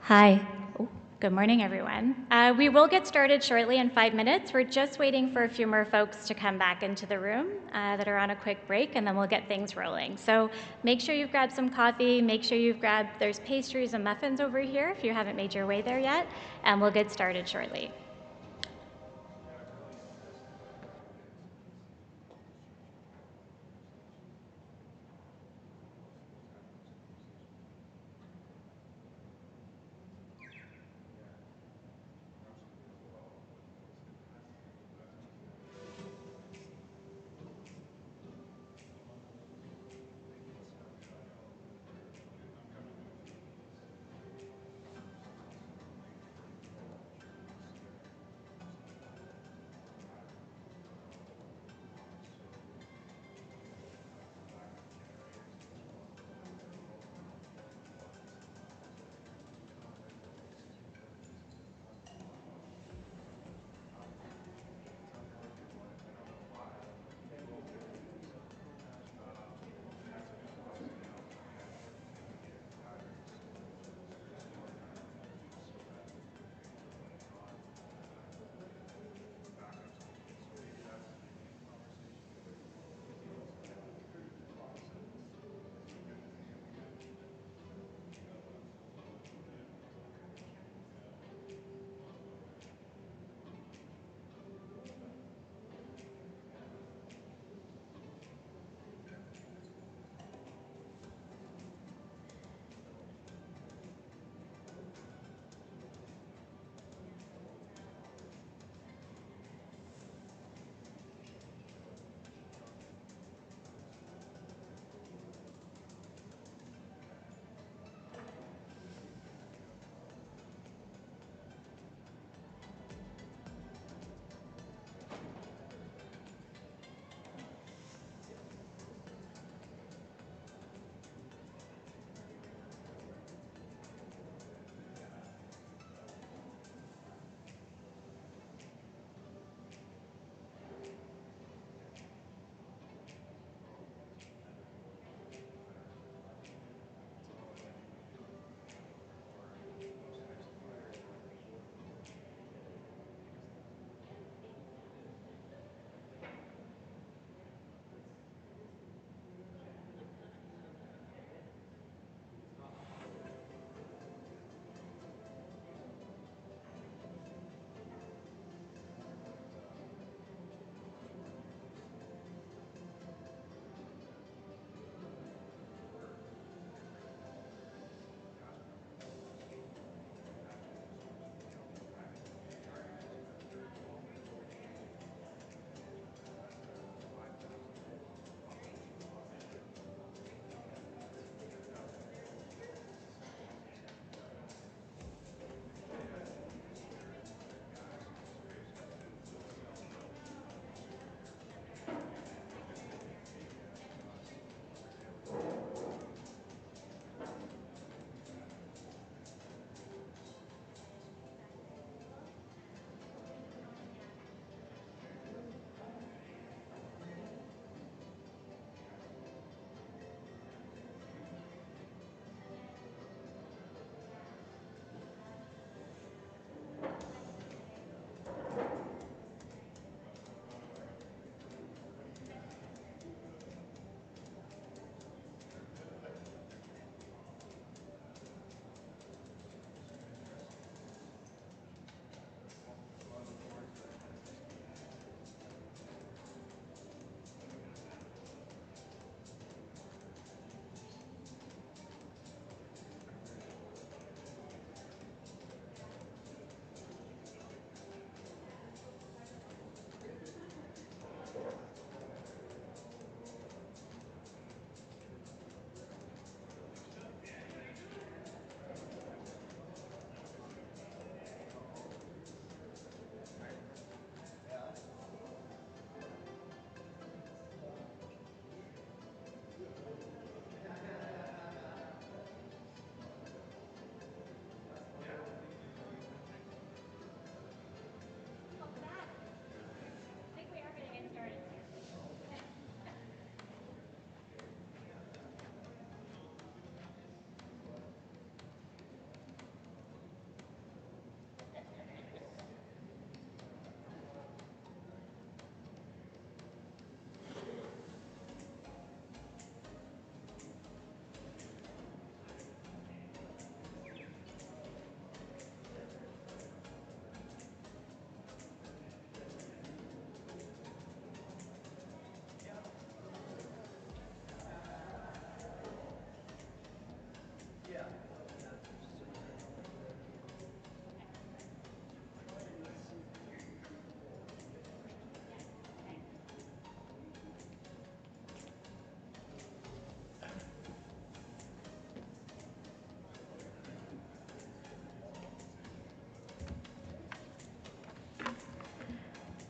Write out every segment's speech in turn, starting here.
Hi. Oh, good morning, everyone. We will get started shortly in 5 minutes. We're just waiting for a few more folks to come back into the room that are on a quick break, and then we'll get things rolling. So make sure you've grabbed some coffee. Make sure you've grabbed, there's pastries and muffins over here if you haven't made your way there yet, and we'll get started shortly.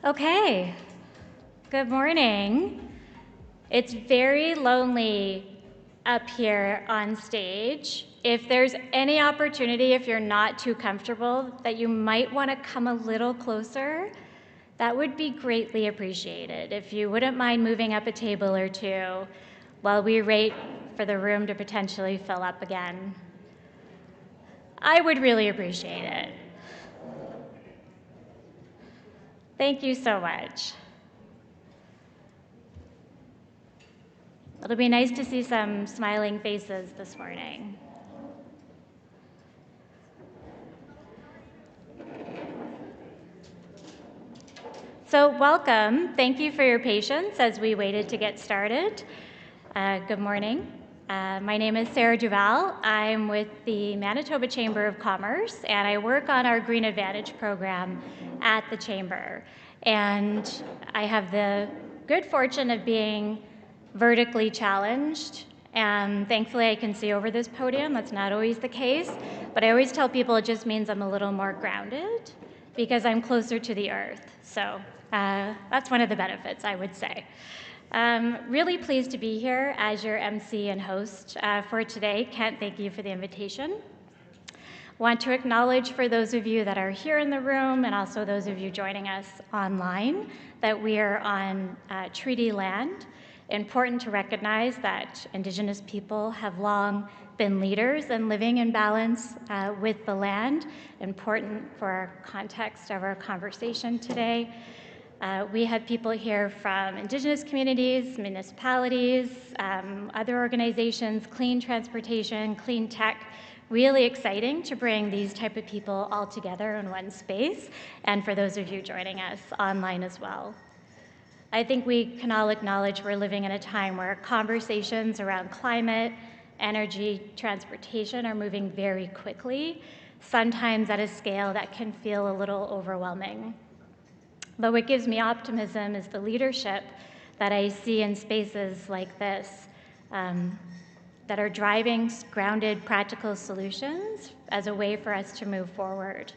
Okay, good morning. It's very lonely up here on stage. If there's any opportunity, if you're not too comfortable, that you might want to come a little closer, that would be greatly appreciated. If you wouldn't mind moving up a table or two while we wait for the room to potentially fill up again, I would really appreciate it. Thank you so much. It'll be nice to see some smiling faces this morning. So welcome. Thank you for your patience as we waited to get started. Good morning. My name is Sarah Duval. I'm with the Manitoba Chamber of Commerce, and I work on our Green Advantage program at the Chamber. And I have the good fortune of being vertically challenged, and thankfully I can see over this podium. That's not always the case, but I always tell people it just means I'm a little more grounded because I'm closer to the earth. So that's one of the benefits, I would say. Really pleased to be here as your MC and host for today. Can't thank you for the invitation. Want to acknowledge for those of you that are here in the room and also those of you joining us online that we are on treaty land. Important to recognize that Indigenous people have long been leaders in living in balance with the land. Important for our context of our conversation today. We have people here from Indigenous communities, municipalities, other organizations, clean transportation, clean tech. Really exciting to bring these type of people all together in one space, and for those of you joining us online as well. I think we can all acknowledge we're living in a time where conversations around climate, energy, transportation are moving very quickly, sometimes at a scale that can feel a little overwhelming. But what gives me optimism is the leadership that I see in spaces like this that are driving grounded, practical solutions as a way for us to move forward.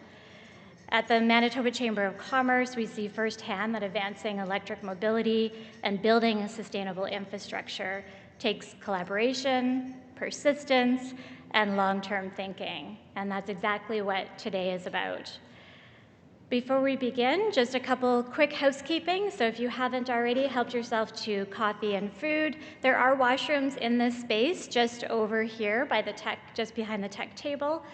At the Manitoba Chamber of Commerce, we see firsthand that advancing electric mobility and building a sustainable infrastructure takes collaboration, persistence, and long-term thinking. And that's exactly what today is about. Before we begin, just a couple quick housekeeping. So if you haven't already helped yourself to coffee and food, there are washrooms in this space just over here by the tech, just behind the tech table.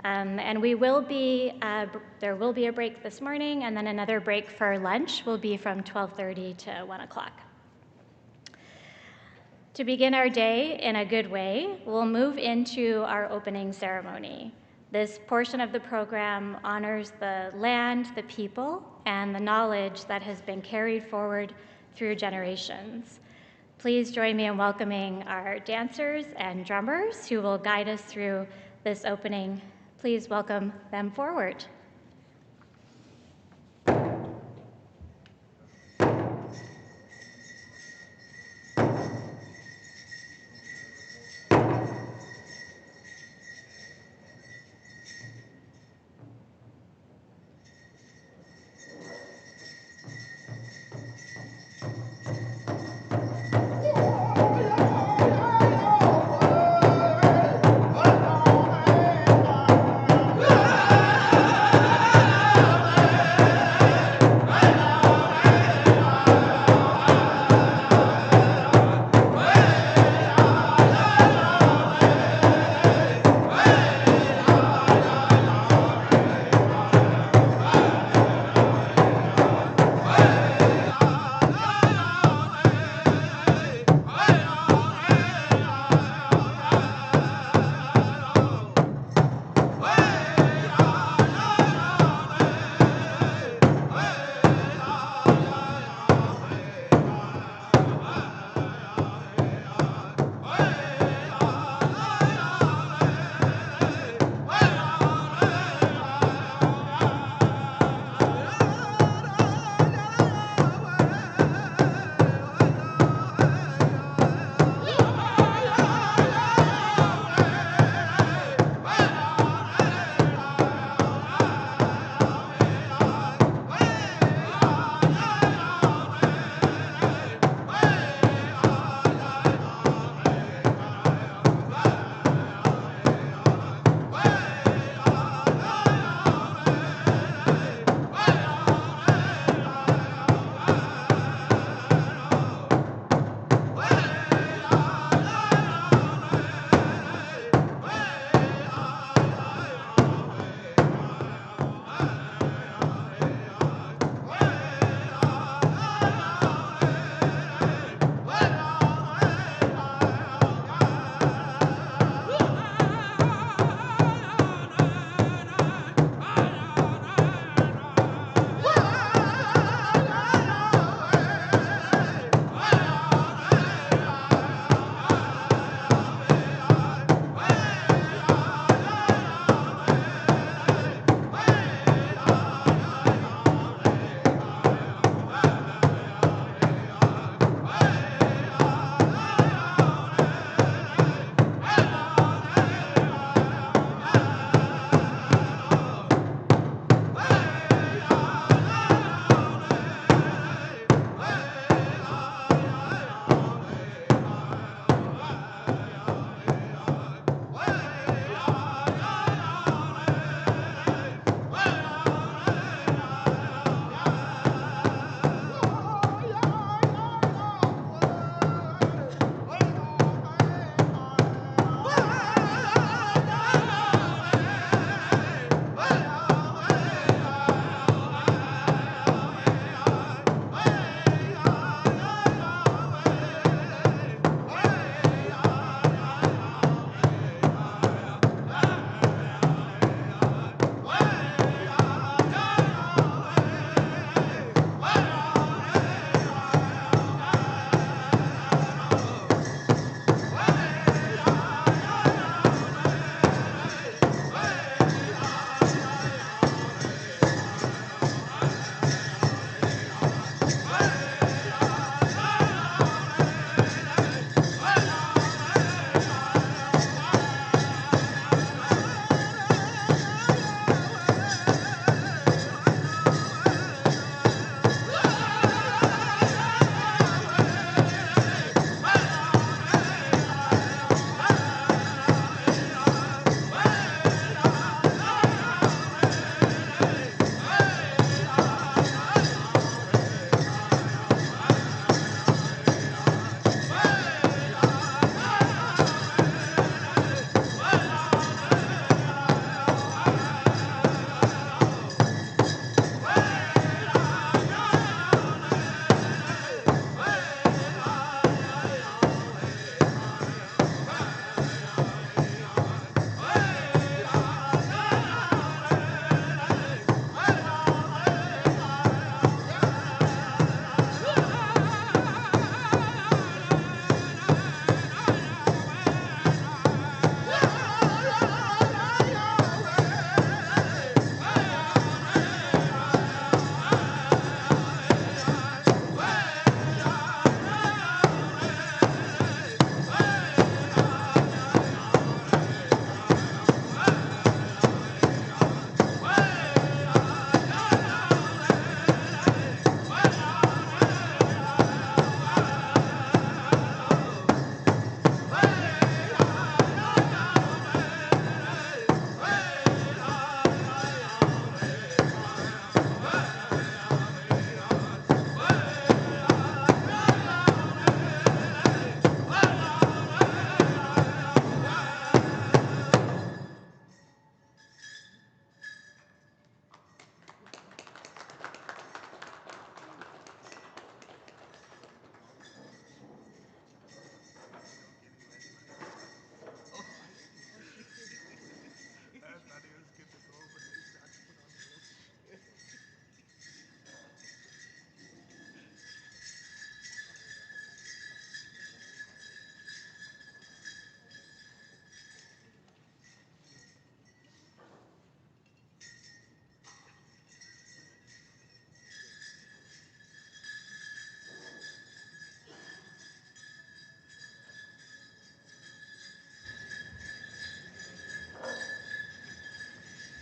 And there will be a break this morning, and then another break for lunch will be from 12:30 to 1 o'clock. To begin our day in a good way, we'll move into our opening ceremony. This portion of the program honors the land, the people, and the knowledge that has been carried forward through generations. Please join me in welcoming our dancers and drummers who will guide us through this opening. Please welcome them forward.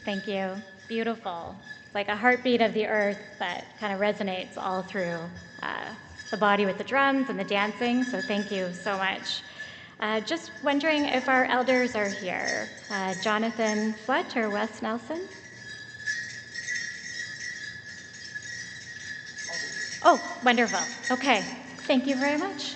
Thank you. Beautiful. It's like a heartbeat of the earth that kind of resonates all through the body with the drums and the dancing. So thank you so much. Just wondering if our elders are here. Jonathan Fletch or Wes Nelson? Oh, wonderful. Okay. Thank you very much.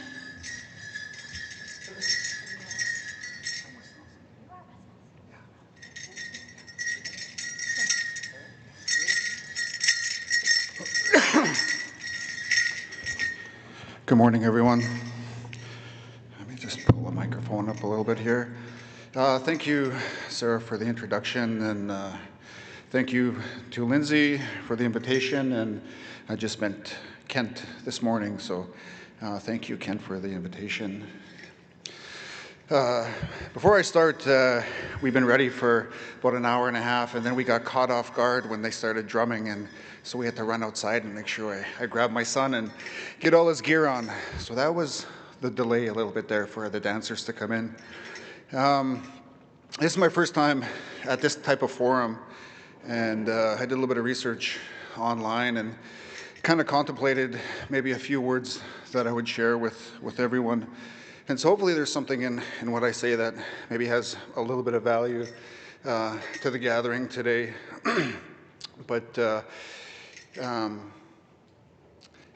Good morning, everyone. Let me just pull the microphone up a little bit here. Thank you, Sarah, for the introduction, and thank you to Lindsay for the invitation. And I just met Kent this morning, so thank you, Kent, for the invitation. Before I start, we've been ready for about an hour and a half, and then we got caught off guard when they started drumming, and so we had to run outside and make sure I grabbed my son and get all his gear on. So that was the delay a little bit there for the dancers to come in. This is my first time at this type of forum, and I did a little bit of research online and kind of contemplated maybe a few words that I would share with everyone. And so hopefully there's something in what I say that maybe has a little bit of value to the gathering today. But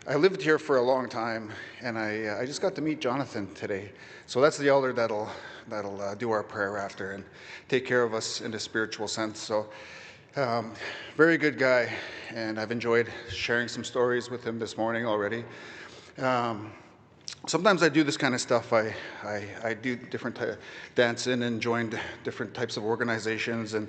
I lived here for a long time, and I just got to meet Jonathan today. So that's the elder that'll do our prayer after and take care of us in a spiritual sense. So very good guy, and I've enjoyed sharing some stories with him this morning already. Sometimes I do this kind of stuff. I do different dancing and joined different types of organizations, and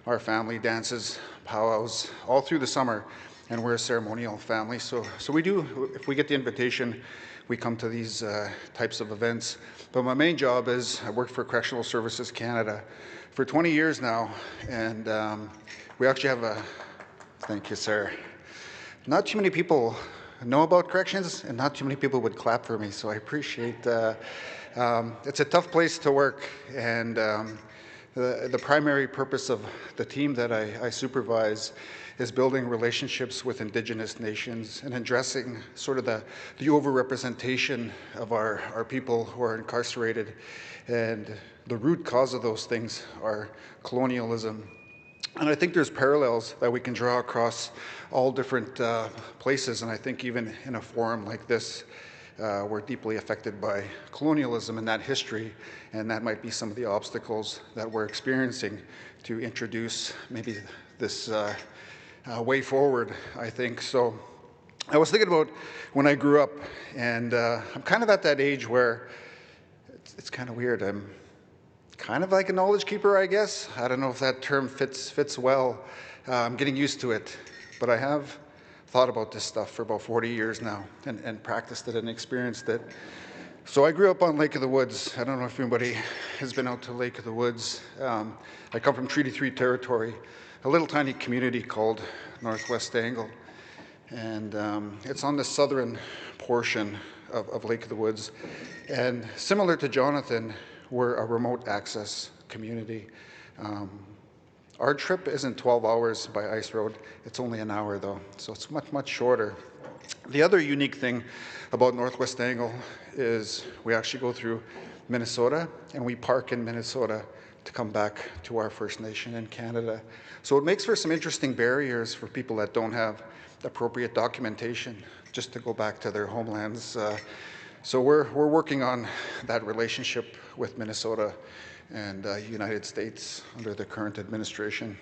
our family dances powwows all through the summer, and we're a ceremonial family. So we do, if we get the invitation, we come to these types of events. But my main job is I work for Correctional Services Canada for 20 years now, and we actually have thank you, sir. Not too many people know about corrections, and not too many people would clap for me, so I appreciate it's a tough place to work, and the primary purpose of the team that I supervise is building relationships with Indigenous nations and addressing sort of the overrepresentation of our people who are incarcerated, and the root cause of those things are colonialism. And I think there's parallels that we can draw across all different places, and I think even in a forum like this, we're deeply affected by colonialism and that history, and that might be some of the obstacles that we're experiencing to introduce maybe this way forward, I think. So I was thinking about when I grew up, and I'm kind of at that age where it's kind of weird. I'm kind of like a knowledge keeper, I guess. I don't know if that term fits well. I'm getting used to it, but I have thought about this stuff for about 40 years now and practiced it and experienced it. So I grew up on Lake of the Woods. I don't know if anybody has been out to Lake of the Woods. I come from Treaty 3 territory, a little tiny community called Northwest Angle, and it's on the southern portion of Lake of the Woods. And similar to Jonathan, we're a remote access community. Our trip isn't 12 hours by ice road. It's only an hour though, so it's much shorter. The other unique thing about Northwest Angle is we actually go through Minnesota, and we park in Minnesota to come back to our First Nation in Canada. So it makes for some interesting barriers for people that don't have appropriate documentation just to go back to their homelands. So we're working on that relationship with Minnesota and United States under the current administration.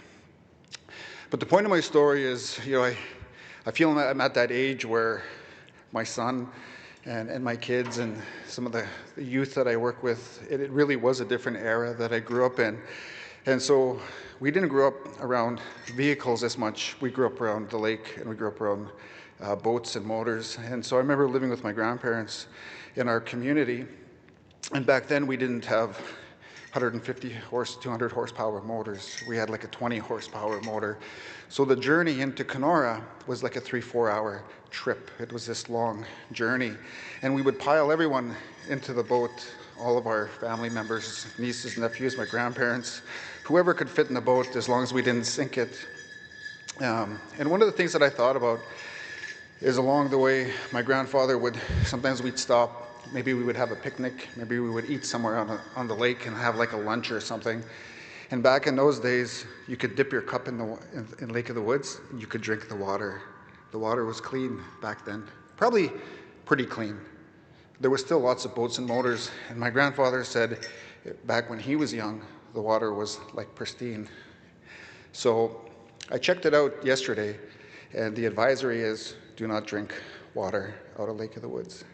But the point of my story is, I feel I'm at that age where my son and my kids and some of the youth that I work with, it really was a different era that I grew up in. And so we didn't grow up around vehicles as much. We grew up around the lake, and we grew up around boats and motors. And so I remember living with my grandparents in our community. And back then we didn't have 150 horse, 200 horsepower motors. We had like a 20 horsepower motor. So the journey into Kenora was like a 3-4 hour trip. It was this long journey. And we would pile everyone into the boat all of our family members, nieces, nephews, my grandparents, whoever could fit in the boat as long as we didn't sink it. And one of the things that I thought about is along the way, my grandfather would, sometimes we'd stop, maybe we would have a picnic, maybe we would eat somewhere on the lake and have like a lunch or something. And back in those days, you could dip your cup in Lake of the Woods, and you could drink the water. The water was clean back then, probably pretty clean. There were still lots of boats and motors, and my grandfather said back when he was young, the water was like pristine. So I checked it out yesterday, and the advisory is do not drink water out of Lake of the Woods.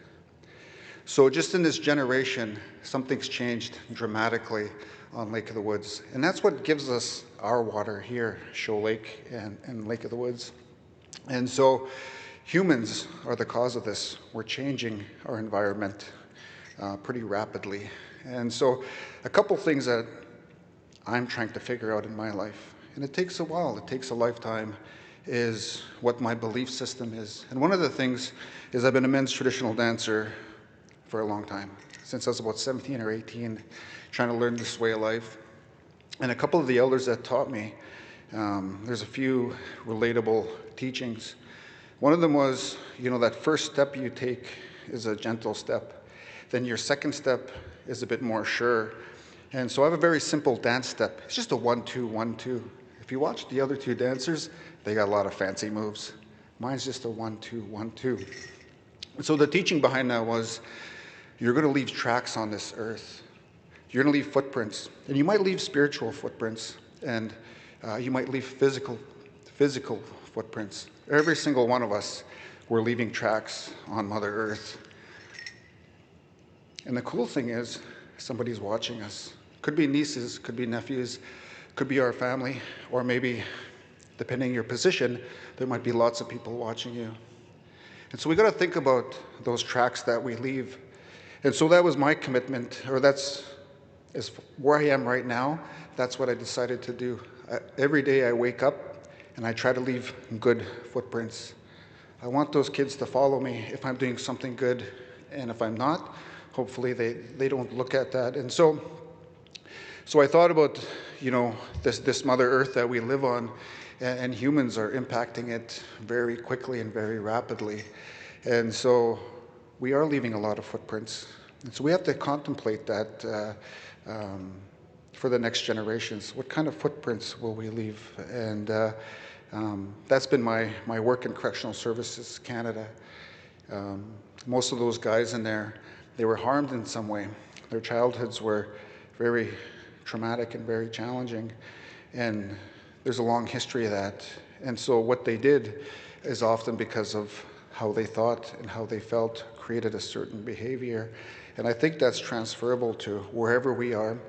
So just in this generation, something's changed dramatically on Lake of the Woods. And that's what gives us our water here, Shoal Lake and Lake of the Woods. And so humans are the cause of this. We're changing our environment pretty rapidly. And so a couple things that I'm trying to figure out in my life, and it takes a while, it takes a lifetime, is what my belief system is. And one of the things is I've been a men's traditional dancer for a long time, since I was about 17 or 18, trying to learn this way of life. And a couple of the elders that taught me, there's a few relatable teachings. One of them was, that first step you take is a gentle step. Then your second step is a bit more sure. And so I have a very simple dance step. It's just a 1-2, 1-2. If you watch the other two dancers, they got a lot of fancy moves. Mine's just a 1-2, 1-2. And so the teaching behind that was, you're going to leave tracks on this earth. You're going to leave footprints. And you might leave spiritual footprints, and you might leave physical footprints. Every single one of us, we're leaving tracks on Mother Earth. And the cool thing is, somebody's watching us. Could be nieces, could be nephews, could be our family, or maybe, depending on your position, there might be lots of people watching you. And so we got to think about those tracks that we leave. And so that was my commitment, or that's where I am right now. That's what I decided to do. Every day I wake up and I try to leave good footprints. I want those kids to follow me if I'm doing something good, and if I'm not, hopefully they don't look at that. And so I thought about, this Mother Earth that we live on, and humans are impacting it very quickly and very rapidly. And so we are leaving a lot of footprints. And so we have to contemplate that for the next generations. What kind of footprints will we leave? And that's been my work in Correctional Services Canada. Most of those guys in there, they were harmed in some way. Their childhoods were very traumatic and very challenging. And there's a long history of that. And so what they did is often because of how they thought and how they felt created a certain behavior. And I think that's transferable to wherever we are.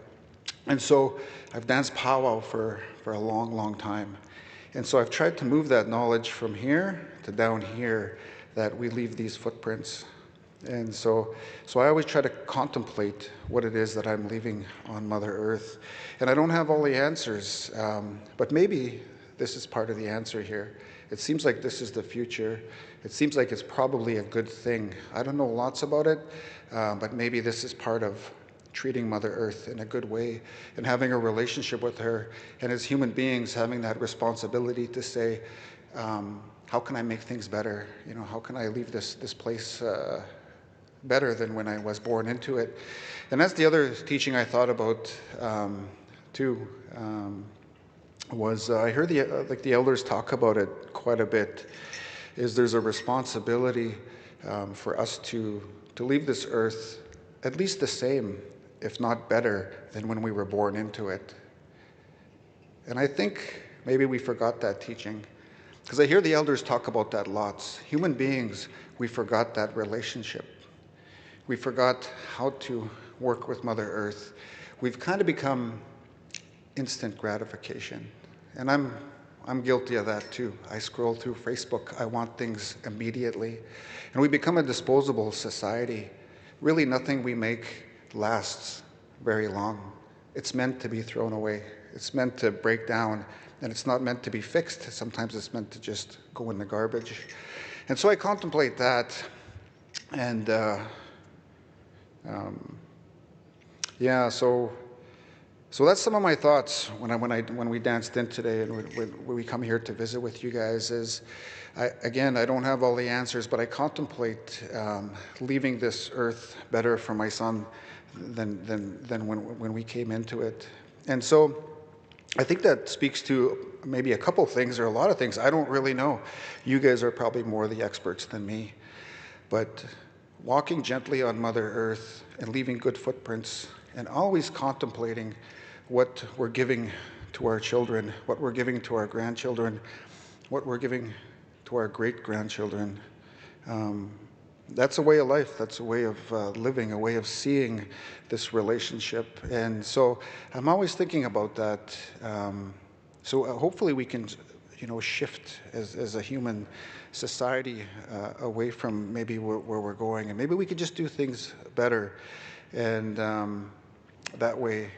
And so I've danced powwow for a long, long time. And so I've tried to move that knowledge from here to down here, that we leave these footprints. And so I always try to contemplate what it is that I'm leaving on Mother Earth. And I don't have all the answers, but maybe this is part of the answer here. It seems like this is the future. It seems like it's probably a good thing. I don't know lots about it, but maybe this is part of treating Mother Earth in a good way and having a relationship with her. And as human beings, having that responsibility to say, how can I make things better? How can I leave this place better than when I was born into it? And that's the other teaching I thought about too. Was I heard the elders talk about it quite a bit, is there's a responsibility for us to leave this earth at least the same, if not better, than when we were born into it. And I think maybe we forgot that teaching, because I hear the elders talk about that lots. Human beings, we forgot that relationship. We forgot how to work with Mother Earth. We've kind of become instant gratification. And I'm guilty of that too. I scroll through Facebook, I want things immediately. And we become a disposable society. Really nothing we make lasts very long. It's meant to be thrown away. It's meant to break down, and it's not meant to be fixed. Sometimes it's meant to just go in the garbage. And so I contemplate that, and Yeah, so that's some of my thoughts when we danced in today, and when we come here to visit with you guys. I don't have all the answers, but I contemplate leaving this earth better for my son than when we came into it. And so I think that speaks to maybe a couple things or a lot of things. I don't really know. You guys are probably more the experts than me. But walking gently on Mother Earth and leaving good footprints and always contemplating what we're giving to our children, what we're giving to our grandchildren, what we're giving to our great-grandchildren. That's a way of life. That's a way of living, a way of seeing this relationship. And so I'm always thinking about that. Hopefully we can, shift as a human society away from maybe where we're going, and maybe we could just do things better. And that way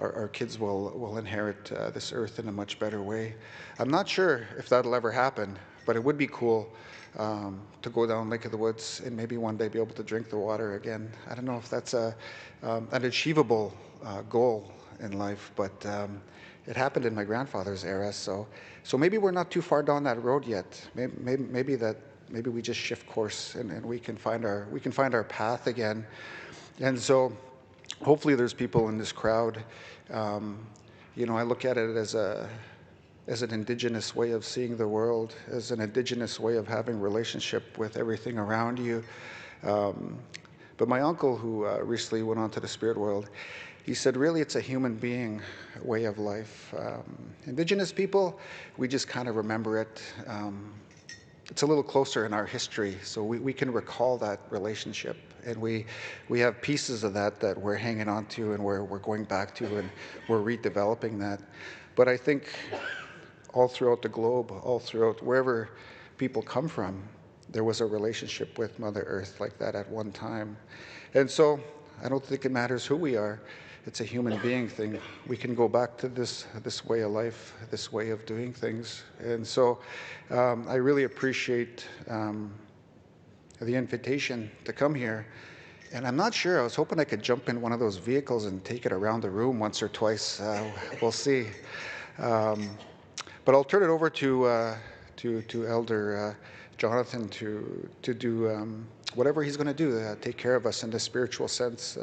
our kids will inherit this earth in a much better way. I'm not sure if that'll ever happen, but it would be cool to go down Lake of the Woods and maybe one day be able to drink the water again. I don't know if that's an achievable goal in life, but it happened in my grandfather's era, so maybe we're not too far down that road yet. Maybe we just shift course and we can find our path again. And so hopefully there's people in this crowd. I look at it as an indigenous way of seeing the world, as an indigenous way of having relationship with everything around you. But my uncle, who recently went on to the spirit world, he said, really, it's a human being way of life. Indigenous people, we just kind of remember it. It's a little closer in our history, so we can recall that relationship. And we have pieces of that we're hanging on to and we're going back to, and we're redeveloping that. But I think all throughout the globe, all throughout wherever people come from, there was a relationship with Mother Earth like that at one time. And so I don't think it matters who we are. It's a human being thing. We can go back to this way of life, this way of doing things. And so I really appreciate the invitation to come here. And I'm not sure. I was hoping I could jump in one of those vehicles and take it around the room once or twice. We'll see. But I'll turn it over to Elder Jonathan to do whatever he's going to do, take care of us in the spiritual sense.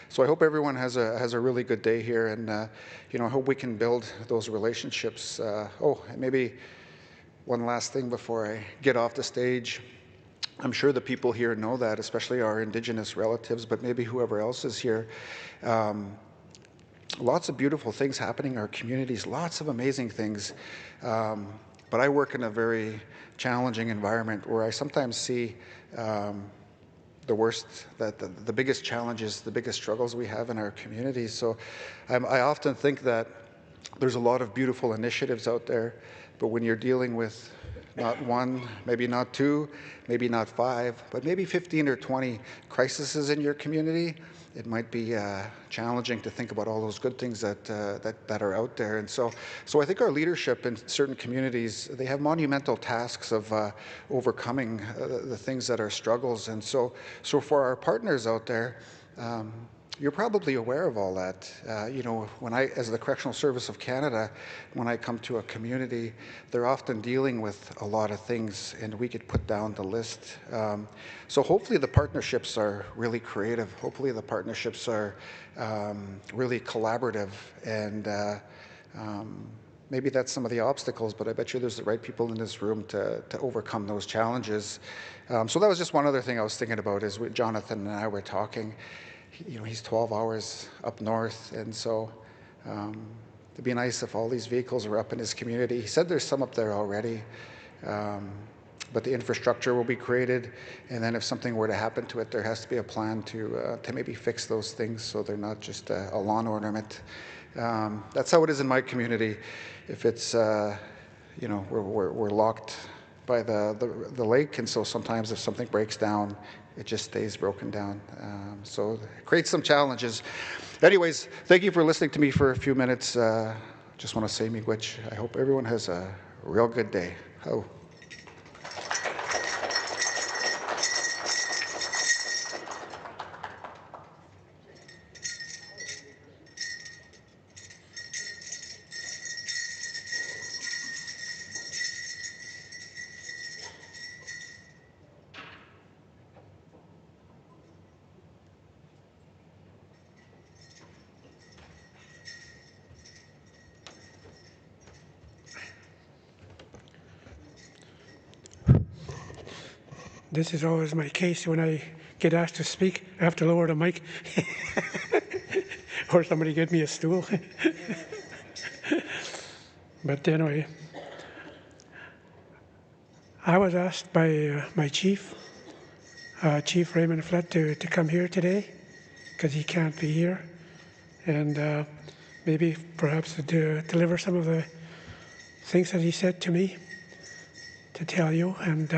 So I hope everyone has a really good day here, and I hope we can build those relationships. And maybe one last thing before I get off the stage. I'm sure the people here know that, especially our Indigenous relatives, but maybe whoever else is here. Lots of beautiful things happening in our communities, lots of amazing things. But I work in a very challenging environment where I sometimes see the worst, the biggest challenges, the biggest struggles we have in our communities. So I often think that there's a lot of beautiful initiatives out there, but when you're dealing with not one, maybe not two, maybe not five, but maybe 15 or 20 crises in your community, it might be challenging to think about all those good things that are out there. And so I think our leadership in certain communities, they have monumental tasks of overcoming the things that are struggles. And so for our partners out there, you're probably aware of all that. When as the Correctional Service of Canada, when I come to a community, they're often dealing with a lot of things, and we could put down the list. So hopefully the partnerships are really creative. Hopefully the partnerships are really collaborative, and maybe that's some of the obstacles, but I bet you there's the right people in this room to overcome those challenges. So that was just one other thing I was thinking about as Jonathan and I were talking. He's 12 hours up north, and so it'd be nice if all these vehicles were up in his community. He said there's some up there already, but the infrastructure will be created, and then if something were to happen to it, there has to be a plan to maybe fix those things so they're not just a lawn ornament. That's how it is in my community. If it's, we're locked by the lake, and so sometimes if something breaks down, it just stays broken down. So it creates some challenges. Anyways, thank you for listening to me for a few minutes. Just want to say miigwech. I hope everyone has a real good day. Oh. This is always my case when I get asked to speak. I have to lower the mic, or somebody get me a stool. But anyway, I was asked by my chief, Chief Raymond Flett, to come here today because he can't be here, and maybe perhaps to deliver some of the things that he said to me to tell you. And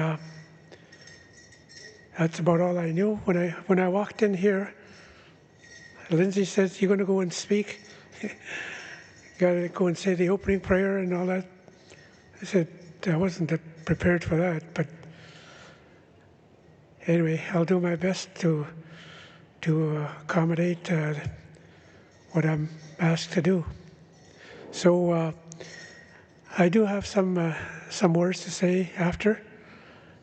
that's about all I knew. When I walked in here, Lindsay says, "You're going to go and speak. Got to go and say the opening prayer and all that." I said, I wasn't prepared for that, but anyway, I'll do my best to accommodate what I'm asked to do. So I do have some words to say after,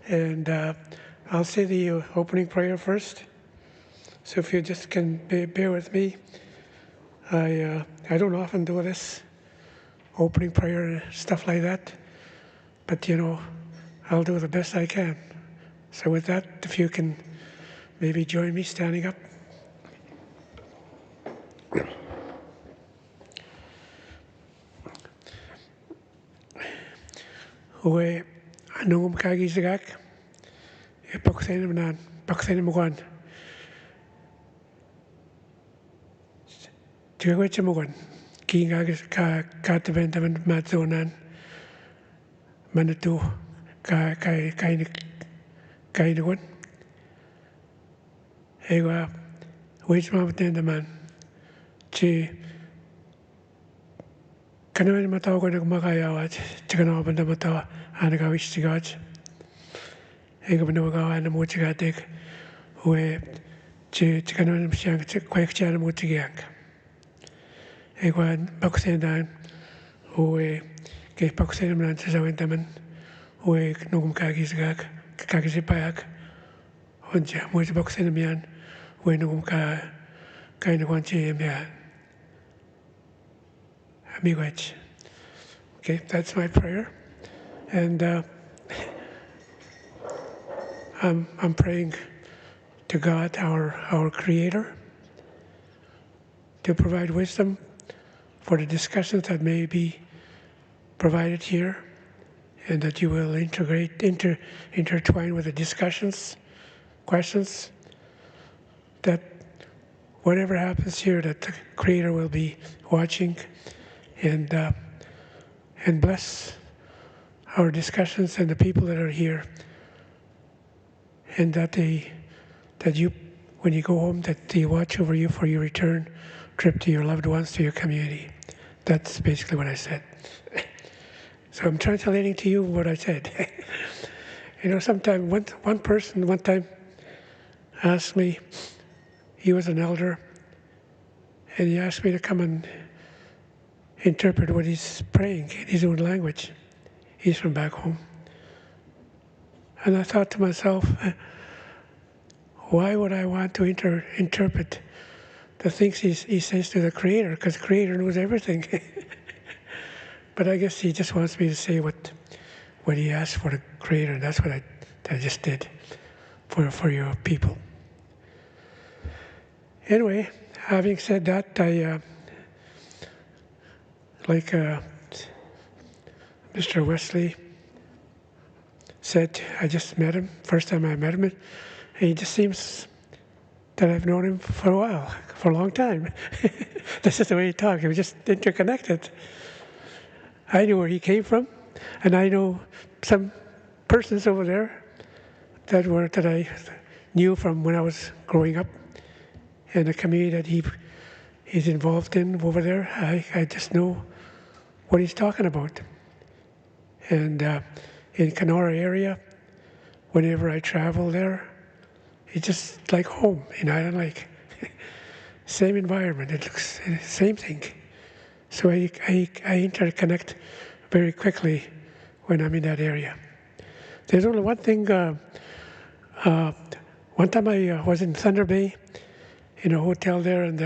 and I'll say the opening prayer first. So if you just can bear with me, I don't often do this opening prayer and stuff like that, but I'll do the best I can. So with that, if you can maybe join me standing up. Uwe nungum kagi zagak, paksain manan, paksain mugan. Tiga mugan, king agis ka tavan matzonan, manatu ka nugan. Ewa, which mamatan the man, chi kanaman mataw ko nagmakayawat, chikanawapan na mataw, anagawish tigaj. Ega banawagawa na mo chigatek, uwe chikanaman siyang kwek siya na mo chigyak. Ega baksendan, uwe kay baksendan man sa zawentaman, uwe nungum kagizgak, kagisipayak, onja mo baksendan yan, uwe nungum kay nagwanchi yan. Miigwech. Okay, that's my prayer, and I'm praying to God, our Creator, to provide wisdom for the discussions that may be provided here, and that you will intertwine with the discussions, questions, that whatever happens here, that the Creator will be watching and bless our discussions and the people that are here, and that you, when you go home, that they watch over you for your return trip to your loved ones, to your community. That's basically what I said. So I'm translating to you what I said. Sometime one person one time asked me, he was an elder, and he asked me to come and interpret what he's praying in his own language. He's from back home. And I thought to myself, why would I want to interpret the things he says to the Creator? Because the Creator knows everything. But I guess he just wants me to say what he asked for the Creator, and that's what I just did for your people. Anyway, having said that, I like Mr. Wesley said, I just met him, first time I met him, and he just seems that I've known him for a while, for a long time. This is the way he talked. He was just interconnected. I knew where he came from, and I know some persons over there that I knew from when I was growing up, and the community that he's involved in over there. I just know what he's talking about. And in Kenora area, whenever I travel there, it's just like home in Island Lake. Same environment, it looks same thing. So I interconnect very quickly when I'm in that area. There's only one thing. One time I was in Thunder Bay, in a hotel there, and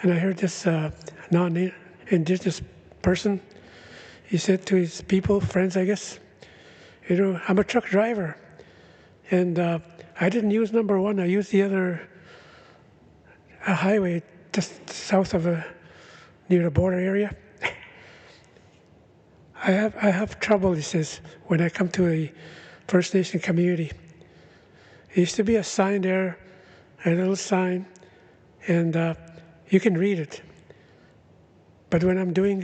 I heard this non-Indigenous person. He said to his people, friends, I guess, I'm a truck driver. And I didn't use number 1. I used the other highway just south of near the border area. I have trouble, he says, when I come to a First Nation community. There used to be a sign there, a little sign, and you can read it. But when I'm doing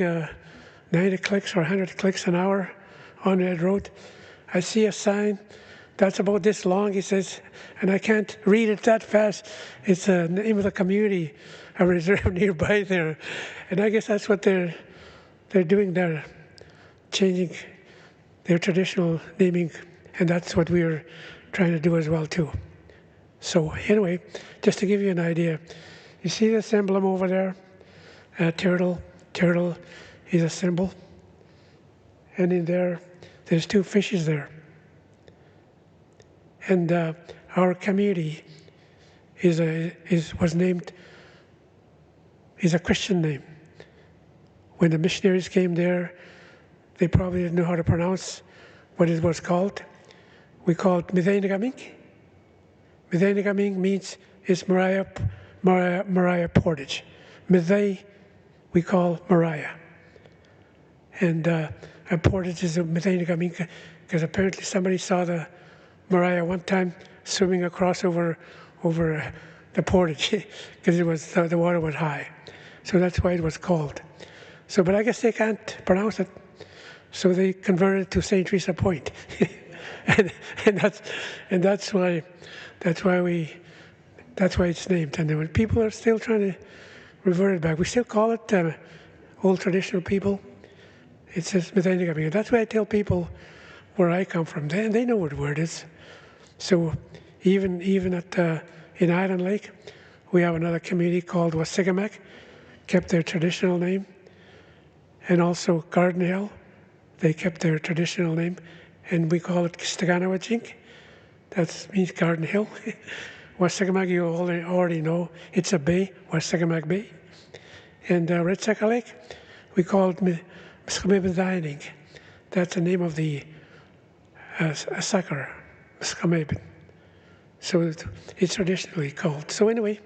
90 clicks or 100 clicks an hour on that road, I see a sign that's about this long, he says, and I can't read it that fast. It's the name of the community, a reserve nearby there. And I guess that's what they're doing there, changing their traditional naming, and that's what we're trying to do as well too. So anyway, just to give you an idea, you see this emblem over there, turtle. Turtle is a symbol, and in there's 2 fishes there. And our community is a Christian name. When the missionaries came there, they probably didn't know how to pronounce what it was called. We call it Midhainagaming. Midhainagaming means it's Mariah Portage. Midhay we call Mariah. And Portage is a Midhainagaming because apparently somebody saw the Mariah one time swimming across over the portage because the water was high. So that's why it was called. So, but I guess they can't pronounce it, so they converted it to St. Teresa Point, and that's why it's named. And when people are still trying to revert it back, we still call it old traditional people. It says Midhainagaming, and that's why I tell people where I come from. They know what the word is. So even in Island Lake, we have another community called Wassigamak, kept their traditional name, and also Garden Hill, they kept their traditional name, and we call it Kistaganawajink. That means Garden Hill. Wassigamak, you already know, it's a bay, Wassigamak Bay. And Red Saka Lake, we call it Miskamebin. That's the name of the sucker. So it's traditionally called. So anyway,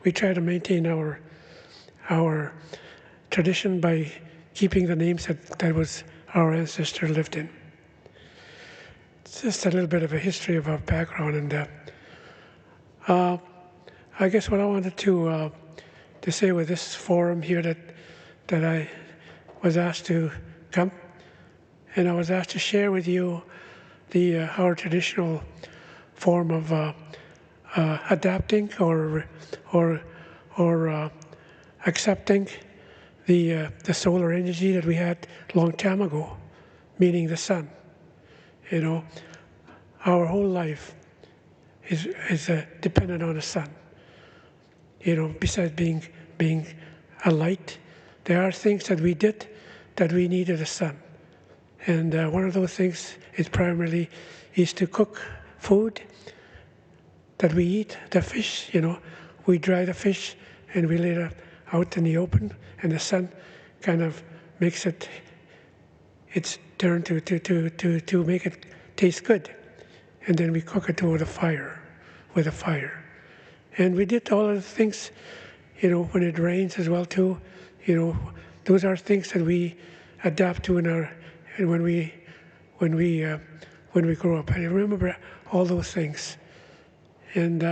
we try to maintain our tradition by keeping the names that was our ancestor lived in. It's just a little bit of a history of our background, and I guess what I wanted to say with this forum here that I was asked to come, and I was asked to share with you our traditional form of adapting or accepting the solar energy that we had a long time ago, meaning the sun. You know, our whole life is dependent on the sun. You know, besides being a light, there are things that we did that we needed the sun. And one of those things is to cook food that we eat, the fish, you know. We dry the fish and we lay it out in the open, and the sun kind of makes its turn to make it taste good. And then we cook it with a fire. And we did all of the things, you know, when it rains as well too, you know, those are things that we adapt to when we grow up. I remember all those things. And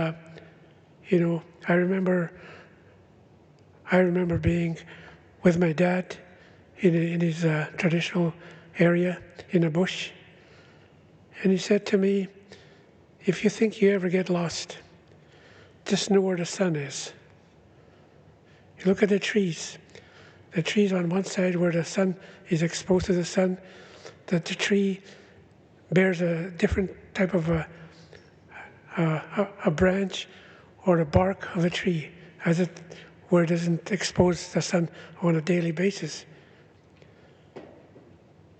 you know, I remember being with my dad in his traditional area in a bush, and he said to me, "If you think you ever get lost, just know where the sun is. You look at the trees on one side where the sun is exposed to the sun, that the tree bears a different type of a branch or the bark of a tree where it doesn't expose the sun on a daily basis.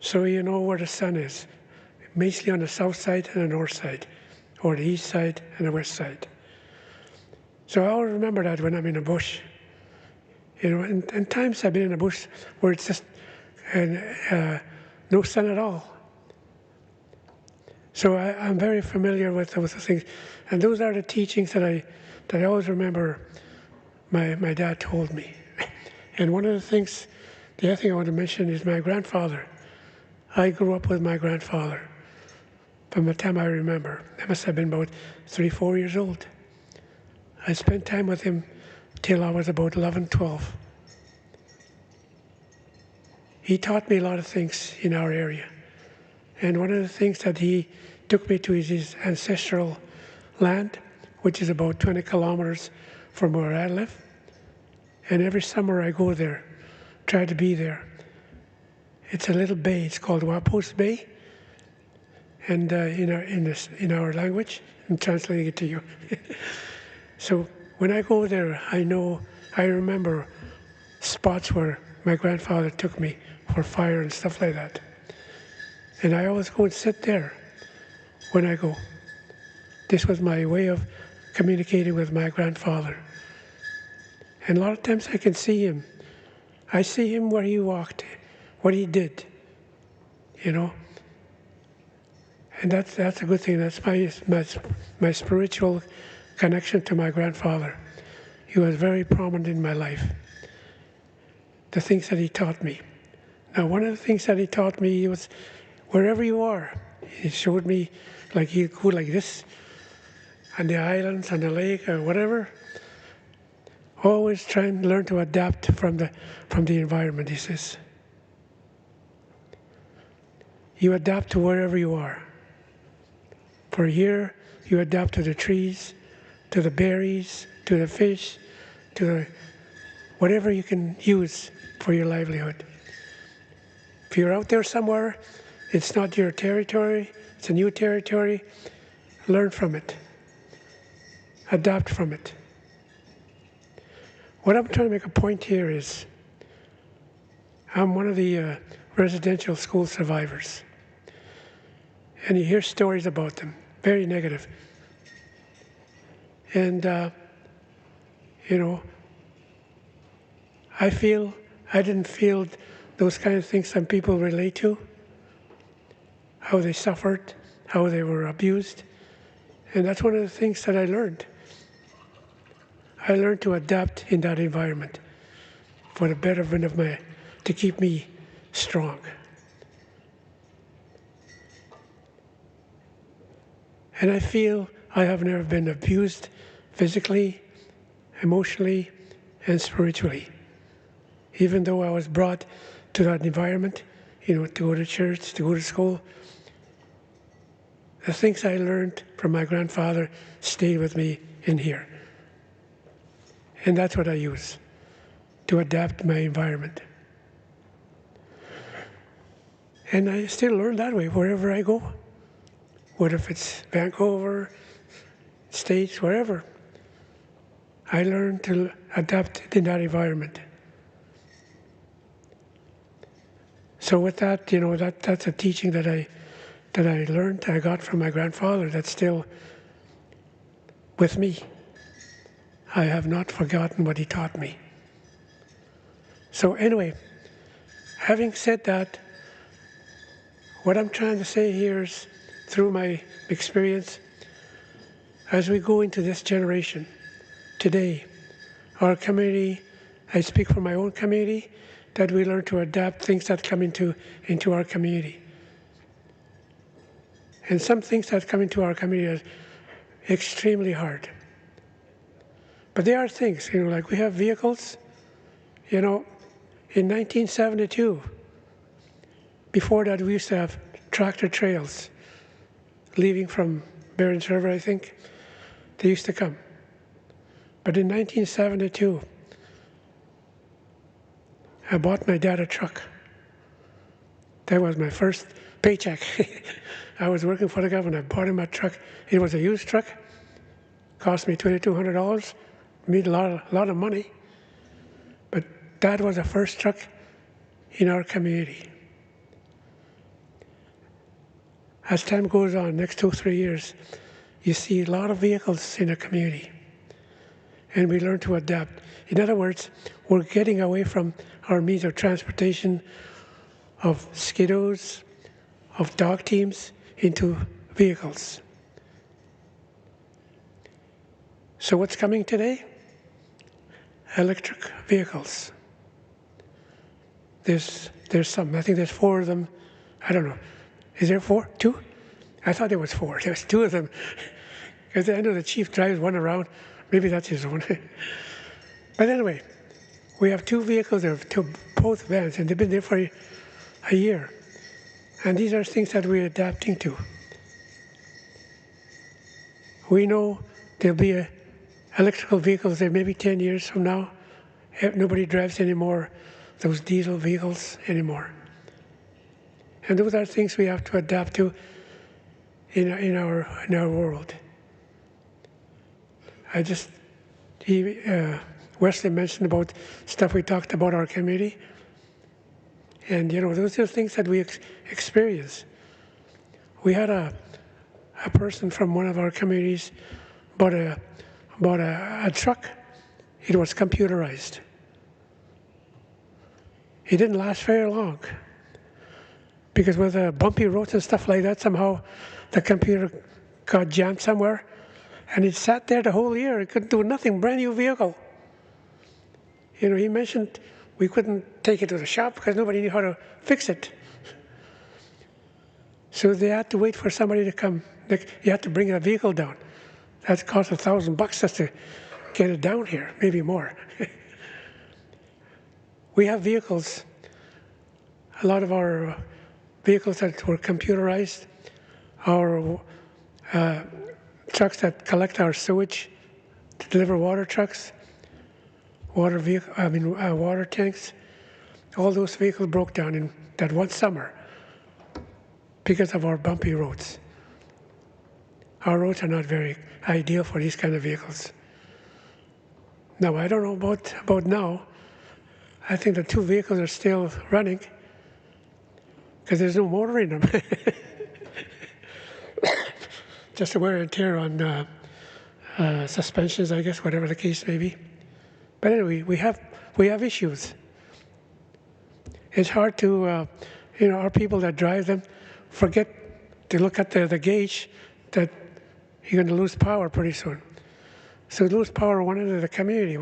So you know where the sun is, mostly on the south side and the north side, or the east side and the west side." So I always remember that when I'm in a bush. You know, and times I've been in a bush where it's just no sun at all. So I'm very familiar with those things. And those are the teachings that I always remember my dad told me. And one of the things, the other thing I want to mention is my grandfather. I grew up with my grandfather from the time I remember. I must have been about 3, 4 years old. I spent time with him till I was about 11, 12. He taught me a lot of things in our area. And one of the things that he took me to is his ancestral land, which is about 20 kilometers from where I live. And every summer I go there, try to be there. It's a little bay, it's called Wapos Bay. And in our language, I'm translating it to you. So when I go there, I remember spots where my grandfather took me for fire and stuff like that. And I always go and sit there when I go. This was my way of communicating with my grandfather. And a lot of times I can see him. I see him where he walked, what he did, you know. And that's a good thing. That's my spiritual connection to my grandfather. He was very prominent in my life. The things that he taught me. Now, one of the things that he taught me was, wherever you are, he showed me, like he'd go like this, on the islands, on the lake, or whatever. Always try and learn to adapt from the environment, he says. You adapt to wherever you are. For here, you adapt to the trees, to the berries, to the fish, to whatever you can use for your livelihood. If you're out there somewhere, it's not your territory, it's a new territory, learn from it. Adapt from it. What I'm trying to make a point here is, I'm one of the residential school survivors. And you hear stories about them, very negative. And, you know, I didn't feel those kind of things some people relate to, how they suffered, how they were abused. And that's one of the things that I learned. I learned to adapt in that environment for the betterment of to keep me strong. And I feel I have never been abused physically, emotionally, and spiritually. Even though I was brought to that environment, you know, to go to church, to go to school, the things I learned from my grandfather stayed with me in here. And that's what I use to adapt my environment. And I still learn that way wherever I go. Whether if it's Vancouver, States, wherever. I learn to adapt in that environment. So with that, you know, that's a teaching that I learned, I got from my grandfather that's still with me. I have not forgotten what he taught me. So anyway, having said that, what I'm trying to say here is, through my experience, as we go into this generation, today, our community, I speak for my own community, that we learn to adapt things that come into our community. And some things that come into our community are extremely hard. But there are things, you know, like we have vehicles, you know, in 1972, before that we used to have tractor trails leaving from Barron's River, I think. They used to come. But in 1972, I bought my dad a truck. That was my first paycheck. I was working for the government. I bought him a truck. It was a used truck. Cost me $2,200. Made a lot of money. But that was the first truck in our community. As time goes on, next 2 or 3 years, you see a lot of vehicles in the community. And we learn to adapt. In other words, we're getting away from our means of transportation of skiddos, of dog teams, into vehicles. So what's coming today? Electric vehicles. There's some. I think there's 4 of them. I don't know. Is there 4? 2? I thought there was 4. There's 2 of them. Because I know the chief drives one around. Maybe that's his own. But anyway, we have 2 vehicles. They're both vans, and they've been there for a year. And these are things that we're adapting to. We know there'll be electrical vehicles there maybe 10 years from now. Nobody drives anymore those diesel vehicles anymore. And those are things we have to adapt to in our world. Wesley mentioned about stuff we talked about our community. And those are things that we experience. We had a person from one of our communities bought a truck. It was computerized. It didn't last very long because with the bumpy roads and stuff like that, somehow the computer got jammed somewhere, and it sat there the whole year. It couldn't do nothing. Brand new vehicle. He mentioned we couldn't take it to the shop because nobody knew how to fix it. So they had to wait for somebody to come. You had to bring the vehicle down. That cost $1,000 just to get it down here, maybe more. We have vehicles, a lot of our vehicles that were computerized, our trucks that collect our sewage to deliver water trucks, water tanks. All those vehicles broke down in that one summer because of our bumpy roads. Our roads are not very ideal for these kind of vehicles. Now, I don't know about now. I think the 2 vehicles are still running because there's no motor in them. Just a wear and tear on suspensions, I guess, whatever the case may be. But anyway, we have issues. It's hard to, our people that drive them forget to look at the gauge that you're going to lose power pretty soon. So you lose power one end of the community.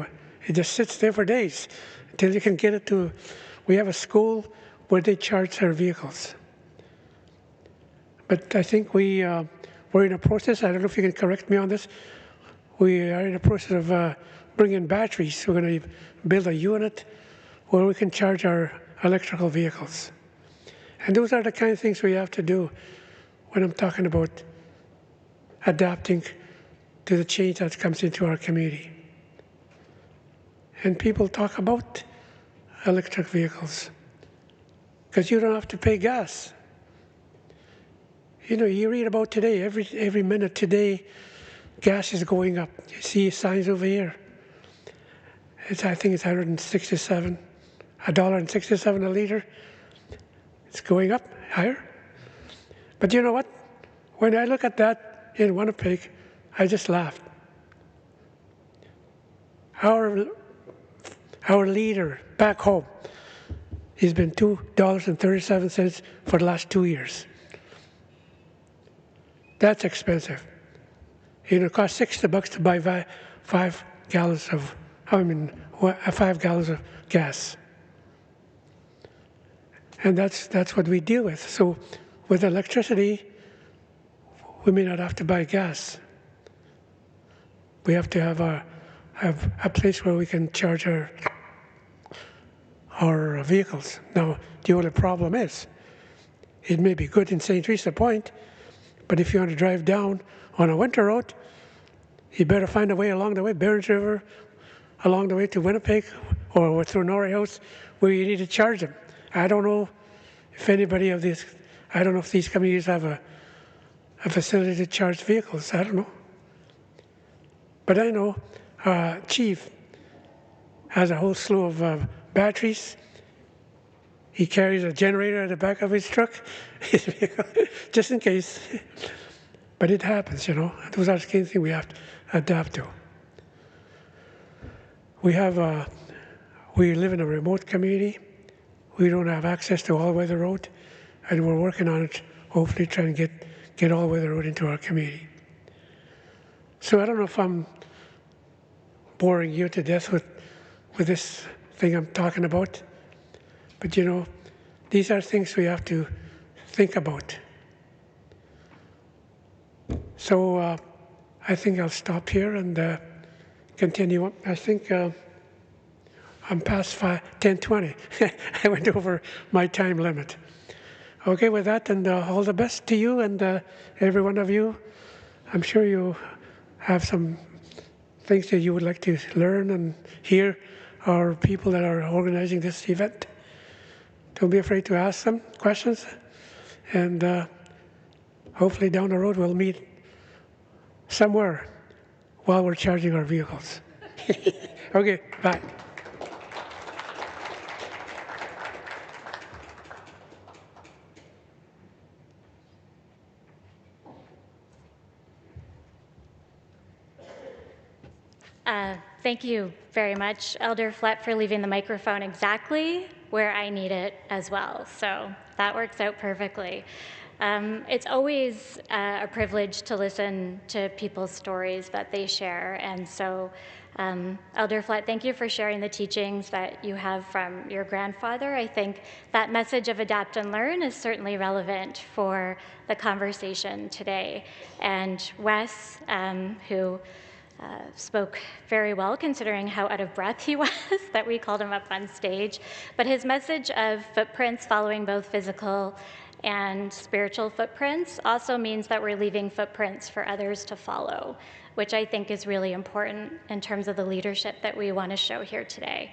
It just sits there for days until you can get it to. We have a school where they charge their vehicles. But I think we're in a process. I don't know if you can correct me on this. We are in a process of bringing batteries. We're going to build a unit where we can charge our electrical vehicles. And those are the kind of things we have to do when I'm talking about adapting to the change that comes into our community. And people talk about electric vehicles because you don't have to pay gas. You read about today, every minute today, gas is going up. You see signs over here. I think it's $1.67 a liter. It's going up higher. But you know what? When I look at that in Winnipeg, I just laughed. Our leader back home, he's been $2.37 for the last 2 years. That's expensive. It costs $60 to buy 5 gallons of 5 gallons of gas. And that's what we deal with. So with electricity, we may not have to buy gas. We have to have a place where we can charge our vehicles. Now, the only problem is, it may be good in St. Teresa Point, but if you want to drive down on a winter road, you better find a way along the way, Barons River, along the way to Winnipeg, or through Norrie House, where you need to charge them. I don't know if anybody of these, I don't know if these communities have a facility to charge vehicles. I don't know. But I know Chief has a whole slew of batteries. He carries a generator at the back of his truck, just in case. But it happens, Those are the kind of things we have to adapt to. We live in a remote community. We don't have access to all-weather road, and we're working on it, hopefully trying to get all weather out into our community. So I don't know if I'm boring you to death with this thing I'm talking about, but you know, these are things we have to think about. So I think I'll stop here and continue. I think I'm past 10:20. I went over my time limit. Okay, with that, and all the best to you and every one of you. I'm sure you have some things that you would like to learn and hear, or people that are organizing this event. Don't be afraid to ask some questions, and hopefully down the road we'll meet somewhere while we're charging our vehicles. Okay, bye. Thank you very much, Elder Flett, for leaving the microphone exactly where I need it as well. So that works out perfectly. It's always a privilege to listen to people's stories that they share. And so, Elder Flett, thank you for sharing the teachings that you have from your grandfather. I think that message of adapt and learn is certainly relevant for the conversation today. And Wes, who spoke very well considering how out of breath he was that we called him up on stage. But his message of footprints following both physical and spiritual footprints also means that we're leaving footprints for others to follow, which I think is really important in terms of the leadership that we want to show here today.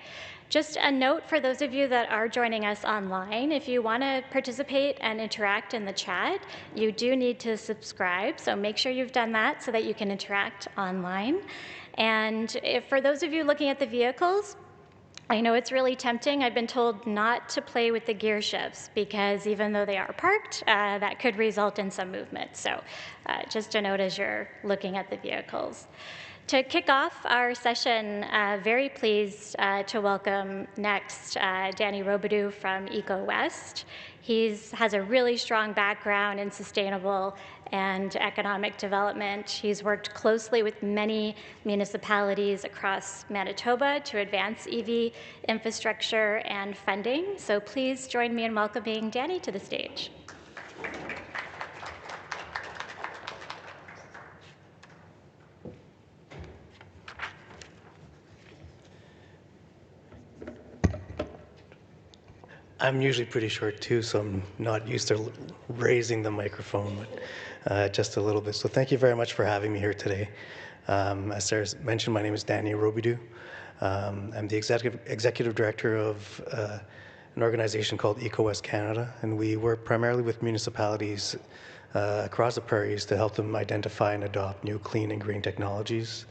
Just a note for those of you that are joining us online, if you want to participate and interact in the chat, you do need to subscribe, so make sure you've done that so that you can interact online. And for those of you looking at the vehicles, I know it's really tempting. I've been told not to play with the gear shifts because even though they are parked, that could result in some movement. So just a note as you're looking at the vehicles. To kick off our session, very pleased to welcome next Danny Robidoux from Eco West. He has a really strong background in sustainable and economic development. He's worked closely with many municipalities across Manitoba to advance EV infrastructure and funding. So please join me in welcoming Danny to the stage. I'm usually pretty short too, so I'm not used to raising the microphone, but just a little bit. So thank you very much for having me here today. As Sarah mentioned, my name is Danny Robidoux. I'm the executive director of an organization called Eco West Canada, and we work primarily with municipalities across the prairies to help them identify and adopt new clean and green technologies,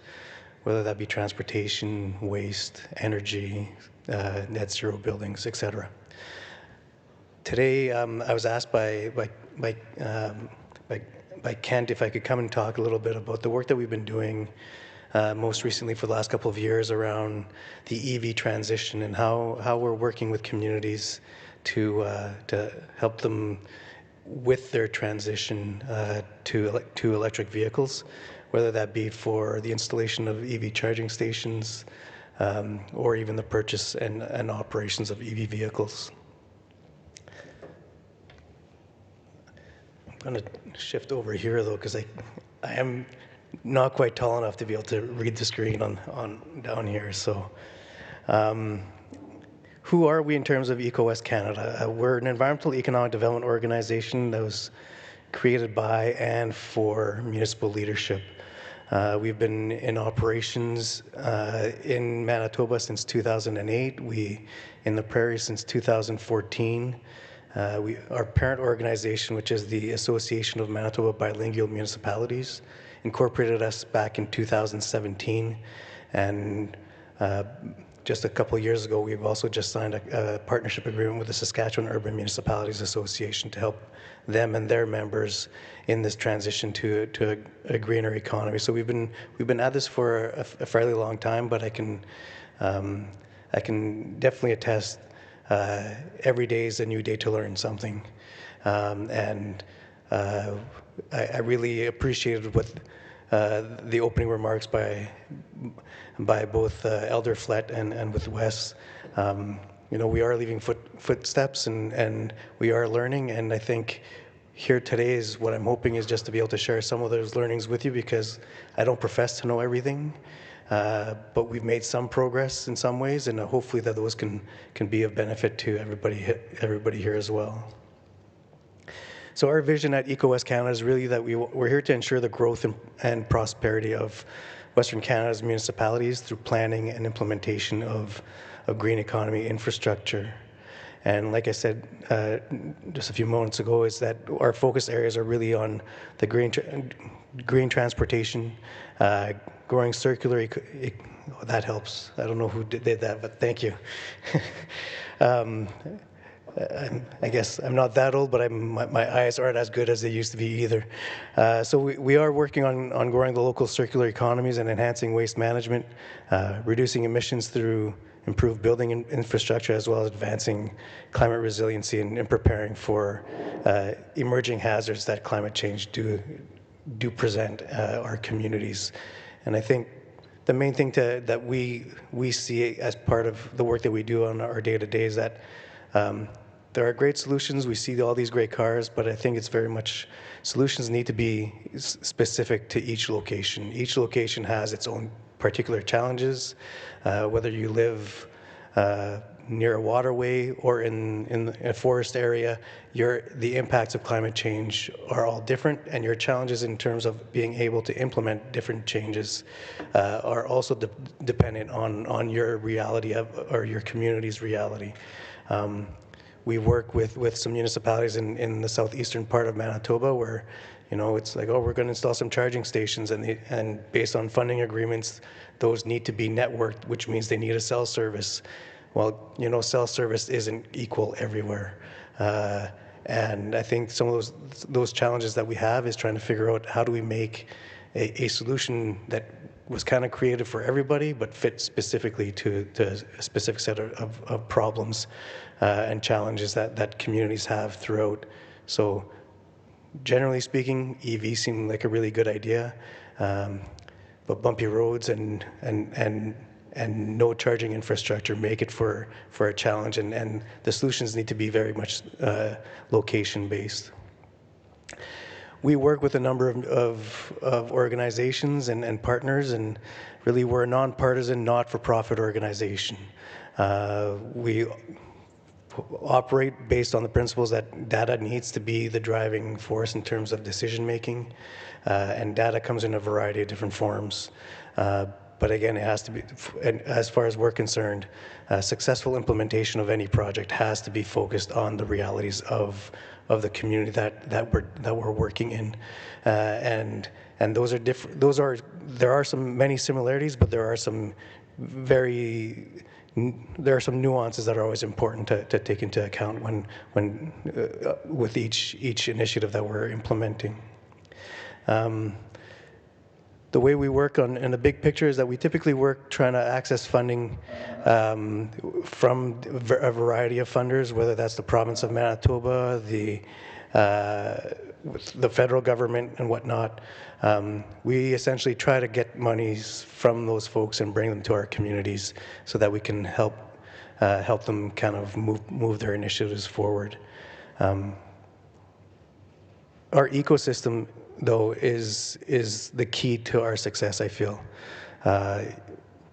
whether that be transportation, waste, energy, net zero buildings, etc. Today, I was asked by Kent if I could come and talk a little bit about the work that we've been doing most recently for the last couple of years around the EV transition and how we're working with communities to help them with their transition to electric vehicles, whether that be for the installation of EV charging stations or even the purchase and operations of EV vehicles. I'm going to shift over here though, because I am not quite tall enough to be able to read the screen on down here. So, who are we in terms of Eco West Canada? We're an environmental economic development organization that was created by and for municipal leadership. We've been in operations in Manitoba since 2008. In the prairies since 2014. Our parent organization, which is the Association of Manitoba Bilingual Municipalities, incorporated us back in 2017. And just a couple of years ago, we've also just signed a partnership agreement with the Saskatchewan Urban Municipalities Association to help them and their members in this transition to a greener economy. So we've been at this for a fairly long time, but I can definitely attest every day is a new day to learn something. And I really appreciated what the opening remarks by both Elder Flett and with Wes. We are leaving footsteps and we are learning, and I think here today is what I'm hoping is just to be able to share some of those learnings with you, because I don't profess to know everything, but we've made some progress in some ways, and hopefully that those can be of benefit to everybody here as well. So our vision at EcoWest Canada is really that we're here to ensure the growth and prosperity of Western Canada's municipalities through planning and implementation of green economy infrastructure. And like I said just a few moments ago, is that our focus areas are really on the green transportation, growing circular, that helps. I don't know who did that, but thank you. I guess I'm not that old, but my eyes aren't as good as they used to be either. So we are working on growing the local circular economies and enhancing waste management, reducing emissions through improved building infrastructure, as well as advancing climate resiliency and preparing for emerging hazards that climate change do present our communities. And I think the main thing that we see as part of the work that we do on our day-to-day is that there are great solutions. We see all these great cars, but I think it's very much solutions need to be specific to each location. Each location has its own particular challenges, whether you live near a waterway or in a forest area, the impacts of climate change are all different, and your challenges in terms of being able to implement different changes are also dependent on your reality or your community's reality. We work with some municipalities in the southeastern part of Manitoba where, it's like, oh, we're going to install some charging stations, and based on funding agreements, those need to be networked, which means they need a cell service. Well, cell service isn't equal everywhere. And I think some of those challenges that we have is trying to figure out how do we make a solution that was kind of created for everybody, but fit specifically to a specific set of problems and challenges that communities have throughout. So generally speaking, EV seemed like a really good idea, but bumpy roads and no charging infrastructure make it for a challenge, and the solutions need to be very much location-based. We work with a number of organizations and partners, and really we're a nonpartisan, not-for-profit organization. We operate based on the principles that data needs to be the driving force in terms of decision making, and data comes in a variety of different forms. But again, it has to be, and as far as we're concerned, successful implementation of any project has to be focused on the realities of the community that we're working in, and those are different. There are many similarities, but there are some nuances that are always important to take into account when with each initiative that we're implementing. The way we work in the big picture is that we typically work trying to access funding from a variety of funders, whether that's the province of Manitoba, the federal government, and whatnot. We essentially try to get monies from those folks and bring them to our communities so that we can help them kind of move their initiatives forward. Our ecosystem, though, is the key to our success, I feel.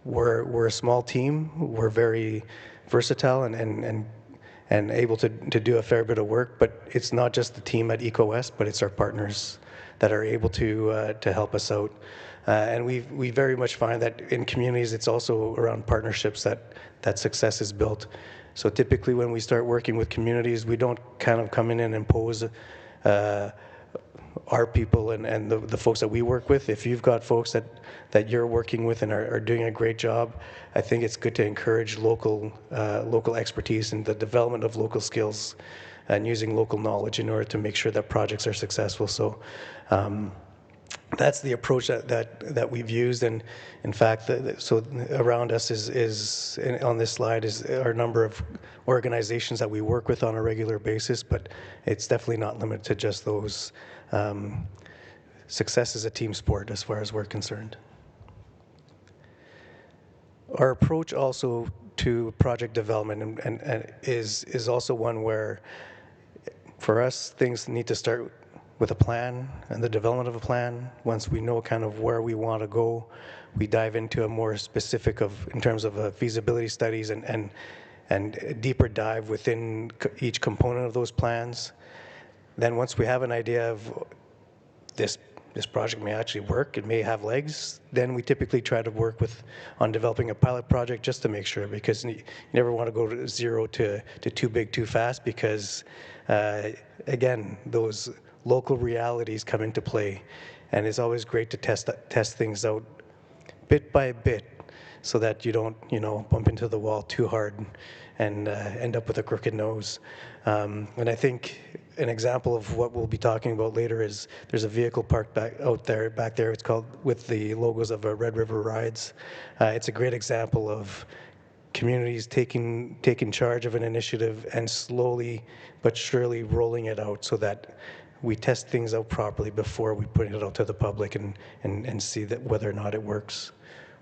We're a small team. We're very versatile and able to do a fair bit of work, but it's not just the team at EcoWest, but it's our partners that are able to help us out. And we very much find that in communities, it's also around partnerships that success is built. So typically when we start working with communities, we don't kind of come in and impose our people and the folks that we work with. If you've got folks that you're working with and are doing a great job, I think it's good to encourage local expertise and the development of local skills and using local knowledge in order to make sure that projects are successful. So that's the approach that we've used. And in fact, so around us is on this slide is our number of organizations that we work with on a regular basis, but it's definitely not limited to just those. Success is a team sport as far as we're concerned. Our approach also to project development and is also one where, for us, things need to start with a plan and the development of a plan. Once we know kind of where we want to go, we dive into a more specific in terms of feasibility studies and a deeper dive within each component of those plans. Then once we have an idea of this project may actually work, it may have legs, then we typically try to work on developing a pilot project just to make sure, because you never want to go to zero to too big too fast, because again, those local realities come into play, and it's always great to test things out bit by bit so that you don't bump into the wall too hard and end up with a crooked nose. And I think an example of what we'll be talking about later is there's a vehicle parked back there. It's called, with the logos of Red River Rides. It's a great example of communities taking charge of an initiative and slowly but surely rolling it out so that we test things out properly before we put it out to the public and see that whether or not it works.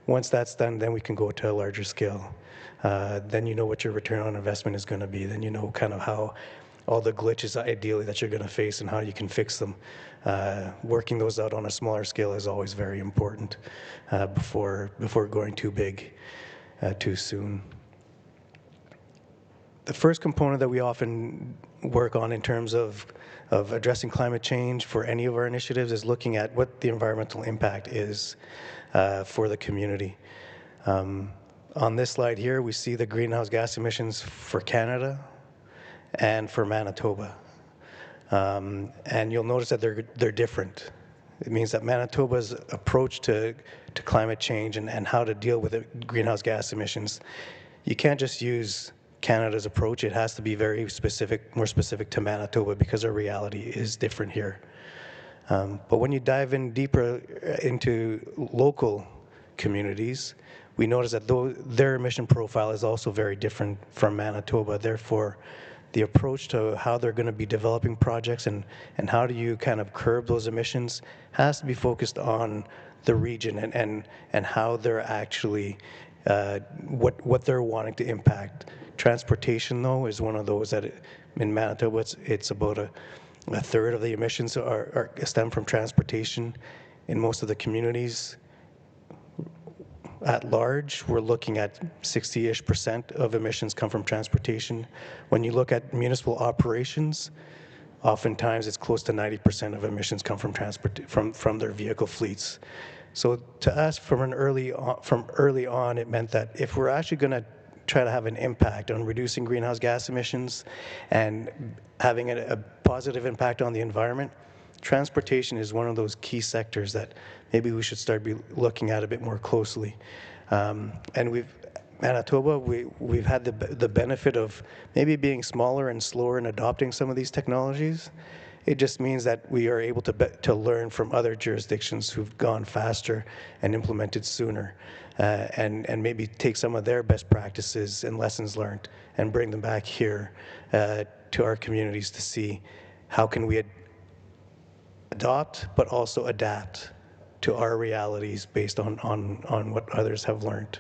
Once that's done, then we can go to a larger scale. Then you know what your return on investment is going to be. Then you know kind of how all the glitches ideally that you're going to face and how you can fix them. Working those out on a smaller scale is always very important before going too big too soon. The first component that we often work on in terms of addressing climate change for any of our initiatives is looking at what the environmental impact is for the community. On this slide here, we see the greenhouse gas emissions for Canada and for Manitoba. And you'll notice that they're different. It means that Manitoba's approach to climate change and how to deal with greenhouse gas emissions, you can't just use Canada's approach. It has to be very specific, more specific to Manitoba, because our reality is different here. But when you dive in deeper into local communities, we notice that their emission profile is also very different from Manitoba. Therefore, the approach to how they're going to be developing projects and how do you kind of curb those emissions has to be focused on the region and how they're actually, what they're wanting to impact. Transportation, though, is one of those that in Manitoba, it's about a third of the emissions stem from transportation. In most of the communities at large, we're looking at 60-ish% of emissions come from transportation. When you look at municipal operations, oftentimes it's close to 90% of emissions come from their vehicle fleets. So to us, from early on, it meant that if we're actually going to try to have an impact on reducing greenhouse gas emissions and having a positive impact on the environment, transportation is one of those key sectors that maybe we should start looking at a bit more closely. And Manitoba, we've had the benefit of maybe being smaller and slower in adopting some of these technologies. It just means that we are able to learn from other jurisdictions who've gone faster and implemented sooner, and maybe take some of their best practices and lessons learned and bring them back here to our communities to see how can we adopt but also adapt to our realities based on what others have learned.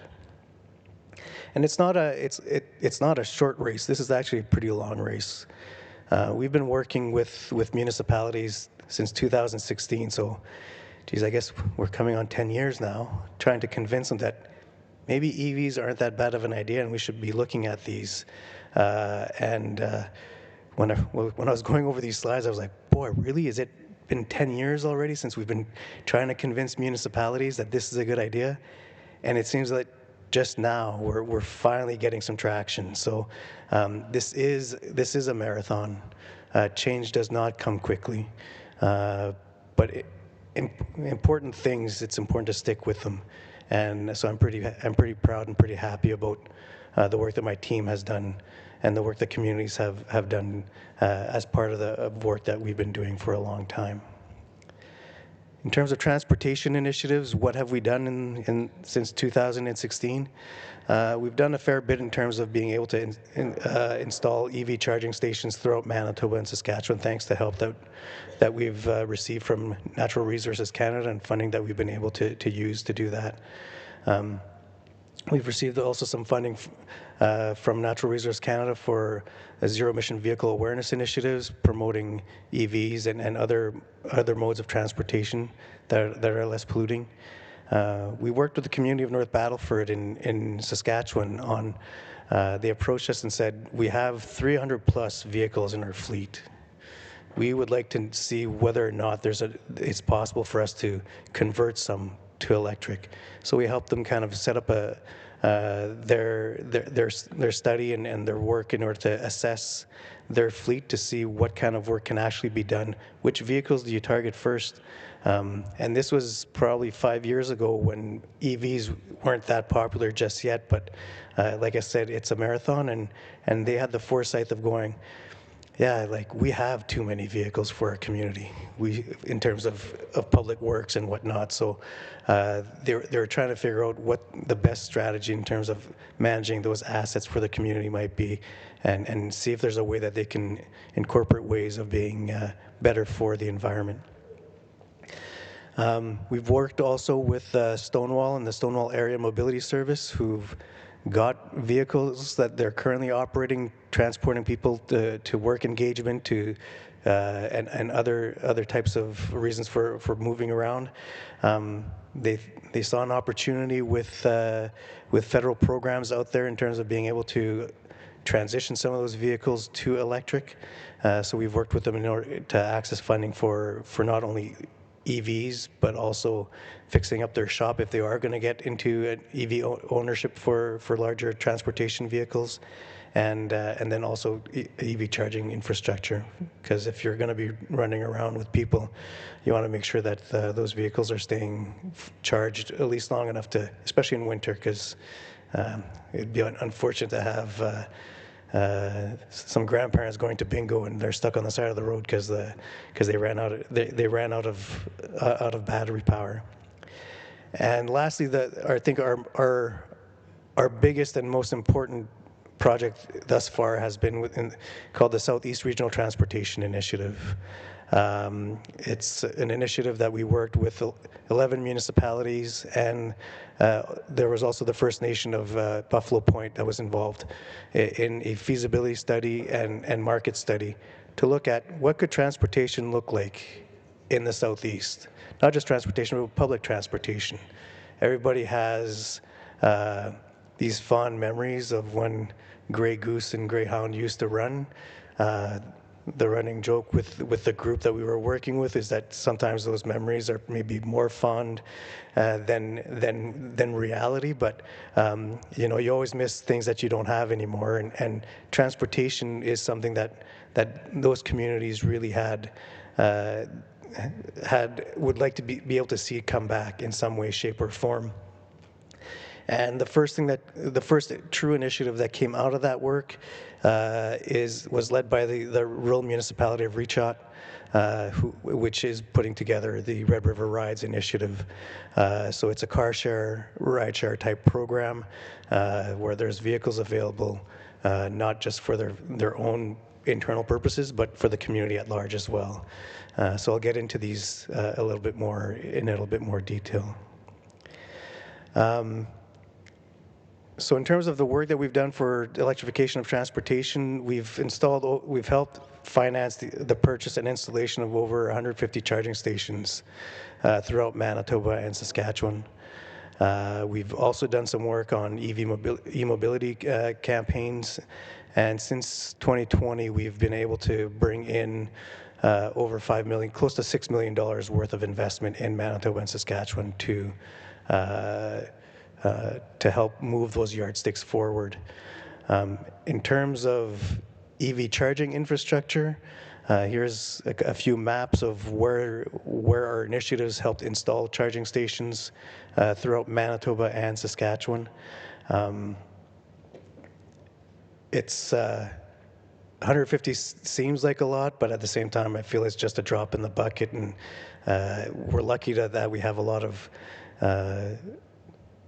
And it's not a short race. This is actually a pretty long race. We've been working with municipalities since 2016, so geez, I guess we're coming on 10 years now, trying to convince them that maybe EVs aren't that bad of an idea and we should be looking at these. When I was going over these slides, I was like, boy, really? Is it been 10 years already since we've been trying to convince municipalities that this is a good idea? And it seems like just now we're finally getting some traction. So this is a marathon. Change does not come quickly, but important things, it's important to stick with them. And so I'm pretty proud and pretty happy about the work that my team has done and the work that communities have done as part of the work that we've been doing for a long time. In terms of transportation initiatives, what have we done since 2016? We've done a fair bit in terms of being able to install EV charging stations throughout Manitoba and Saskatchewan, thanks to help that we've received from Natural Resources Canada and funding that we've been able to use to do that. We've received also some funding from Natural Resources Canada for zero-emission vehicle awareness initiatives, promoting EVs and other modes of transportation that are less polluting. We worked with the community of North Battleford in Saskatchewan on, they approached us and said, we have 300 plus vehicles in our fleet. We would like to see whether or not it's possible for us to convert some to electric. So we helped them kind of set up their study and their work in order to assess their fleet to see what kind of work can actually be done. Which vehicles do you target first? And this was probably 5 years ago when EVs weren't that popular just yet, but like I said, it's a marathon, and they had the foresight of going, yeah, like we have too many vehicles for our community. In terms of public works and whatnot. So they're trying to figure out what the best strategy in terms of managing those assets for the community might be, and see if there's a way that they can incorporate ways of being better for the environment. We've worked also with Stonewall and the Stonewall Area Mobility Service, who've got vehicles that they're currently operating, transporting people to work engagement, and other types of reasons for moving around. They saw an opportunity with federal programs out there in terms of being able to transition some of those vehicles to electric. So we've worked with them in order to access funding for not only EVs, but also fixing up their shop if they are going to get into an EV ownership for larger transportation vehicles, and then also EV charging infrastructure. Because if you're going to be running around with people, you want to make sure that those vehicles are staying charged at least long enough to, especially in winter, because it'd be unfortunate to have some grandparents going to bingo and they're stuck on the side of the road because they ran out of battery power. And lastly, I think our biggest and most important project thus far has been called the Southeast Regional Transportation Initiative. It's an initiative that we worked with 11 municipalities, and there was also the First Nation of Buffalo Point that was involved in a feasibility study and market study to look at what could transportation look like in the Southeast. Not just transportation, but public transportation. Everybody has these fond memories of when Grey Goose and Greyhound used to run. The running joke with the group that we were working with is that sometimes those memories are maybe more fond than reality, but you always miss things that you don't have anymore, and transportation is something that those communities really would like to be able to see come back in some way, shape, or form. And the first true initiative that came out of that work was led by the rural municipality of Rechot, which is putting together the Red River Rides initiative. So it's a car share, ride share type program where there's vehicles available, not just for their own internal purposes, but for the community at large as well. So I'll get into these in a little bit more detail. So in terms of the work that we've done for electrification of transportation, we've helped finance the purchase and installation of over 150 charging stations throughout Manitoba and Saskatchewan. We've also done some work on e-mobility campaigns, and since 2020, we've been able to bring in over $5 million, close to $6 million worth of investment in Manitoba and Saskatchewan to help move those yardsticks forward. In terms of EV charging infrastructure, here's a few maps of where our initiatives helped install charging stations throughout Manitoba and Saskatchewan. It's 150 seems like a lot, but at the same time, I feel it's just a drop in the bucket, and we're lucky that we have a lot of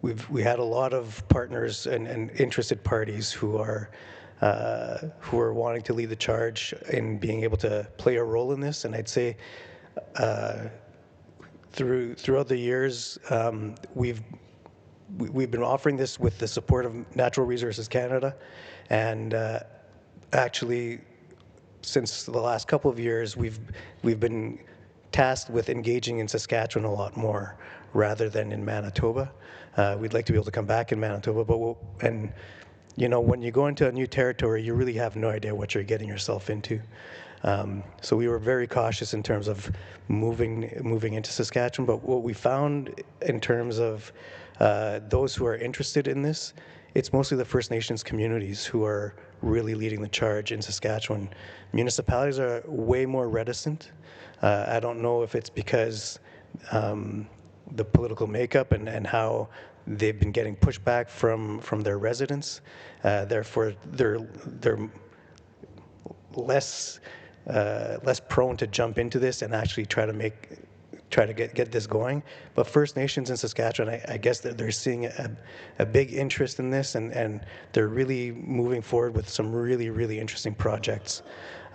we had a lot of partners and interested parties who are wanting to lead the charge in being able to play a role in this. And I'd say throughout the years, we've been offering this with the support of Natural Resources Canada, and actually, since the last couple of years, we've been tasked with engaging in Saskatchewan a lot more rather than in Manitoba. We'd like to be able to come back in Manitoba, but when you go into a new territory, you really have no idea what you're getting yourself into. So we were very cautious in terms of moving into Saskatchewan. But what we found in terms of those who are interested in this, it's mostly the First Nations communities who are really leading the charge in Saskatchewan. Municipalities are way more reticent. I don't know if it's because the political makeup and how they've been getting pushback from their residents. Therefore, they're less prone to jump into this and actually try to get this going. But First Nations in Saskatchewan, I guess that they're seeing a big interest in this, and they're really moving forward with some really, really interesting projects.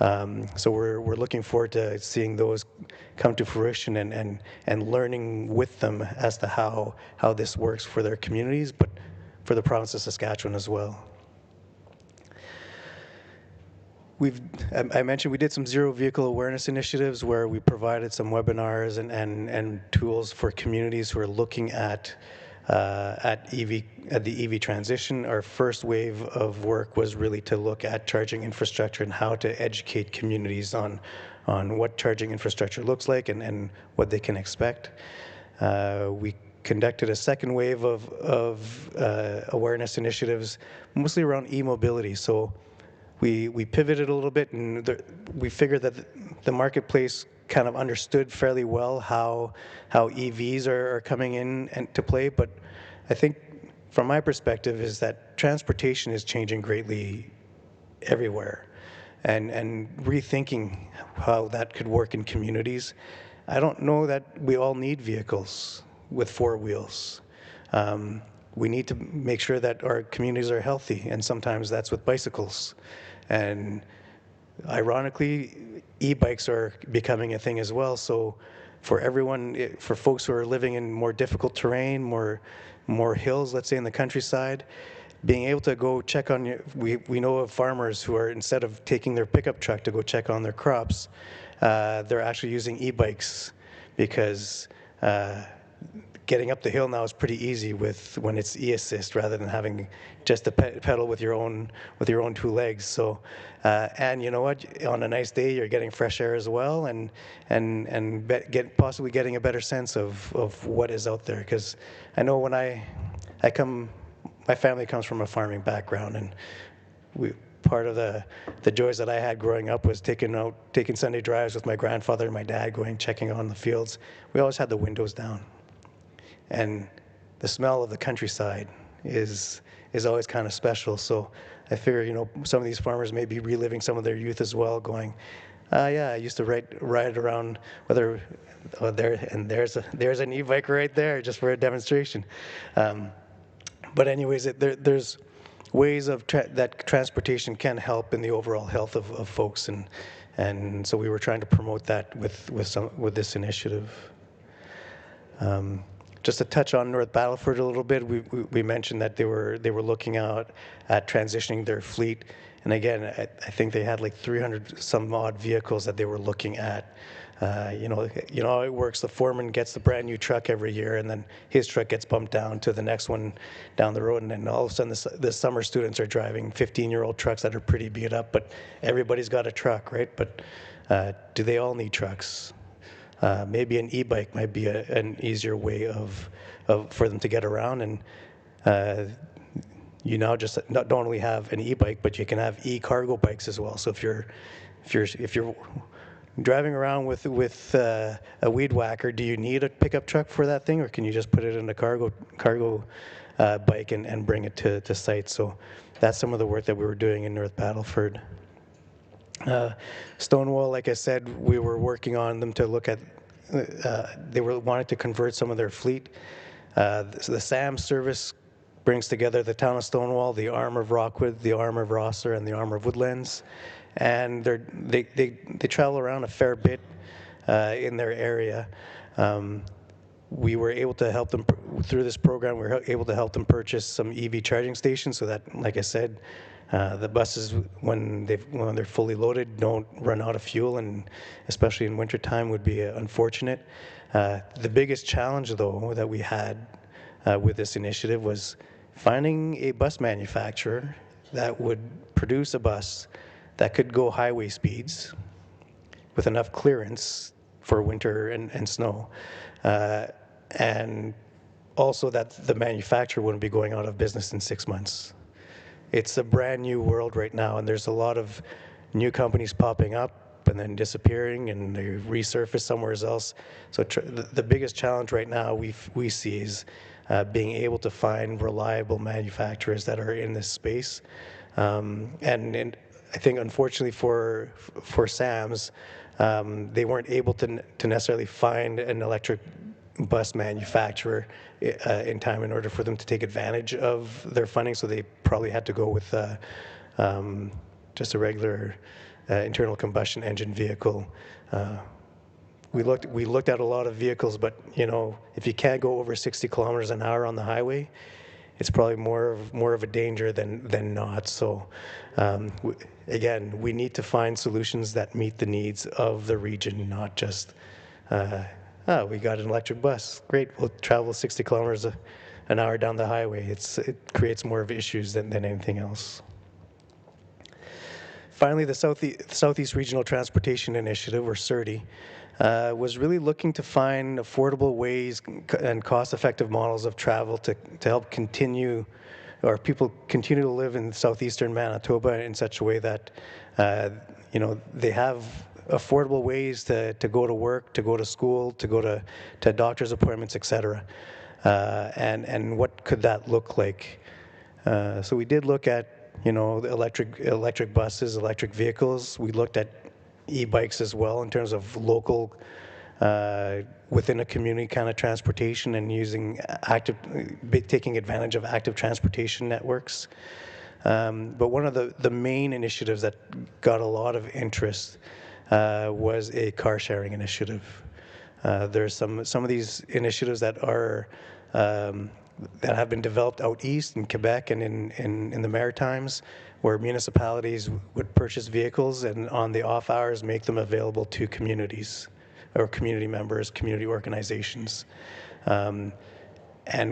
So we're looking forward to seeing those come to fruition and learning with them as to how this works for their communities, but for the province of Saskatchewan as well. I mentioned we did some zero vehicle awareness initiatives where we provided some webinars and tools for communities who are looking at the EV transition. Our first wave of work was really to look at charging infrastructure and how to educate communities on what charging infrastructure looks like and what they can expect. We conducted a second wave of awareness initiatives, mostly around e-mobility. So we pivoted a little bit, and we figured that the marketplace kind of understood fairly well how EVs are coming in and to play. But I think from my perspective is that transportation is changing greatly everywhere, and rethinking how that could work in communities. I don't know that we all need vehicles with four wheels. We need to make sure that our communities are healthy, and sometimes that's with bicycles. And ironically, e-bikes are becoming a thing as well. So for everyone, for folks who are living in more difficult terrain, more hills, let's say in the countryside, being able to go check on we know of farmers who are, instead of taking their pickup truck to go check on their crops, they're actually using e-bikes, because getting up the hill now is pretty easy when it's e-assist rather than having just to pedal with your own two legs. So, and you know what? On a nice day, you're getting fresh air as well, and possibly getting a better sense of what is out there. Because I know when my family comes from a farming background, and part of the joys that I had growing up was taking Sunday drives with my grandfather and my dad, checking on the fields. We always had the windows down. And the smell of the countryside is always kind of special. So I figure, some of these farmers may be reliving some of their youth as well, going, yeah, I used to ride around, there's an e-bike right there, just for a demonstration. But anyways, there's ways of that transportation can help in the overall health of folks, and so we were trying to promote that with this initiative. Just to touch on North Battleford a little bit, we mentioned that they were looking out at transitioning their fleet, and again, I think they had like 300 some odd vehicles that they were looking at. You know how it works. The foreman gets the brand new truck every year, and then his truck gets bumped down to the next one down the road, and then all of a sudden the summer students are driving 15-year-old trucks that are pretty beat up, but everybody's got a truck, right? But do they all need trucks? Maybe an e-bike might be an easier way for them to get around, and you now just don't only have an e-bike, but you can have e-cargo bikes as well. So if you're driving around with a weed whacker, do you need a pickup truck for that thing, or can you just put it in a cargo bike and bring it to site? So that's some of the work that we were doing in North Battleford. Stonewall, like I said, we were working on them to look at, they were wanted to convert some of their fleet. The SAM service brings together the town of Stonewall, the arm of Rockwood, the arm of Rosser, and the arm of Woodlands. And they travel around a fair bit in their area. We were able to help them through this program. We were able to help them purchase some EV charging stations so that, like I said, the buses, when they're fully loaded, don't run out of fuel, and especially in wintertime would be unfortunate. The biggest challenge, though, that we had with this initiative was finding a bus manufacturer that would produce a bus that could go highway speeds with enough clearance for winter and snow. And also that the manufacturer wouldn't be going out of business in 6 months. It's a brand new world right now, and there's a lot of new companies popping up and then disappearing, and they resurface somewhere else. So the biggest challenge right now we see is being able to find reliable manufacturers that are in this space. And I think, unfortunately for SAMS, they weren't able to necessarily find an electric bus manufacturer in time in order for them to take advantage of their funding, so they probably had to go with just a regular internal combustion engine vehicle. We looked at a lot of vehicles, but if you can't go over 60 kilometers an hour on the highway, it's probably more of a danger than not. So again, we need to find solutions that meet the needs of the region, not just we got an electric bus, great, we'll travel 60 kilometers an hour down the highway. It creates more of issues than anything else. Finally, the Southeast Regional Transportation Initiative, or CERTI, was really looking to find affordable ways and cost-effective models of travel to help people continue to live in southeastern Manitoba in such a way that they have affordable ways to go to work, to go to school, to go to doctor's appointments, etc. And what could that look like? So we did look at the electric buses, electric vehicles. We looked at e-bikes as well in terms of local, within a community kind of transportation, and taking advantage of active transportation networks. But one of the main initiatives that got a lot of interest was a car sharing initiative. There's some of these initiatives that have been developed out east in Quebec and in the Maritimes, where municipalities would purchase vehicles and on the off hours make them available to communities or community members, community organizations. And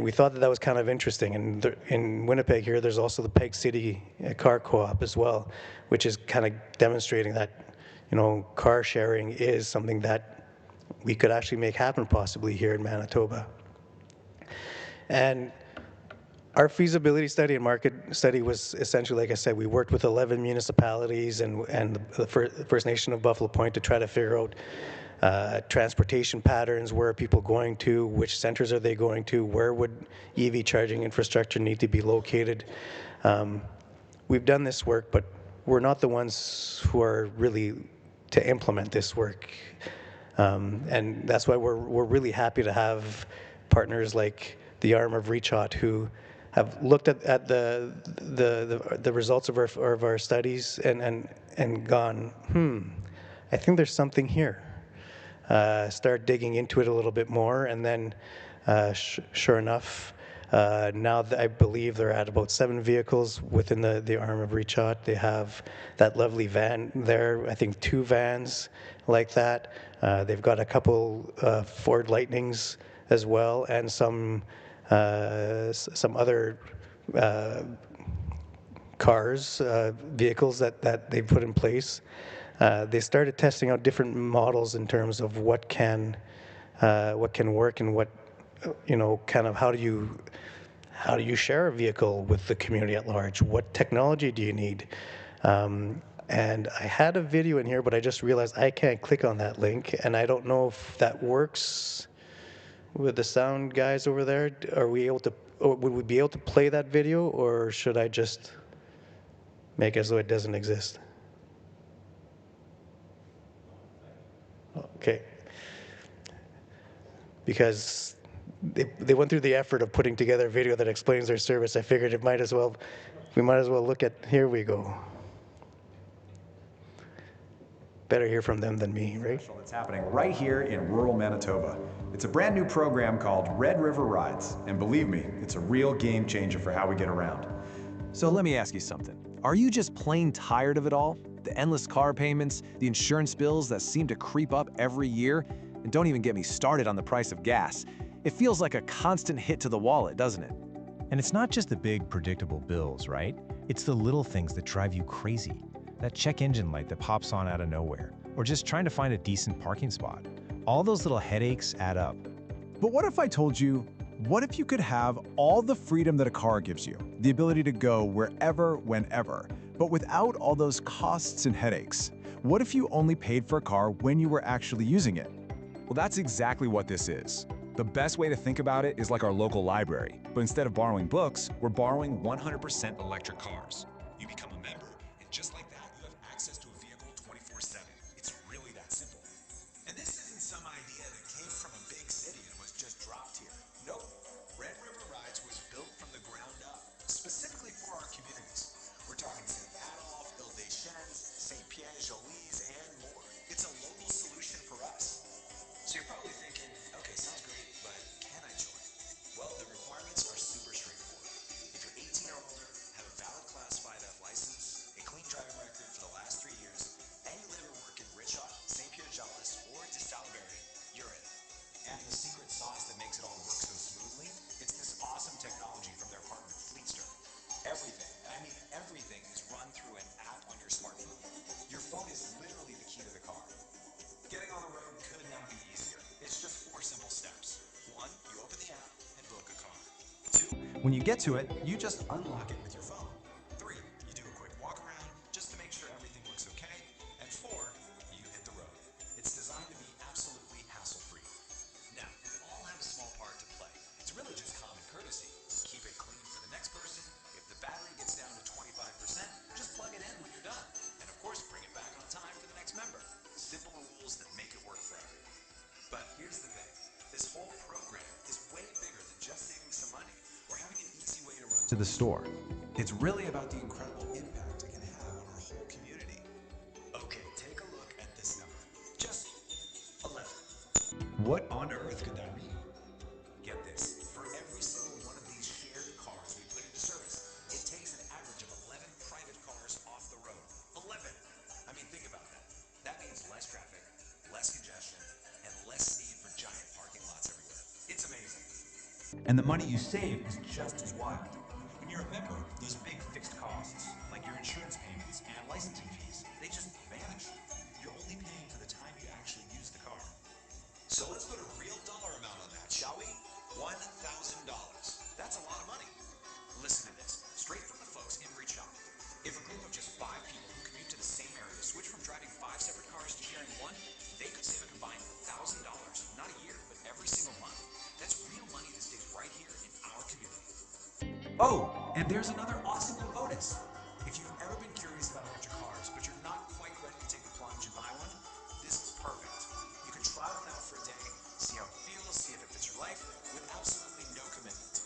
we thought that was kind of interesting. And in Winnipeg here, there's also the Peg City Car Co-op as well, which is kind of demonstrating that car sharing is something that we could actually make happen possibly here in Manitoba. And our feasibility study and market study was essentially, like I said, we worked with 11 municipalities and the First Nation of Buffalo Point to try to figure out transportation patterns, where are people going to, which centers are they going to, where would EV charging infrastructure need to be located. We've done this work, but we're not the ones who are really to implement this work. And that's why we're really happy to have partners like the Arm of Reachot, who have looked at the results of our studies and gone, I think there's something here. Start digging into it a little bit more, and then sure enough, now I believe they're at about 7 vehicles within the Arm of Reachot. They have that lovely van there, I think 2 vans like that. They've got a couple Ford Lightnings as well, and some other cars, vehicles that they put in place. They started testing out different models in terms of what can work and what, kind of how do you share a vehicle with the community at large? What technology do you need? And I had a video in here, but I just realized I can't click on that link, and I don't know if that works with the sound guys over there. Are we able to, or would we be able to play that video, or should I just make as though it doesn't exist? Okay. Because they went through the effort of putting together a video that explains their service. I figured we might as well look at, here we go. Better hear from them than me, right? That's happening right here in rural Manitoba. It's a brand new program called Red River Rides, and believe me, it's a real game changer for how we get around. So let me ask you something. Are you just plain tired of it all? The endless car payments, the insurance bills that seem to creep up every year? And don't even get me started on the price of gas. It feels like a constant hit to the wallet, doesn't it? And it's not just the big, predictable bills, right? It's the little things that drive you crazy. That check engine light that pops on out of nowhere, or just trying to find a decent parking spot. All those little headaches add up. But what if I told you, what if you could have all the freedom that a car gives you? The ability to go wherever, whenever, but without all those costs and headaches. What if you only paid for a car when you were actually using it? Well, that's exactly what this is. The best way to think about it is like our local library, but instead of borrowing books, we're borrowing 100% electric cars. You become a member, and just like that, you have access to a vehicle 24/7. It's really that simple. And this isn't some idea that came from a big city and was just dropped here. Nope. Red River Rides was built from the ground up, specifically for our communities. We're talking St. Adolphe, Ile-des-Chênes, St. Pierre-Jolies, and more. It's a local solution for us. So you're probably thinking, okay, sounds great, but can I join? Well, the requirements are super straightforward. If you're 18 or older, have a valid Class 5F license, a clean driving record for the last 3 years, and you live or work in Richard, St. Pierre-Jolies, or de Salaberry, you're in. And the secret sauce that makes it all work so smoothly, it's this awesome technology from their partner, Fleetster. Everything, and I mean everything, is run through an app on your smartphone. Your phone is literally the key to the car. Getting on the road could not be easier. It's just 4 simple steps. 1, you open the app and book a car. 2, when you get to it, you just unlock it with your phone. 3, you do a quick walk around just to make sure everything looks okay. And 4, you hit the road. It's designed to be absolutely hassle-free. Now, we all have a small part to play. It's really just common courtesy. Keep it clean for the next person. If the battery gets down to 25%, just plug it in when you're done. And of course, bring it back on time for the next member. Simple rules that make it work for everyone. But here's the thing. This whole program is way bigger than just saving some money or having an easy way to run to the store. It's really about the incredible impact it can have on our whole community. Okay, take a look at this number. Just 11. What on earth could that mean? Get this. For every single one of these shared cars we put into service, it takes an average of 11 private cars off the road. 11! I mean, think about that. That means less traffic, less congestion, and less need for giant parking lots everywhere. It's amazing. And the money you save is just as wild. When you're a member, those big fixed costs, like your insurance payments and licensing fees, they just vanish. You're only paying for the time you actually use the car. So let's put a real dollar amount on that, shall we? $1,000. That's a lot of money. Listen to this, straight from the folks in Richard. If a group of just 5 people who commute to the same area switch from driving 5 separate cars to sharing one, they could save a combined $1,000, not a year, but every single month. That's real money that stays right here in our community. Oh, and there's another awesome new bonus. If you've ever been curious about electric cars, but you're not quite ready to take the plunge and buy one, this is perfect. You can try one out for a day, see how it feels, see if it fits your life, with absolutely no commitment.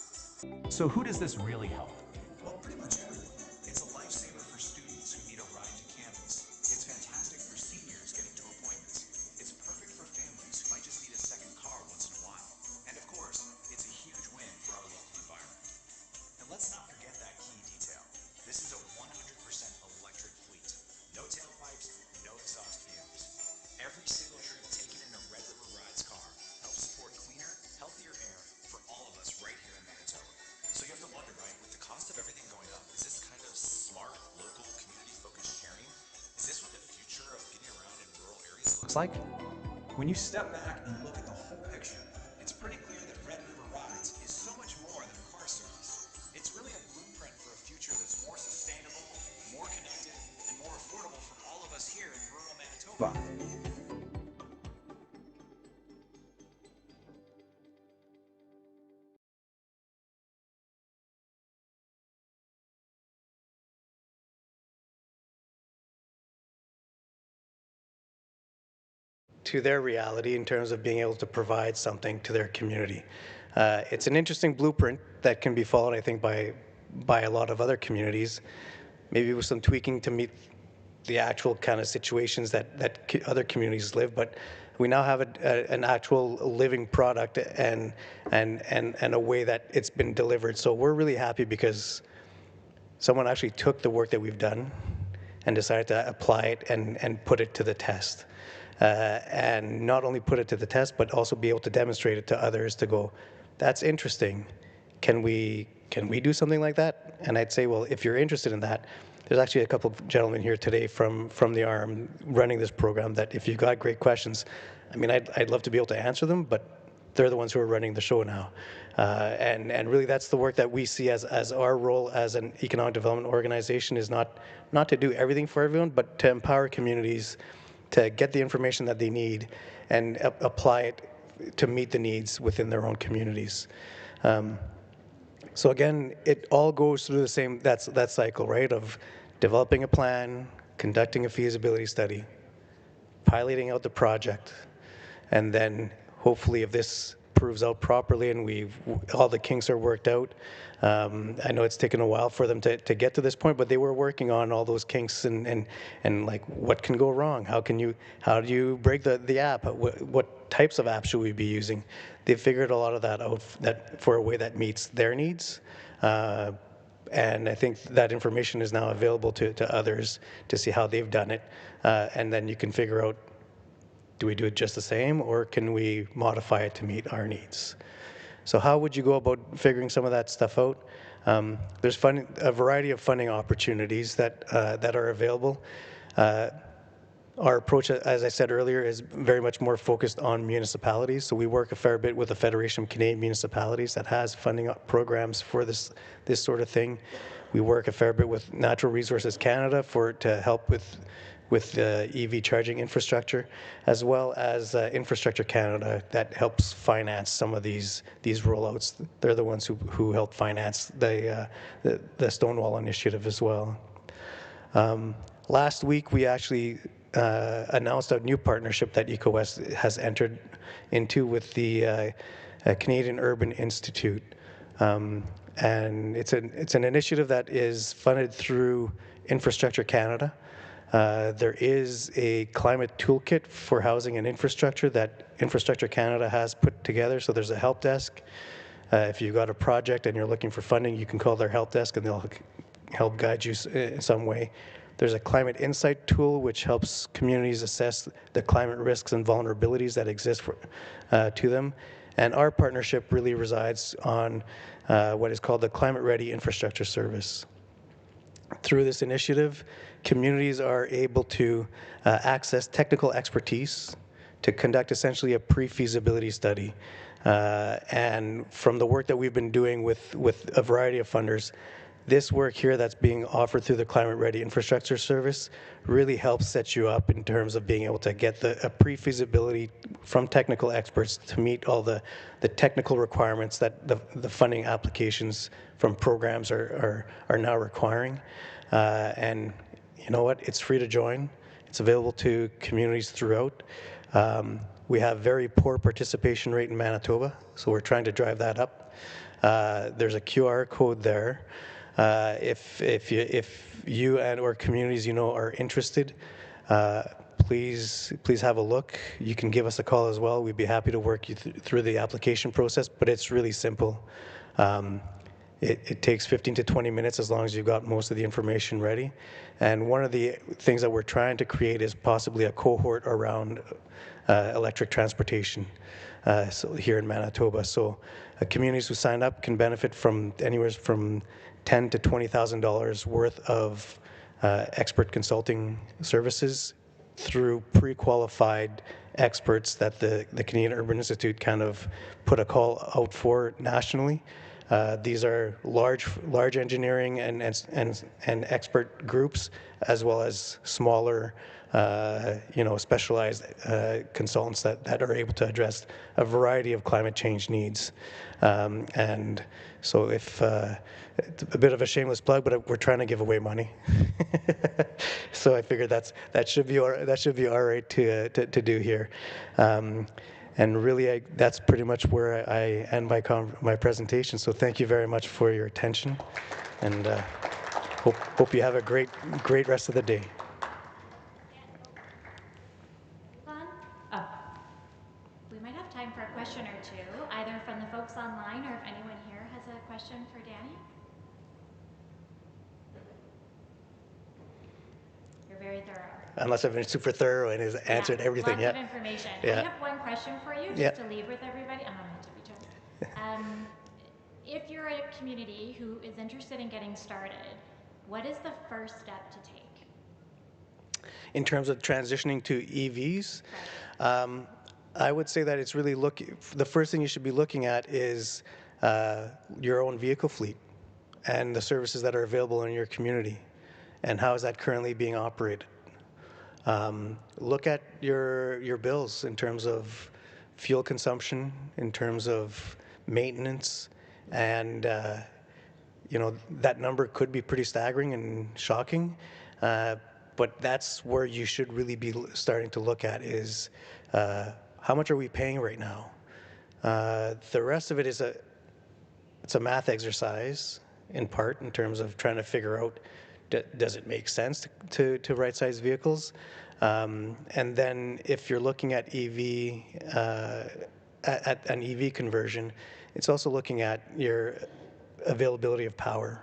So who does this really help? Well, pretty much everyone. It's a lifesaver for students who need a ride to campus. It's fantastic for seniors getting to appointments. It's perfect for families who might just need a second car once in a while. And of course, it's a huge win for our local environment. And let's not forget that key detail. This is a 100% electric fleet. No tailpipes, no exhaust fumes. Every single trip taken in a Red River Rides car helps support cleaner, healthier air for all of us right here in Manitoba. So you have to wonder, right, with the cost of everything going up, is this kind of smart, local, community-focused sharing? Is this what the future of getting around in rural areas looks like? When you step back and look at the whole picture, it's pretty clear that Red River Rides is so much more than a car service. It's really a blueprint for a future that's more sustainable, more connected, and more affordable for all of us here in rural Manitoba. to their reality in terms of being able to provide something to their community. It's an interesting blueprint that can be followed, I think, by a lot of other communities, maybe with some tweaking to meet the actual kind of situations that other communities live, but we now have an actual living product and a way that it's been delivered. So we're really happy because someone actually took the work that we've done and decided to apply it and put it to the test. And not only put it to the test, but also be able to demonstrate it to others to go, that's interesting. Can we do something like that? And I'd say, well, if you're interested in that, there's actually a couple of gentlemen here today from the ARM running this program that if you've got great questions, I mean, I'd love to be able to answer them, but they're the ones who are running the show now. And really that's the work that we see as our role as an economic development organization is not to do everything for everyone, but to empower communities to get the information that they need and apply it to meet the needs within their own communities. So again, it all goes through the same, that cycle, right, of developing a plan, conducting a feasibility study, piloting out the project, and then hopefully if this proves out properly and all the kinks are worked out. I know it's taken a while for them to get to this point, but they were working on all those kinks and like what can go wrong? How do you break the app? What types of apps should we be using? They've figured a lot of that out for a way that meets their needs. And I think that information is now available to others to see how they've done it. And then you can figure out, do we do it just the same, or can we modify it to meet our needs? So how would you go about figuring some of that stuff out? There's a variety of funding opportunities that are available. Our approach, as I said earlier, is very much more focused on municipalities. So we work a fair bit with the Federation of Canadian Municipalities that has funding programs for this sort of thing. We work a fair bit with Natural Resources Canada to help with EV charging infrastructure, as well as Infrastructure Canada that helps finance some of these rollouts. They're the ones who help finance the Stonewall initiative as well. Last week we actually announced a new partnership that EcoWest has entered into with the Canadian Urban Institute. And it's an initiative that is funded through Infrastructure Canada. There is a climate toolkit for housing and infrastructure that Infrastructure Canada has put together. So there's a help desk. If you've got a project and you're looking for funding, you can call their help desk and they'll help guide you in some way. There's a climate insight tool which helps communities assess the climate risks and vulnerabilities that exist to them. And our partnership really resides on what is called the Climate Ready Infrastructure Service. Through this initiative, communities are able to access technical expertise to conduct essentially a pre-feasibility study. And from the work that we've been doing with a variety of funders, this work here that's being offered through the Climate Ready Infrastructure Service really helps set you up in terms of being able to get a pre-feasibility from technical experts to meet all the technical requirements that the funding applications from programs are now requiring. And you know what? It's free to join. It's available to communities throughout. We have very poor participation rate in Manitoba, so we're trying to drive that up. There's a QR code there. If you and or communities you know are interested, please have a look. You can give us a call as well. We'd be happy to work you through the application process, but it's really simple. It takes 15 to 20 minutes as long as you've got most of the information ready. And one of the things that we're trying to create is possibly a cohort around electric transportation so here in Manitoba. So communities who sign up can benefit from anywhere from $10,000 to $20,000 worth of expert consulting services through pre-qualified experts that the Canadian Urban Institute kind of put a call out for nationally. These are large engineering and expert groups, as well as smaller specialized consultants that are able to address a variety of climate change needs. And so if it's a bit of a shameless plug, but we're trying to give away money. So I figured that should be all right to do here. And really, that's pretty much where I end my presentation. So thank you very much for your attention, and hope you have a great rest of the day. Oh, we might have time for a question or two, either from the folks online or if anyone here has a question for Danny. You're very thorough. Unless I've been super thorough and has answered everything. Lots of information. Yeah. I have one question for you, just to leave with everybody. I'm on my tippy toes. If you're a community who is interested in getting started, what is the first step to take? In terms of transitioning to EVs, I would say that it's really the first thing you should be looking at is your own vehicle fleet and the services that are available in your community, and how is that currently being operated. Look at your bills in terms of fuel consumption, in terms of maintenance, and that number could be pretty staggering and shocking. But that's where you should really be starting to look at is how much are we paying right now? The rest of it is it's a math exercise in part in terms of trying to figure out does it make sense to right-size vehicles? And then if you're looking at at an EV conversion, it's also looking at your availability of power.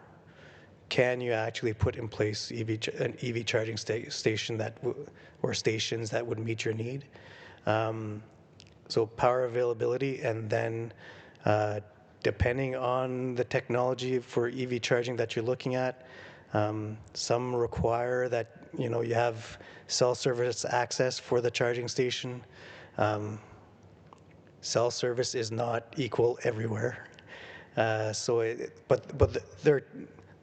Can you actually put in place an EV charging station or stations that would meet your need? So power availability, and then depending on the technology for EV charging that you're looking at, some require that you have cell service access for the charging station. Cell service is not equal everywhere, but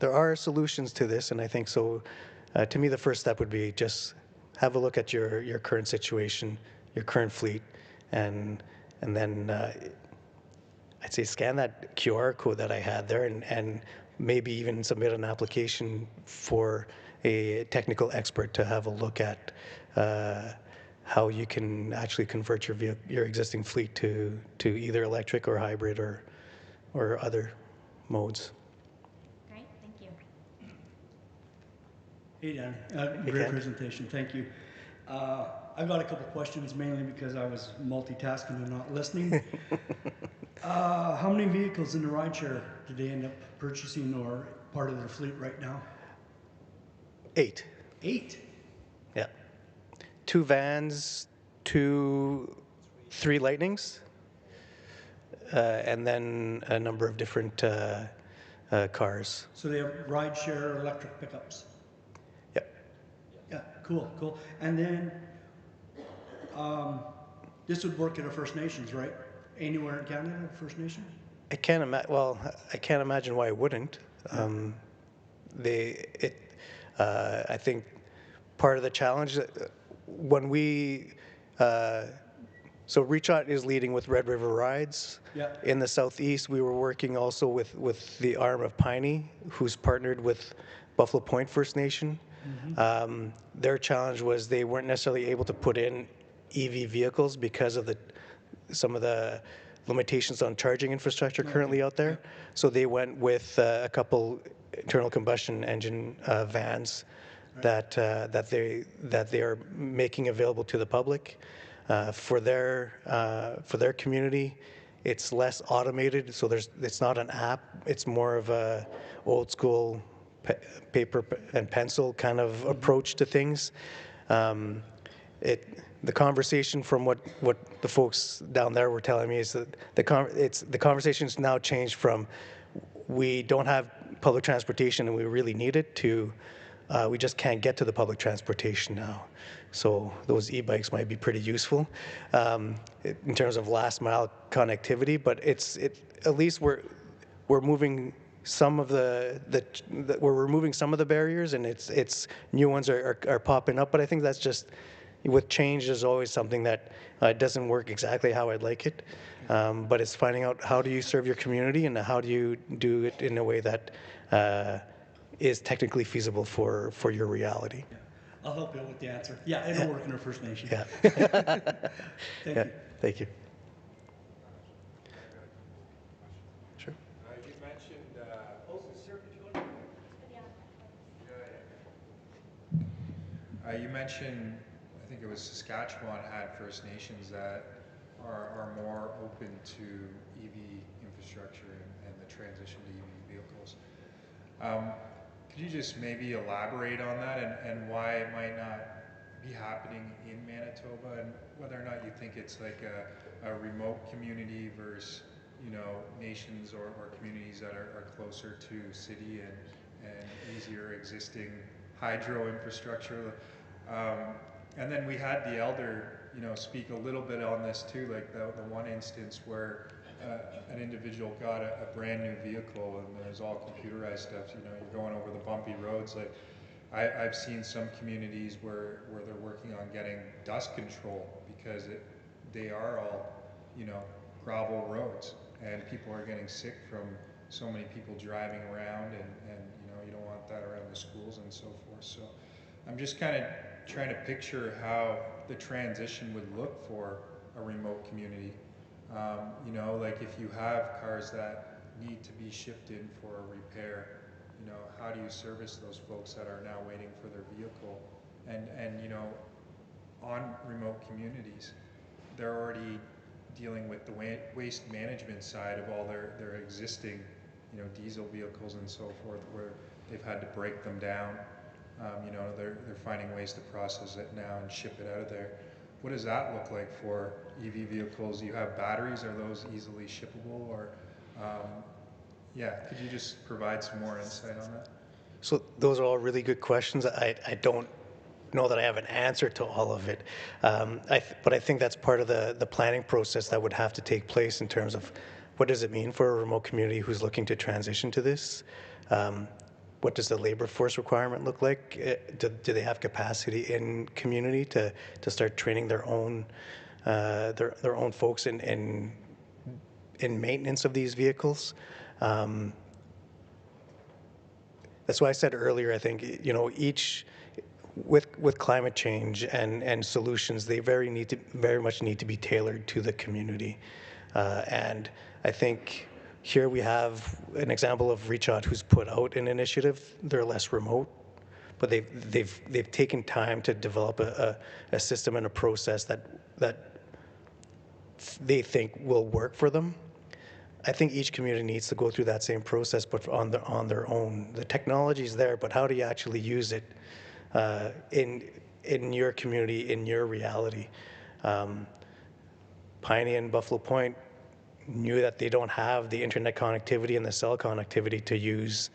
there are solutions to this, and I think so. To me, the first step would be just have a look at your current situation, your current fleet, and then I'd say scan that QR code that I had there, and maybe even submit an application for a technical expert to have a look at how you can actually convert your existing fleet to either electric or hybrid or other modes. Great, thank you. Hey, Dan. Great presentation. Thank you. I've got a couple questions, mainly because I was multitasking and not listening. How many vehicles in the rideshare did they end up purchasing or part of their fleet right now? 8. 8? Yeah. 2 vans, 3 Lightnings, and then a number of different cars. So they have rideshare electric pickups? Yep. Yeah, cool. And then this would work at a First Nations, right? Anywhere in Canada, First Nation? I can't imagine why it wouldn't. I think part of the challenge when we so ReachOut is leading with Red River Rides. Yeah. In the southeast, we were working also with the arm of Piney, who's partnered with Buffalo Point First Nation. Mm-hmm. Their challenge was they weren't necessarily able to put in EV vehicles because of some of the limitations on charging infrastructure currently out there. Yeah. So they went with a couple internal combustion engine vans that they are making available to the public for their community. It's less automated, so it's not an app. It's more of a old school paper and pencil kind of approach to things. The conversation from what the folks down there were telling me is that the conversation's now changed from we don't have public transportation and we really need it to we just can't get to the public transportation now. So those e-bikes might be pretty useful in terms of last mile connectivity, but at least we're moving some of we're removing some of the barriers, and it's new ones are popping up. But I think that's just with change. There's always something that doesn't work exactly how I'd like it. But it's finding out how do you serve your community and how do you do it in a way that is technically feasible for your reality. I'll help you out with the answer. Yeah, it'll work in our First Nation. Yeah. Thank Yeah. you. Thank you. Sure. You mentioned, you mentioned, I think it was Saskatchewan had First Nations that are more open to EV infrastructure and the transition to EV vehicles. Could you just maybe elaborate on that and why it might not be happening in Manitoba, and whether or not you think it's like a remote community versus, you know, nations or communities that are closer to city and easier existing hydro infrastructure. And then we had the elder, you know, speak a little bit on this too, like the one instance where an individual got a brand new vehicle and there's all computerized stuff. You know, you're going over the bumpy roads. Like I've seen some communities where they're working on getting dust control because they are all, you know, gravel roads, and people are getting sick from so many people driving around, and you know, you don't want that around the schools and so forth. So I'm just kind of trying to picture how the transition would look for a remote community. You know, like if you have cars that need to be shipped in for a repair, you know, how do you service those folks that are now waiting for their vehicle? And you know, on remote communities, they're already dealing with the waste management side of all their existing, you know, diesel vehicles and so forth, where they've had to break them down. You know, they're finding ways to process it now and ship it out of there. What does that look like for EV vehicles? You have batteries, are those easily shippable? Or, yeah, could you just provide some more insight on that? So those are all really good questions. I don't know that I have an answer to all of it, but I think that's part of the planning process that would have to take place in terms of what does it mean for a remote community who's looking to transition to this. What does the labor force requirement look like? Do they have capacity in community to start training their own folks in maintenance of these vehicles? That's why I said earlier, I think, you know, each with climate change and solutions, they very much need to be tailored to the community. And I think here we have an example of Reach Out who's put out an initiative. They're less remote, but they've taken time to develop a system and a process that they think will work for them. I think each community needs to go through that same process, but on their own. The technology is there, but how do you actually use it in your community, in your reality? Piney and Buffalo Point knew that they don't have the internet connectivity and the cell connectivity to use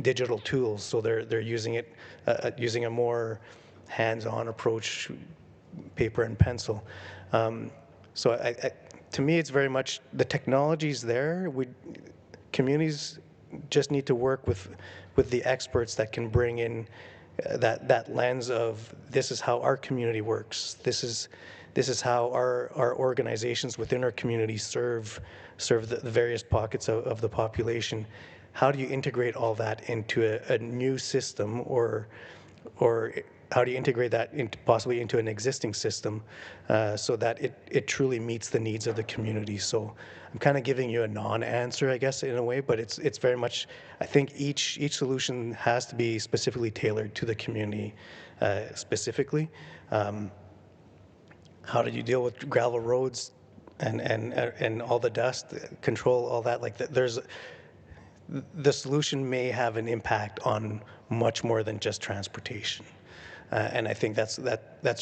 digital tools, so they're using it using a more hands-on approach, paper and pencil. So to me, it's very much the technology's there. Communities just need to work with the experts that can bring in that lens of this is how our community works. This is how our organizations within our community serve the various pockets of the population. How do you integrate all that into a new system, or how do you integrate that possibly into an existing system so that it truly meets the needs of the community? So I'm kind of giving you a non-answer, I guess, in a way, but it's very much, I think each solution has to be specifically tailored to the community specifically. How do you deal with gravel roads and all the dust, control all that? Like the solution may have an impact on much more than just transportation. And I think that's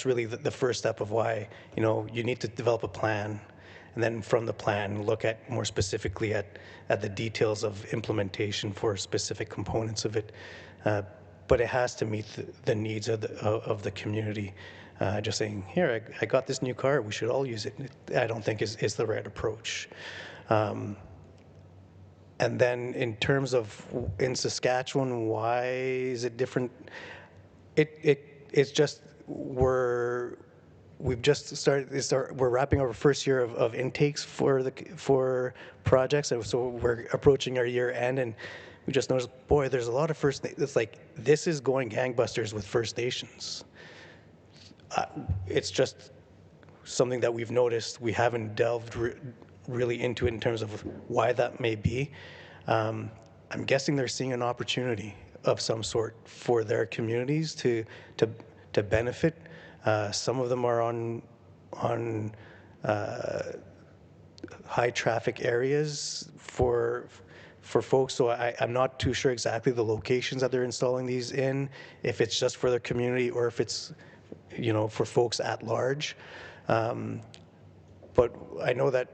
really the first step of why, you know, you need to develop a plan, and then from the plan look at more specifically at the details of implementation for specific components of it. But it has to meet the needs of the community. Just saying, here, I got this new car, we should all use it, I don't think is the right approach. And then in terms of in Saskatchewan, why is it different? It's just we've just started. We're wrapping our first year of intakes for projects, and so we're approaching our year end, and we just noticed, boy, there's a lot of it's like this is going gangbusters with First Nations. It's just something that we've noticed. We haven't delved really into it in terms of why that may be. I'm guessing they're seeing an opportunity of some sort for their communities to benefit. Some of them are on high traffic areas for folks, so I'm not too sure exactly the locations that they're installing these in, if it's just for their community or if it's, you know, for folks at large. But I know that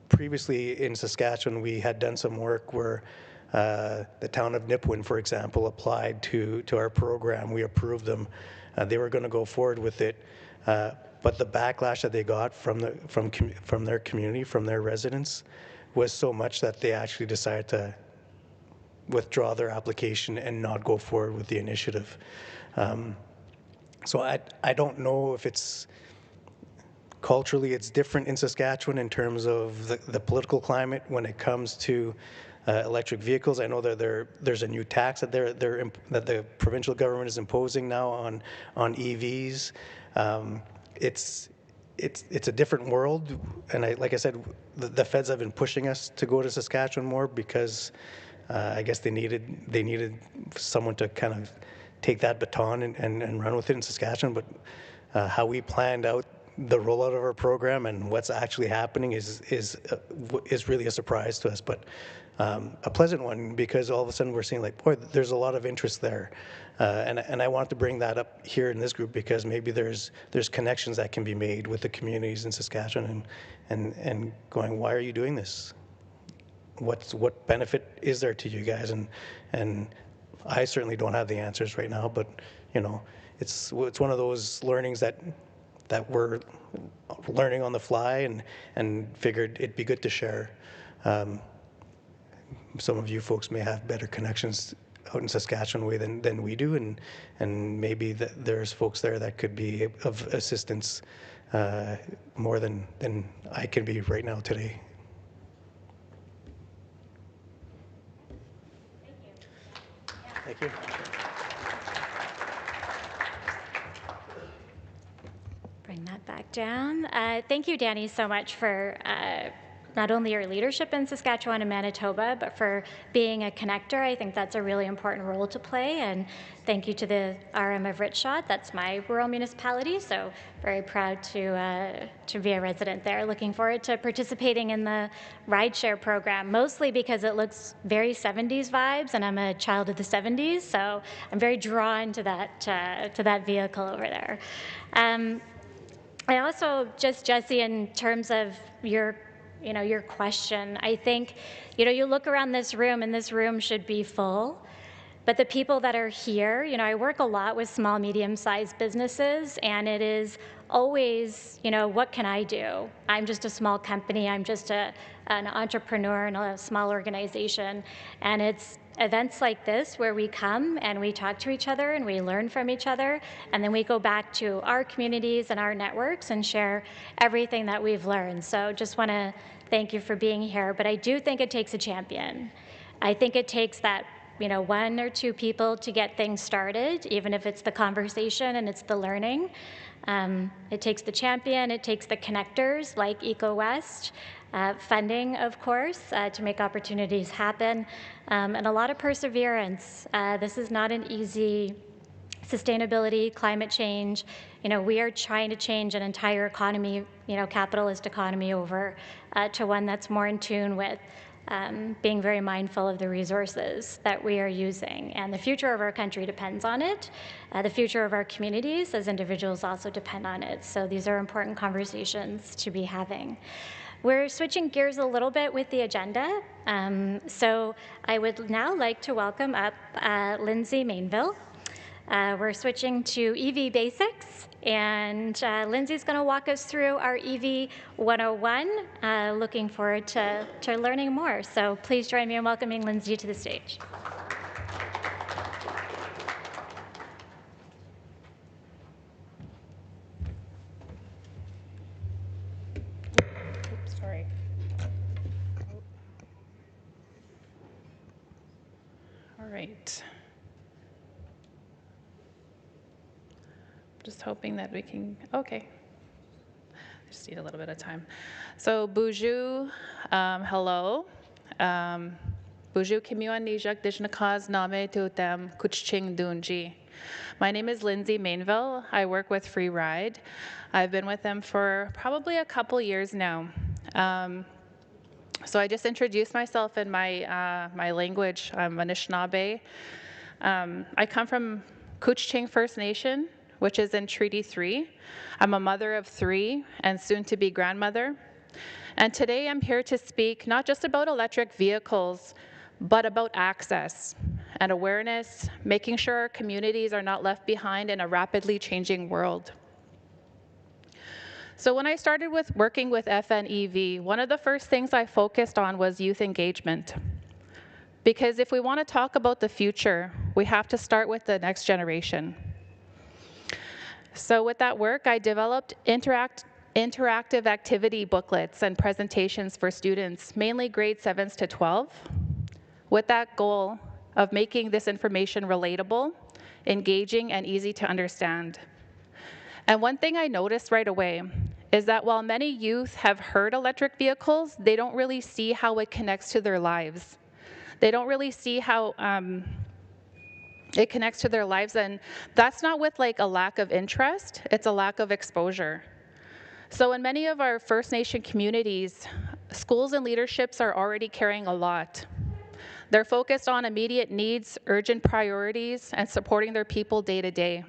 previously in Saskatchewan we had done some work where the town of Nipawin, for example, applied to our program. We approved them. They were going to go forward with it, but the backlash that they got from their community, from their residents, was so much that they actually decided to withdraw their application and not go forward with the initiative. So I don't know if it's culturally it's different in Saskatchewan in terms of the political climate when it comes to electric vehicles. I know that there's a new tax that that the provincial government is imposing now on EVs. It's a different world, and like I said, the feds have been pushing us to go to Saskatchewan more because I guess they needed someone to kind of take that baton and run with it in Saskatchewan. But how we planned out the rollout of our program and what's actually happening is really a surprise to us, but a pleasant one, because all of a sudden we're seeing like, boy, there's a lot of interest there, and I want to bring that up here in this group because maybe there's connections that can be made with the communities in Saskatchewan and going, why are you doing this? What benefit is there to you guys? And I certainly don't have the answers right now, but you know, it's one of those learnings that we're learning on the fly and figured it'd be good to share. Some of you folks may have better connections out in Saskatchewan way than we do, and maybe there's folks there that could be of assistance more than I can be right now today. Thank you. Bring that back down. Thank you, Danny, so much for not only your leadership in Saskatchewan and Manitoba, but for being a connector. I think that's a really important role to play. And thank you to the RM of Richshot. That's my rural municipality, so very proud to be a resident there. Looking forward to participating in the rideshare program, mostly because it looks very 70s vibes, and I'm a child of the 70s, so I'm very drawn to that vehicle over there. I also, Jesse, in terms of your question, I think, you look around this room, and this room should be full, but the people that are here, I work a lot with small, medium-sized businesses, and it is always, what can I do? I'm just a small company, I'm just an entrepreneur in a small organization, and it's events like this where we come and we talk to each other and we learn from each other, and then we go back to our communities and our networks and share everything that we've learned. So just want to thank you for being here, but I do think it takes a champion. I think it takes that one or two people to get things started, even if it's the conversation and it's the learning. It takes the champion, it takes the connectors like EcoWest, funding, of course, to make opportunities happen, and a lot of perseverance. This is not an easy sustainability, climate change. We are trying to change an entire economy, capitalist economy, over to one that's more in tune with being very mindful of the resources that we are using. And the future of our country depends on it. The future of our communities as individuals also depend on it. So these are important conversations to be having. We're switching gears a little bit with the agenda. So I would now like to welcome up Lindsay Mainville. We're switching to EV basics And Lindsay's going to walk us through our EV 101. Looking forward to learning more. So please join me in welcoming Lindsay to the stage. Oops, sorry. All right. Just hoping that we can, okay. Just need a little bit of time. So, bonjour, hello. Bonjour, Kimiwan Nijak Dishnakaz Name Tutem Kuchching Dunji. My name is Lindsay Mainville. I work with Free Ride. I've been with them for probably a couple years now. So I just introduced myself in my language. I'm Anishinaabe. I come from Couchiching First Nation, which is in Treaty 3. I'm a mother of 3 and soon to be grandmother. And today I'm here to speak not just about electric vehicles, but about access and awareness, making sure our communities are not left behind in a rapidly changing world. So when I started with working with FNEV, one of the first things I focused on was youth engagement. Because if we want to talk about the future, we have to start with the next generation. So with that work, I developed interactive activity booklets and presentations for students, mainly grade 7s to 12, with that goal of making this information relatable, engaging, and easy to understand. And one thing I noticed right away is that while many youth have heard electric vehicles, they don't really see how it connects to their lives. They don't really see how it connects to their lives, and that's not with like a lack of interest, it's a lack of exposure. So in many of our First Nation communities, schools and leaderships are already carrying a lot. They're focused on immediate needs, urgent priorities, and supporting their people day to day.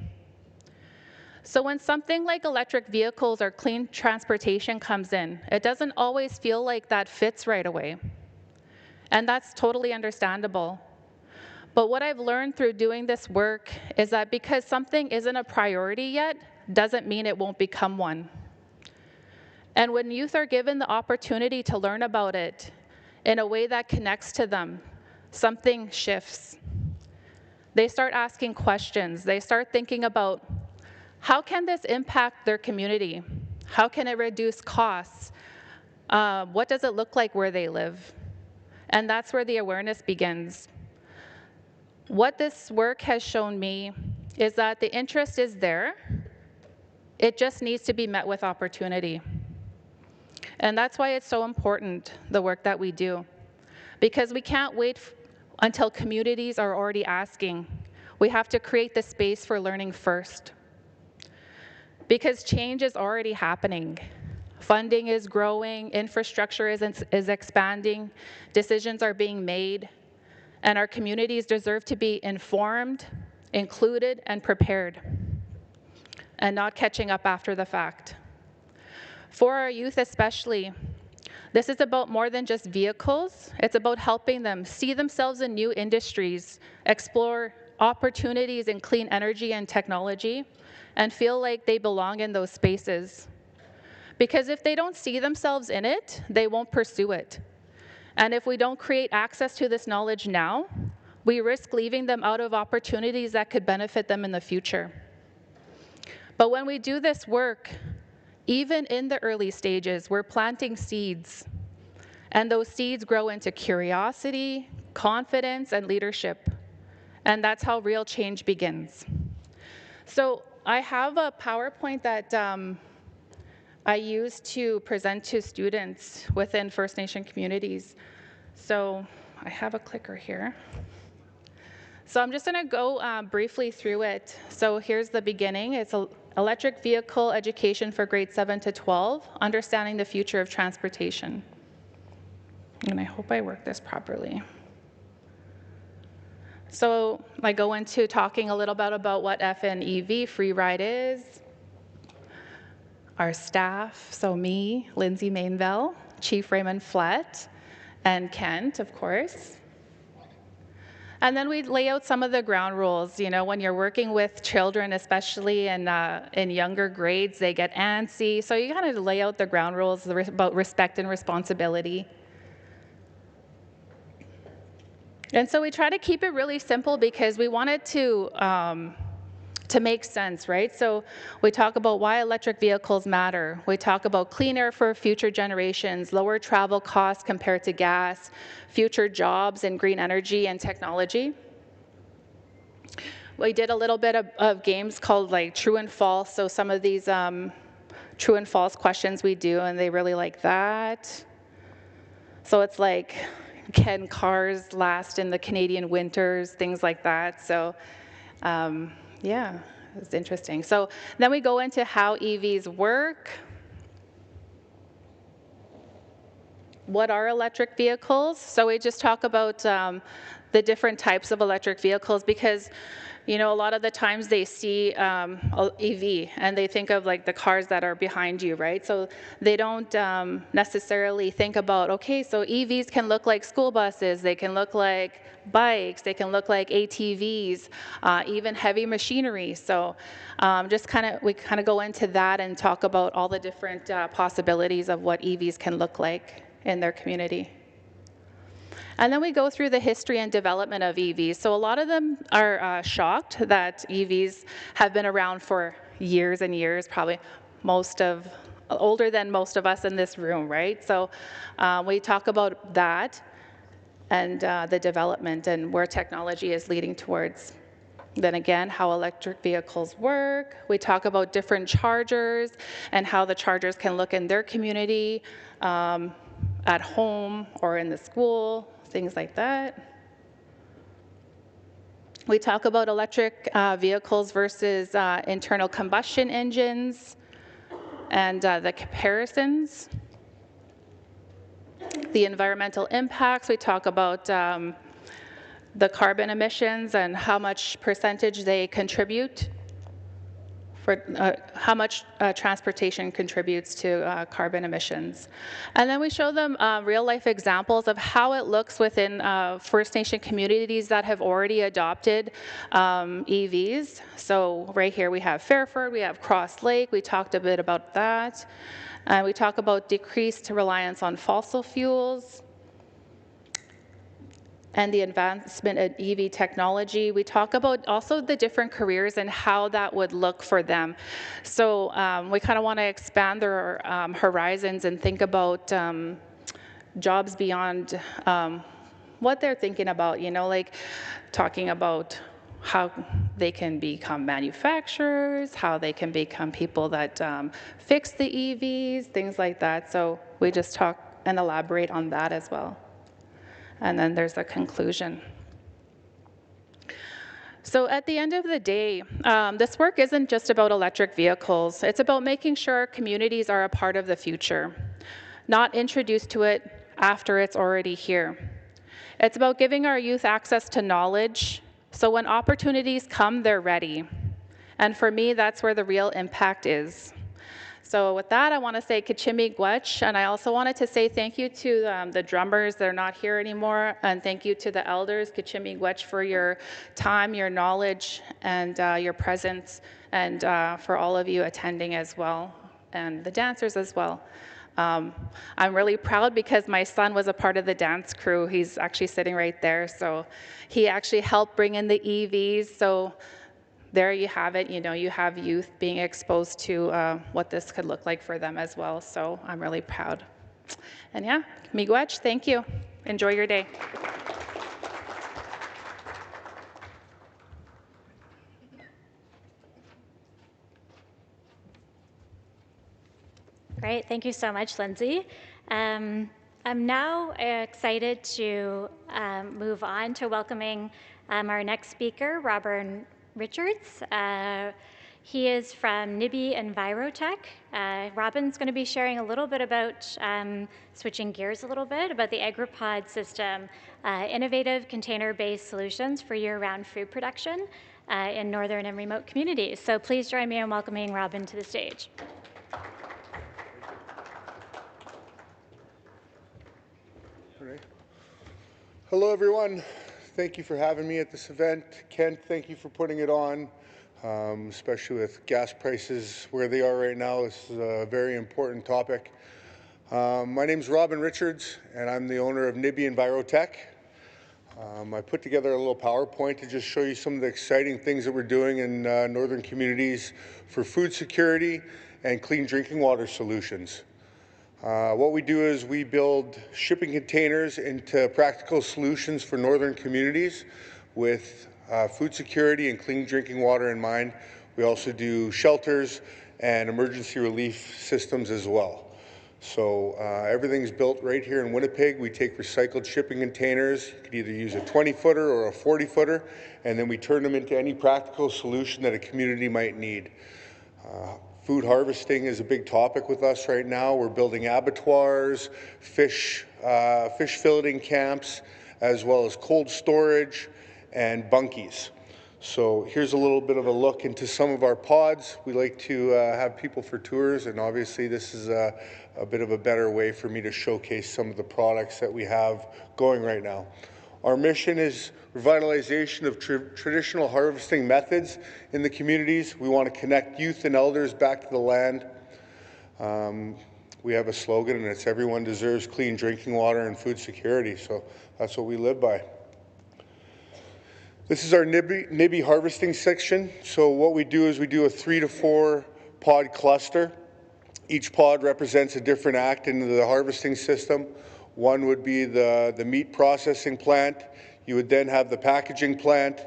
So when something like electric vehicles or clean transportation comes in, it doesn't always feel like that fits right away. And that's totally understandable. But what I've learned through doing this work is that because something isn't a priority yet, doesn't mean it won't become one. And when youth are given the opportunity to learn about it in a way that connects to them, something shifts. They start asking questions. They start thinking about, how can this impact their community? How can it reduce costs? What does it look like where they live? And that's where the awareness begins. What this work has shown me is that the interest is there. It just needs to be met with opportunity. And that's why it's so important, the work that we do. Because we can't wait until communities are already asking. We have to create the space for learning first. Because change is already happening. Funding is growing, infrastructure is expanding, decisions are being made, and our communities deserve to be informed, included, and prepared, and not catching up after the fact. For our youth especially, this is about more than just vehicles. It's about helping them see themselves in new industries, explore opportunities in clean energy and technology, and feel like they belong in those spaces. Because if they don't see themselves in it, they won't pursue it. And if we don't create access to this knowledge now, we risk leaving them out of opportunities that could benefit them in the future. But when we do this work, even in the early stages, we're planting seeds. And those seeds grow into curiosity, confidence, and leadership. And that's how real change begins. So I have a PowerPoint that I use to present to students within First Nation communities. So I have a clicker here. So I'm just going to go briefly through it. So here's the beginning. It's electric vehicle education for grade 7 to 12, understanding the future of transportation. And I hope I work this properly. So I go into talking a little bit about what FNEV, Free Ride, is. Our staff, so me, Lindsay Mainville, Chief Raymond Flett, and Kent, of course. And then we lay out some of the ground rules. You know, when you're working with children, especially in younger grades, they get antsy. So you kind of lay out the ground rules about respect and responsibility. And so we try to keep it really simple because we want it to make sense, right? So we talk about why electric vehicles matter. We talk about clean air for future generations, lower travel costs compared to gas, future jobs in green energy and technology. We did a little bit of games called like true and false. So some of these true and false questions we do, and they really like that. So it's like, can cars last in the Canadian winters, things like that. So yeah, it's interesting. So then we go into how EVs work. What are electric vehicles? So we just talk about the different types of electric vehicles because, you know, a lot of the times they see EV and they think of like the cars that are behind you, right? So they don't necessarily think about, okay, so EVs can look like school buses, they can look like bikes, they can look like ATVs, even heavy machinery. So we kind of go into that and talk about all the different possibilities of what EVs can look like in their community. And then we go through the history and development of EVs. So a lot of them are shocked that EVs have been around for years and years, probably older than most of us in this room, right? So we talk about that and the development and where technology is leading towards. Then again, how electric vehicles work. We talk about different chargers and how the chargers can look in their community, at home or in the school, things like that. We talk about electric vehicles versus internal combustion engines and the comparisons. The environmental impacts, we talk about the carbon emissions and how much percentage they contribute, for how much transportation contributes to carbon emissions. And then we show them real life examples of how it looks within First Nation communities that have already adopted EVs. So right here we have Fairford, we have Cross Lake, we talked a bit about that. We talk about decreased reliance on fossil fuels and the advancement in EV technology. We talk about also the different careers and how that would look for them. So we kind of want to expand their horizons and think about jobs beyond what they're thinking about, you know, like talking about how they can become manufacturers, how they can become people that fix the EVs, things like that. So we just talk and elaborate on that as well. And then there's a conclusion. So at the end of the day, this work isn't just about electric vehicles. It's about making sure our communities are a part of the future, not introduced to it after it's already here. It's about giving our youth access to knowledge, so when opportunities come, they're ready. And for me, that's where the real impact is. So with that, I want to say Kachimi Gwech, and I also wanted to say thank you to the drummers. They're not here anymore, and thank you to the elders, Kachimi Gwech, for your time, your knowledge, and your presence, and for all of you attending as well, and the dancers as well. I'm really proud because my son was a part of the dance crew. He's actually sitting right there, so he actually helped bring in the EVs. So there you have it. You know, you have youth being exposed to what this could look like for them as well. So I'm really proud. And yeah, miigwech, thank you. Enjoy your day. Great, thank you so much, Lindsay. I'm now excited to move on to welcoming our next speaker, Robin Richards. He is from NIBI Envirotech. Robin's going to be sharing a little bit about, switching gears a little bit, about the AgriPod system, innovative container-based solutions for year-round food production in northern and remote communities. So please join me in welcoming Robin to the stage. Hello, everyone. thank you for having me at this event. Kent, thank you for putting it on, especially with gas prices where they are right now. This is a very important topic. My name is Robin Richards, and I'm the owner of Nibby Envirotech. I put together a little PowerPoint to just show you some of the exciting things that we're doing in northern communities for food security and clean drinking water solutions. What we do is we build shipping containers into practical solutions for northern communities with food security and clean drinking water in mind. We also do shelters and emergency relief systems as well. So everything's built right here in Winnipeg. We take recycled shipping containers. You could either use a 20-footer or a 40-footer, and then we turn them into any practical solution that a community might need. Food harvesting is a big topic with us right now. We're building abattoirs, fish filleting camps, as well as cold storage and bunkies. So here's a little bit of a look into some of our pods. We like to have people for tours, and obviously this is a bit of a better way for me to showcase some of the products that we have going right now. Our mission is revitalization of traditional harvesting methods in the communities. We want to connect youth and elders back to the land. We have a slogan, and it's everyone deserves clean drinking water and food security, so that's what we live by. This is our Nibby harvesting section. So what we do is we do a 3 to 4 pod cluster. Each pod represents a different act in the harvesting system. One would be the meat processing plant. You would then have the packaging plant,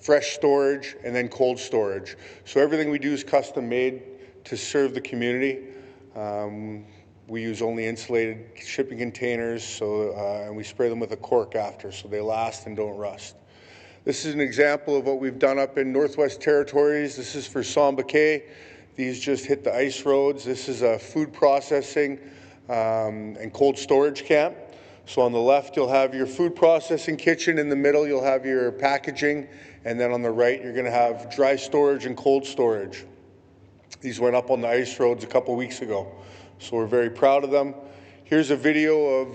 fresh storage, and then cold storage. So everything we do is custom made to serve the community. We use only insulated shipping containers, and we spray them with a cork after so they last and don't rust. This is an example of what we've done up in Northwest Territories. This is for Sambuquet. These just hit the ice roads. This is a food processing and cold storage camp. So on the left, you'll have your food processing kitchen. In the middle, you'll have your packaging. And then on the right, you're going to have dry storage and cold storage. These went up on the ice roads a couple weeks ago. So we're very proud of them. Here's a video of,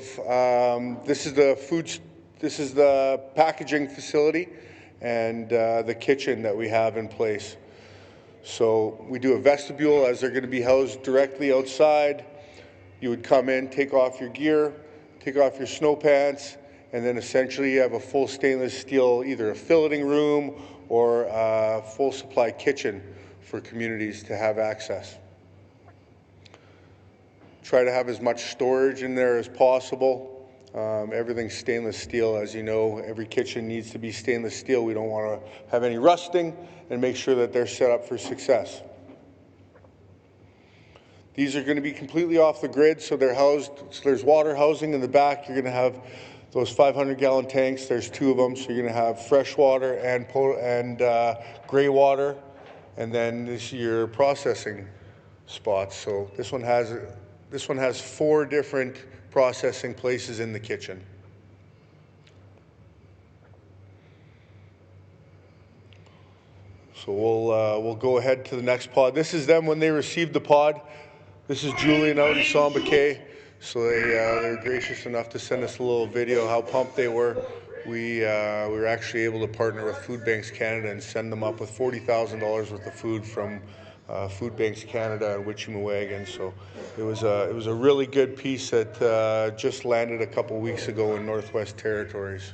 this is the packaging facility and the kitchen that we have in place. So we do a vestibule as they're going to be housed directly outside. You would come in, take off your gear, take off your snow pants, and then essentially you have a full stainless steel, either a filleting room or a full supply kitchen for communities to have access. Try to have as much storage in there as possible. Everything's stainless steel, as you know. Every kitchen needs to be stainless steel. We don't want to have any rusting, and make sure that they're set up for success. These are going to be completely off the grid, so they're housed, so there's water housing in the back. You're going to have those 500-gallon tanks. There's 2 of them, so you're going to have fresh water and gray water, and then this is your processing spots. So this one has 4 different processing places in the kitchen. So we'll go ahead to the next pod. This is them when they received the pod. This is Julian out in Sambuquet. So they're gracious enough to send us a little video how pumped they were. We were actually able to partner with Food Banks Canada and send them up with $40,000 worth of food from Food Banks Canada and Wichimawagan. So it was a really good piece that just landed a couple weeks ago in Northwest Territories.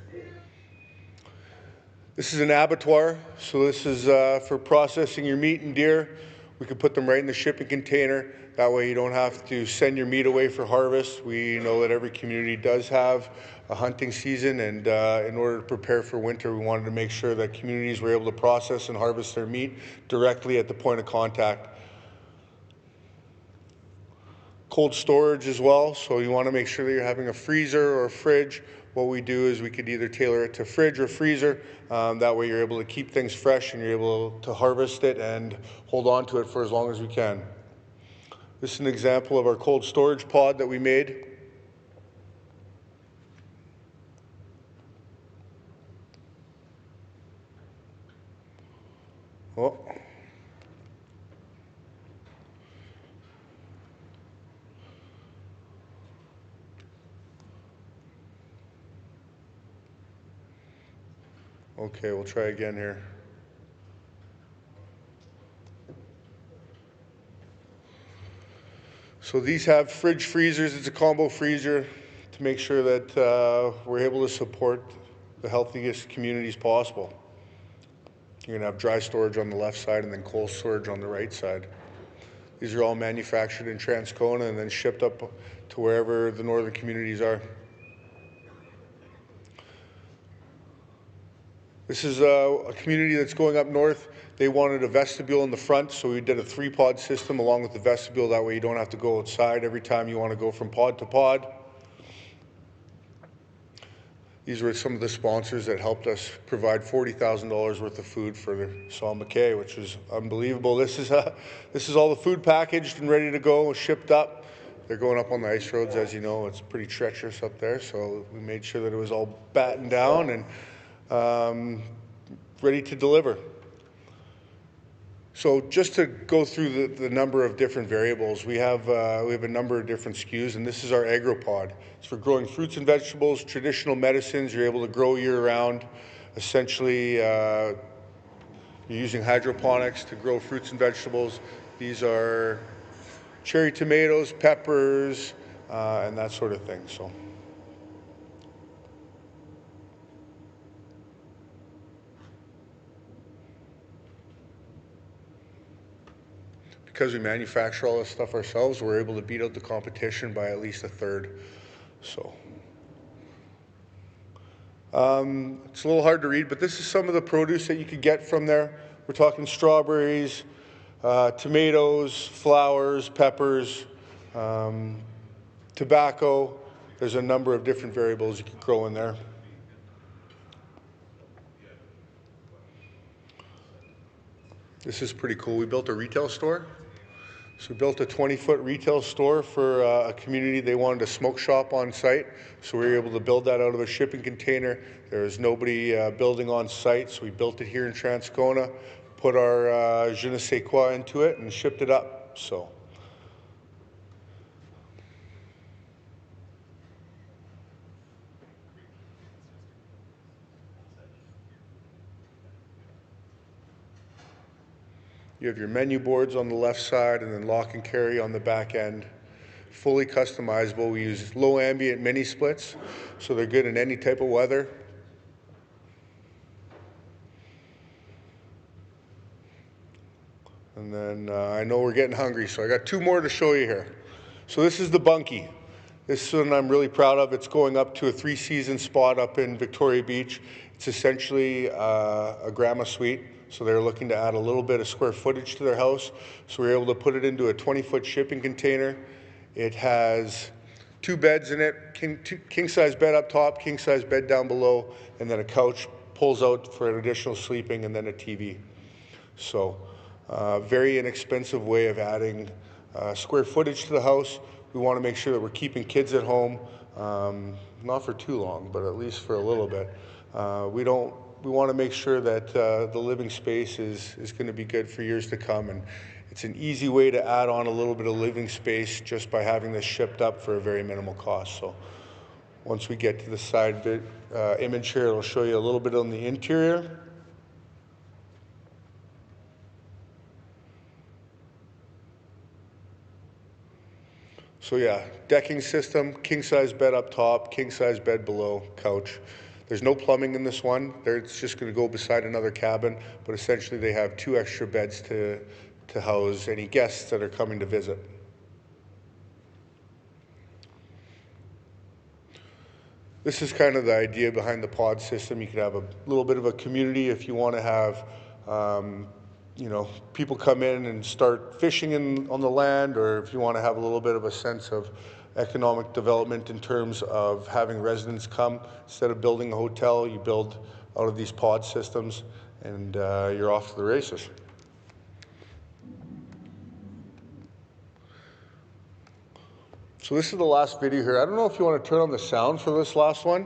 This is an abattoir, so this is for processing your meat and deer. We can put them right in the shipping container. That way you don't have to send your meat away for harvest. We know that every community does have a hunting season, and in order to prepare for winter, we wanted to make sure that communities were able to process and harvest their meat directly at the point of contact. Cold storage as well, so you want to make sure that you're having a freezer or a fridge. What we do is we could either tailor it to fridge or freezer. That way you're able to keep things fresh and you're able to harvest it and hold on to it for as long as we can. This is an example of our cold storage pod that we made. Oh. Okay, we'll try again here. So these have fridge freezers. It's a combo freezer to make sure that we're able to support the healthiest communities possible. You're going to have dry storage on the left side and then cold storage on the right side. These are all manufactured in Transcona and then shipped up to wherever the northern communities are. This is a community that's going up north. They wanted a vestibule in the front, so we did a 3-pod system along with the vestibule. That way you don't have to go outside every time you want to go from pod to pod. These were some of the sponsors that helped us provide $40,000 worth of food for the Saul McKay, which was unbelievable. This is all the food packaged and ready to go, shipped up. They're going up on the ice roads, as you know. It's pretty treacherous up there, so we made sure that it was all battened down and ready to deliver. So just to go through the number of different variables, we have a number of different SKUs, and this is our AgroPod. It's for growing fruits and vegetables, traditional medicines. You're able to grow year-round. Essentially, you're using hydroponics to grow fruits and vegetables. These are cherry tomatoes, peppers, and that sort of thing. So. Because we manufacture all this stuff ourselves, we're able to beat out the competition by at least a third. So it's a little hard to read, but this is some of the produce that you could get from there. We're talking strawberries, tomatoes, flowers, peppers, tobacco. There's a number of different variables you could grow in there. This is pretty cool. We built a retail store. So we built a 20-foot retail store for a community. They wanted a smoke shop on site, so we were able to build that out of a shipping container. There was nobody building on site, so we built it here in Transcona, put our je ne sais quoi into it, and shipped it up. So. You have your menu boards on the left side and then lock and carry on the back end. Fully customizable. We use low ambient mini splits, so they're good in any type of weather. And then I know we're getting hungry, so I got 2 more to show you here. So this is the bunkie. This one I'm really proud of. It's going up to a 3-season spot up in Victoria Beach. It's essentially a grandma suite. So they're looking to add a little bit of square footage to their house. So we were able to put it into a 20-foot shipping container. It has 2 beds in it, king-size bed up top, king-size bed down below, and then a couch pulls out for an additional sleeping, and then a TV. So very inexpensive way of adding square footage to the house. We want to make sure that we're keeping kids at home, not for too long, but at least for a little bit. We want to make sure that the living space is going to be good for years to come, and it's an easy way to add on a little bit of living space just by having this shipped up for a very minimal cost. So once we get to the side bit image here, it'll show you a little bit on the interior. So yeah, decking system, king-size bed up top, king-size bed below, couch. There's no plumbing in this one. It's just going to go beside another cabin, but essentially they have 2 extra beds to house any guests that are coming to visit. This is kind of the idea behind the pod system. You could have a little bit of a community if you want to have people come in and start fishing on the land, or if you want to have a little bit of a sense of economic development in terms of having residents come. Instead of building a hotel, you build out of these pod systems, and you're off to the races. So this is the last video here. I don't know if you want to turn on the sound for this last one.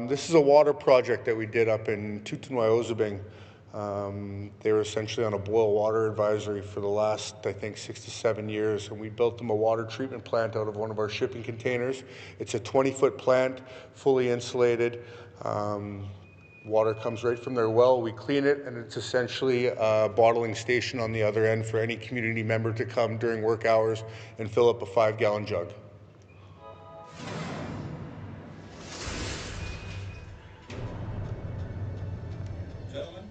This is a water project that we did up in Tutunwayozabing. They were essentially on a boil water advisory for the last, I think, 6 to 7 years, and we built them a water treatment plant out of one of our shipping containers. It's a 20-foot plant, fully insulated. Water comes right from their well, we clean it, and it's essentially a bottling station on the other end for any community member to come during work hours and fill up a 5-gallon jug. Gentlemen,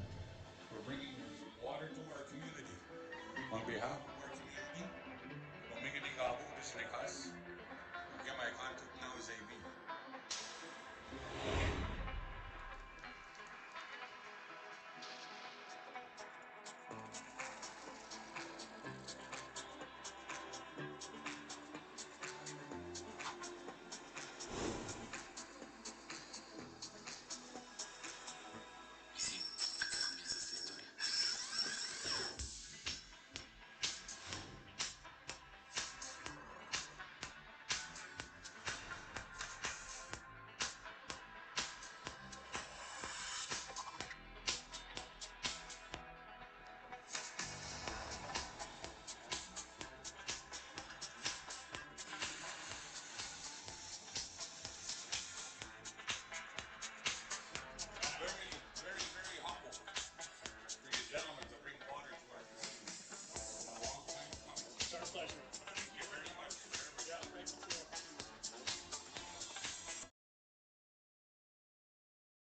we're bringing water to our community. On behalf of our community, again, my contact now is AB. Very humble for you gentlemen to bring water to our community. A long time coming. It's our pleasure. Thank you very much.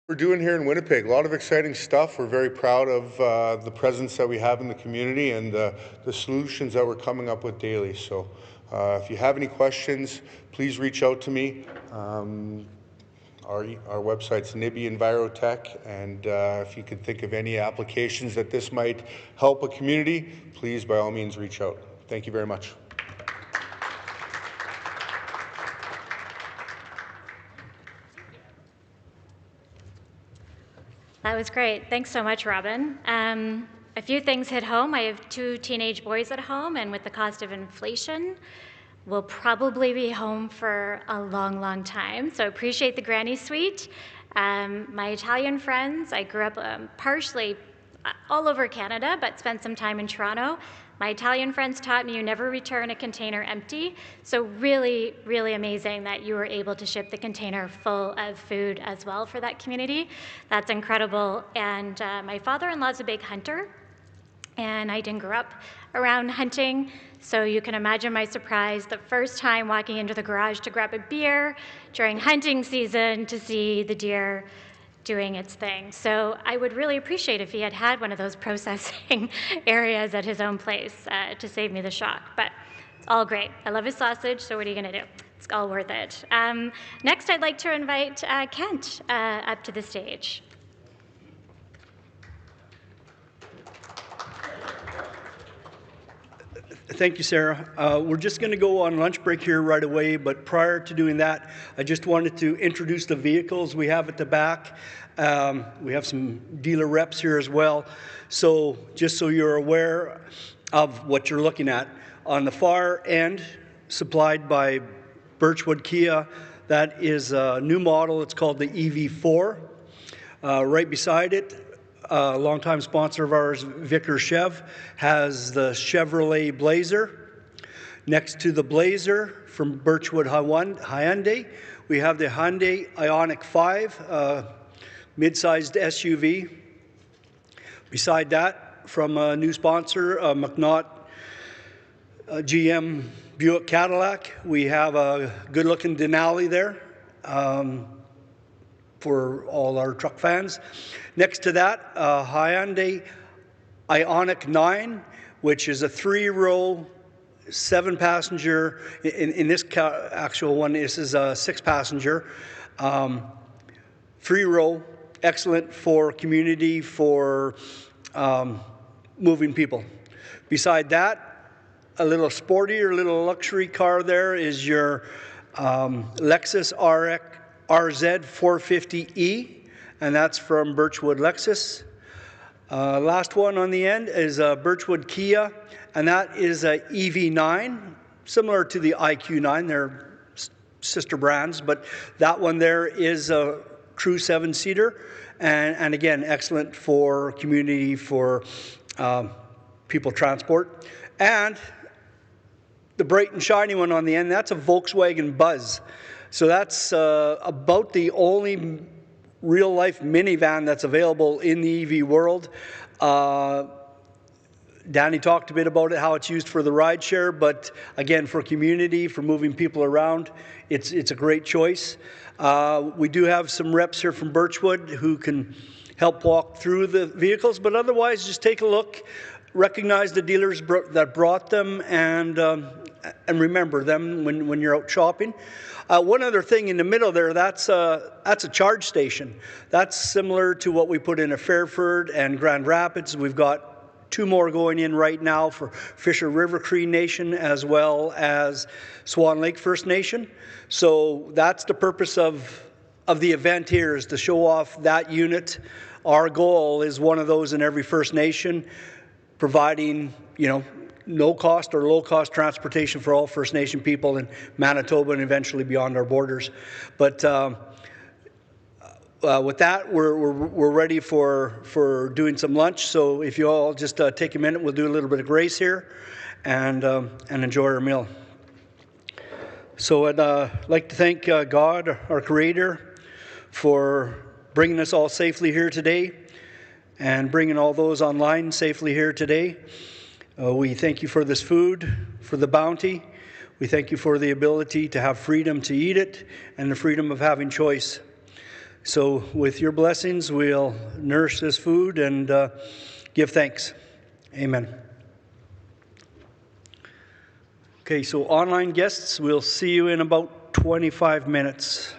We're doing here in Winnipeg, a lot of exciting stuff. We're very proud of the presence that we have in the community and the solutions that we're coming up with daily. So if you have any questions, please reach out to me. Our website's Nibby Envirotech, and if you can think of any applications that this might help a community, please by all means reach out. Thank you very much. That was great. Thanks so much, Robin. A few things hit home. I have 2 teenage boys at home, and with the cost of inflation, we'll probably be home for a long, long time. So appreciate the granny suite. My Italian friends, I grew up partially all over Canada, but spent some time in Toronto. My Italian friends taught me you never return a container empty. So really, really amazing that you were able to ship the container full of food as well for that community. That's incredible. And my father-in-law's a big hunter, and I didn't grow up around hunting. So you can imagine my surprise the first time walking into the garage to grab a beer during hunting season to see the deer doing its thing. So I would really appreciate if he had had one of those processing areas at his own place to save me the shock. But it's all great. I love his sausage, so what are you going to do? It's all worth it. Next, I'd like to invite Kent up to the stage. Thank you, Sarah. We're just going to go on lunch break here right away, but prior to doing that, I just wanted to introduce the vehicles we have at the back. We have some dealer reps here as well. So just so you're aware of what you're looking at. On the far end, supplied by Birchwood Kia, that is a new model. It's called the EV4. Right beside it, a longtime sponsor of ours, Vickers Chev, has the Chevrolet Blazer. Next to the Blazer from Birchwood Hyundai, we have the Hyundai Ioniq 5, mid-sized SUV. Beside that, from a new sponsor, McNaught GM Buick Cadillac, we have a good-looking Denali there. For all our truck fans. Next to that, Hyundai Ioniq 9, which is a 3-row, 7-passenger. In this actual one, this is a 6-passenger. 3-row, excellent for community, for moving people. Beside that, a little sportier, little luxury car there is your Lexus RZ 450E, and that's from Birchwood Lexus. Last one on the end is Birchwood Kia, and that is a EV9, similar to the IQ9. They're sister brands, but that one there is a true 7-seater, and again, excellent for community, for people transport. And the bright and shiny one on the end, that's a Volkswagen Buzz. So that's about the only real-life minivan that's available in the EV world. Danny talked a bit about it, how it's used for the rideshare, but again, for community, for moving people around, it's a great choice. We do have some reps here from Birchwood who can help walk through the vehicles, but otherwise, just take a look, recognize the dealers that brought them, and remember them when you're out shopping. One other thing in the middle there, that's a charge station. That's similar to what we put in a Fairford and Grand Rapids. We've got 2 more going in right now for Fisher River Cree Nation as well as Swan Lake First Nation. So that's the purpose of the event here, is to show off that unit. Our goal is one of those in every First Nation, providing, no cost or low cost transportation for all First Nation people in Manitoba and eventually beyond our borders. But with that, we're ready for doing some lunch. So if you all just take a minute, we'll do a little bit of grace here and enjoy our meal. So I'd like to thank God, our Creator, for bringing us all safely here today and bringing all those online safely here today. We thank you for this food, for the bounty. We thank you for the ability to have freedom to eat it and the freedom of having choice. So with your blessings, we'll nourish this food and give thanks. Amen. Okay, so online guests, we'll see you in about 25 minutes.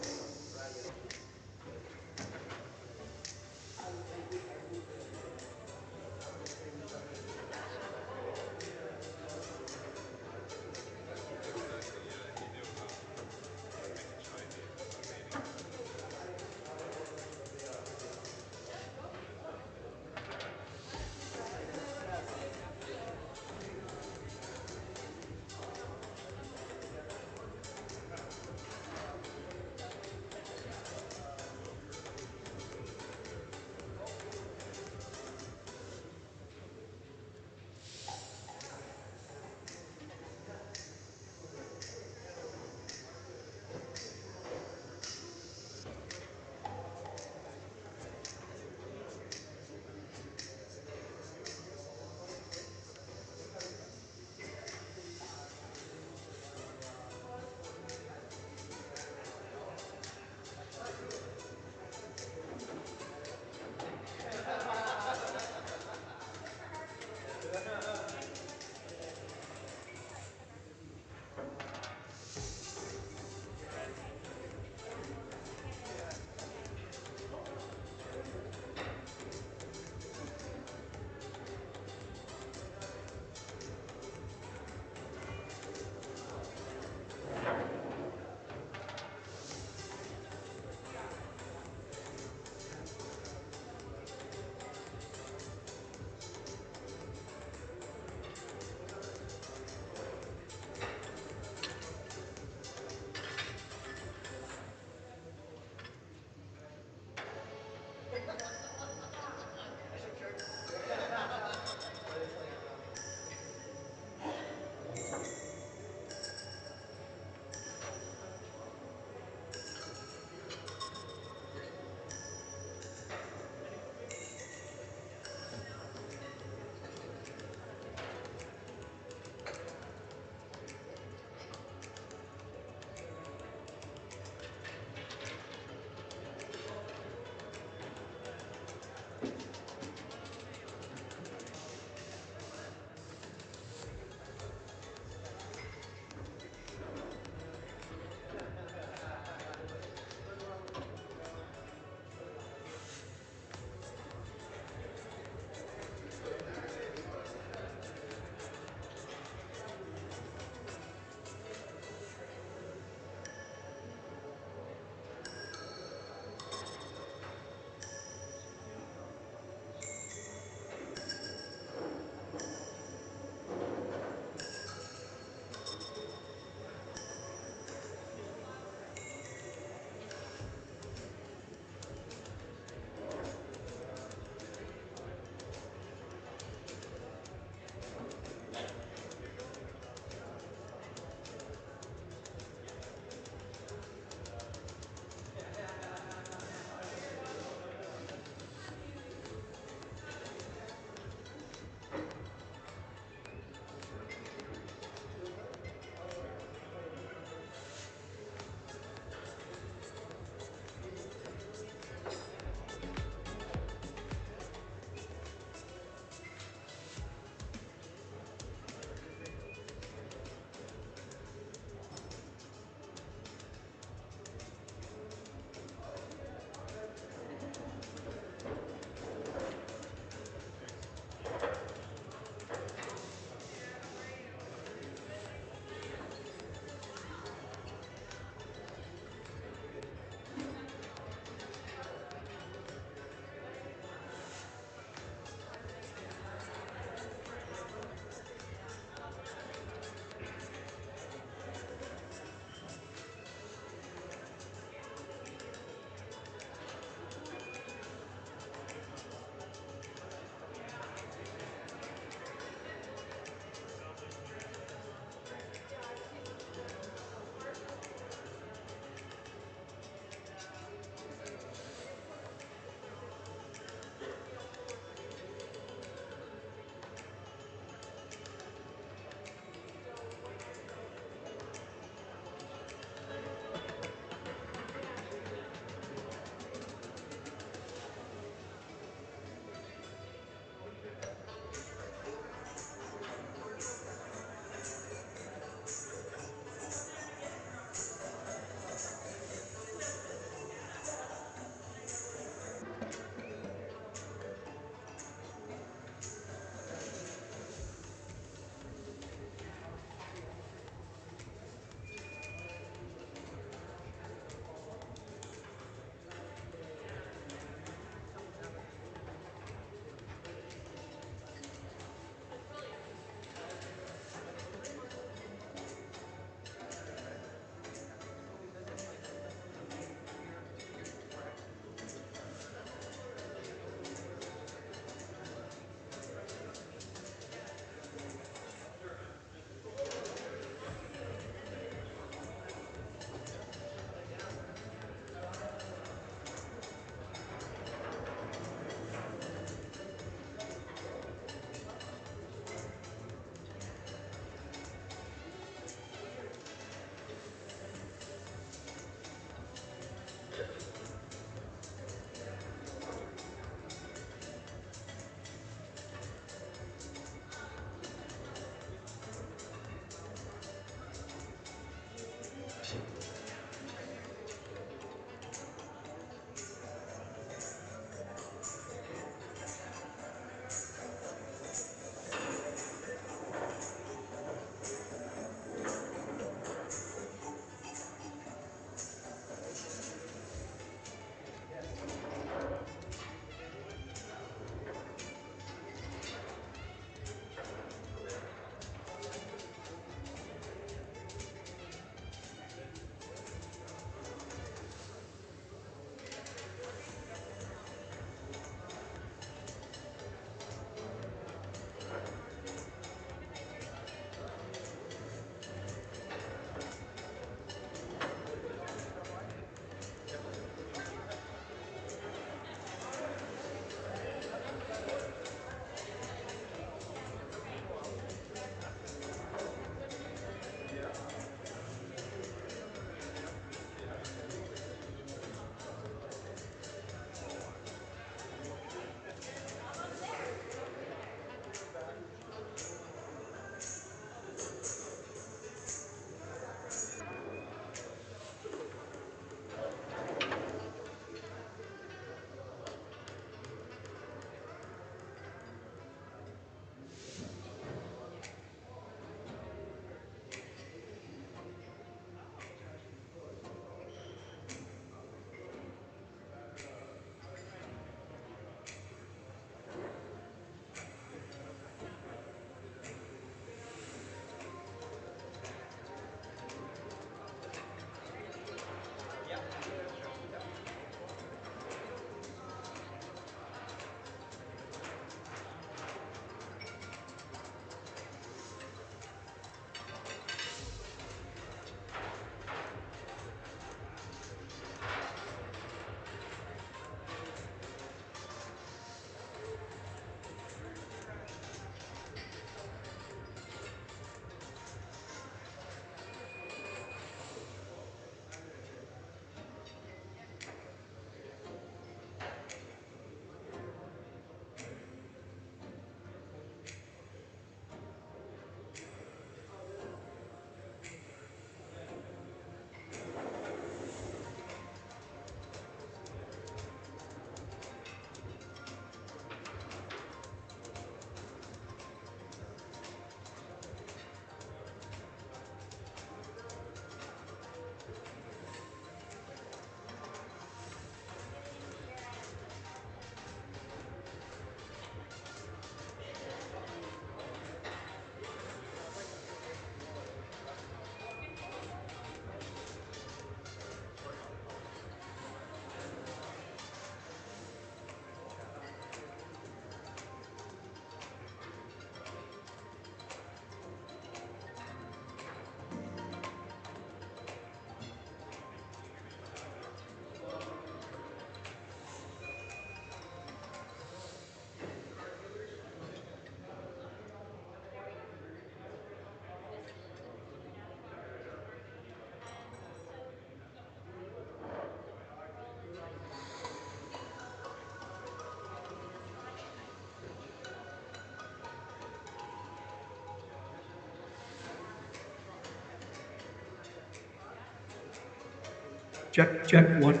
Check, one.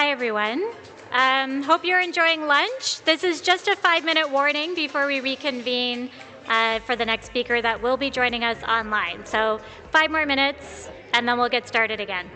Hi, everyone. Hope you're enjoying lunch. This is just a 5-minute warning before we reconvene for the next speaker that will be joining us online. So 5 more minutes, and then we'll get started again.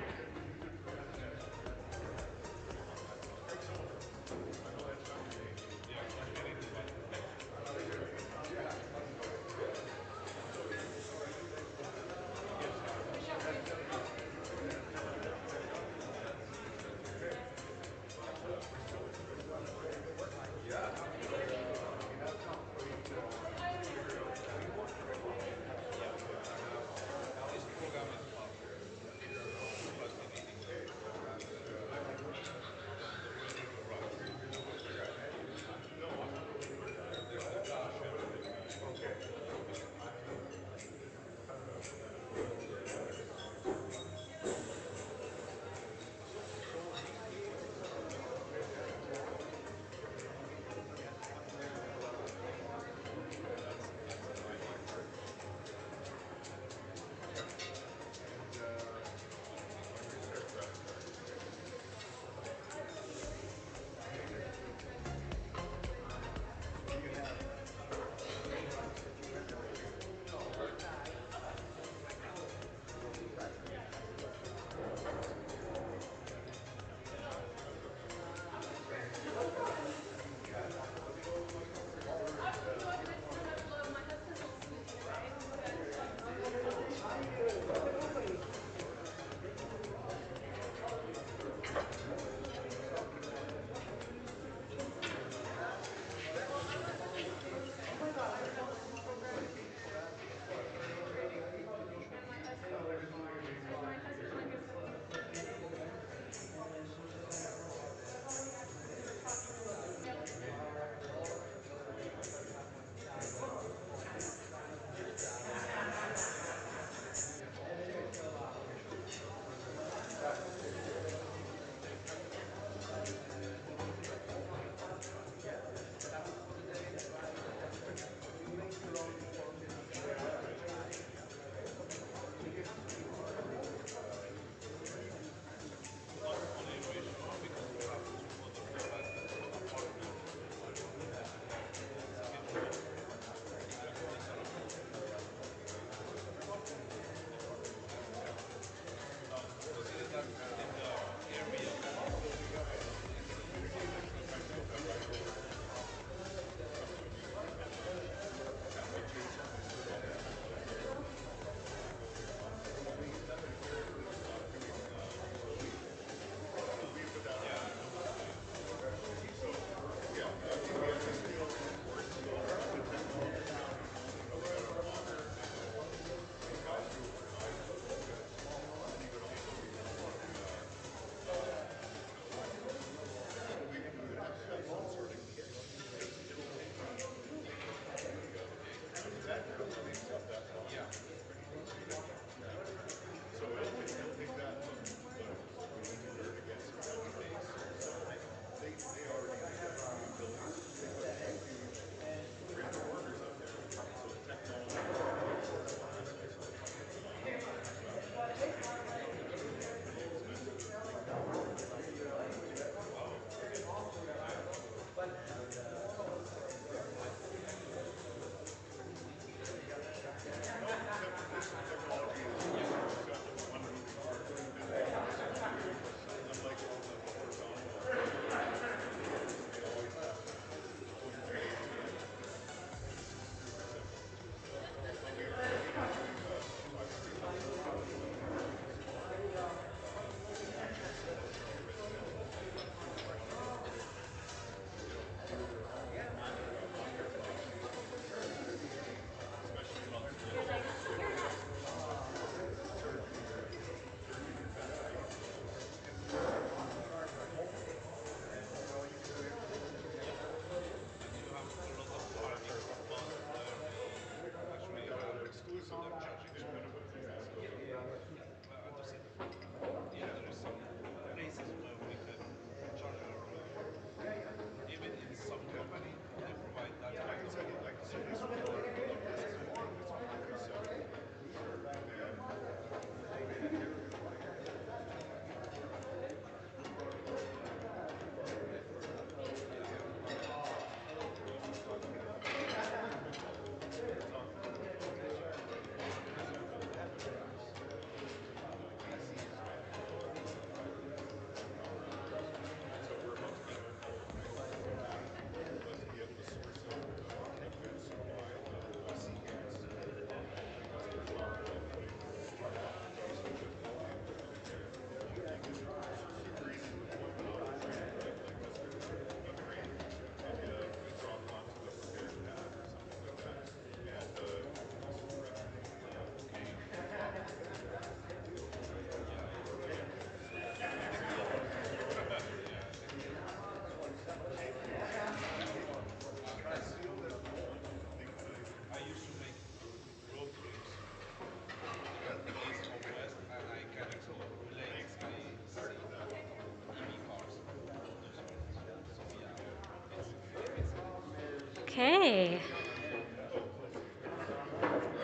Okay.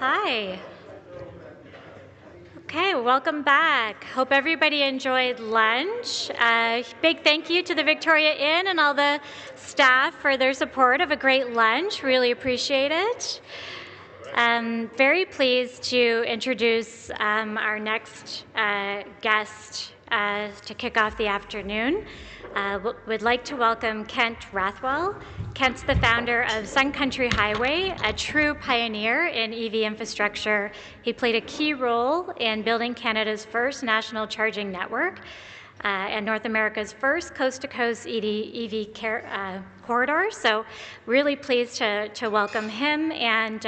Hi. Okay, welcome back. Hope everybody enjoyed lunch. Big thank you to the Victoria Inn and all the staff for their support of a great lunch. Really appreciate it. Very pleased to introduce our next guest to kick off the afternoon. Would like to welcome Kent Rathwell. Kent's the founder of Sun Country Highway, a true pioneer in EV infrastructure. He played a key role in building Canada's first national charging network and North America's first coast-to-coast EV corridor. So really pleased to welcome him. And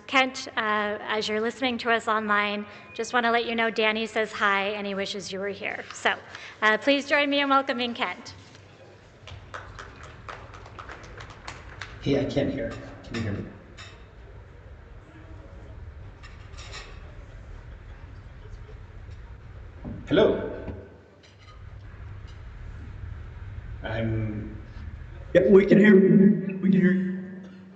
Kent, as you're listening to us online, just want to let you know Danny says hi and he wishes you were here. So please join me in welcoming Kent. Hey, I can't hear. Can you hear me? Hello. Yeah, we can hear you. We can hear you.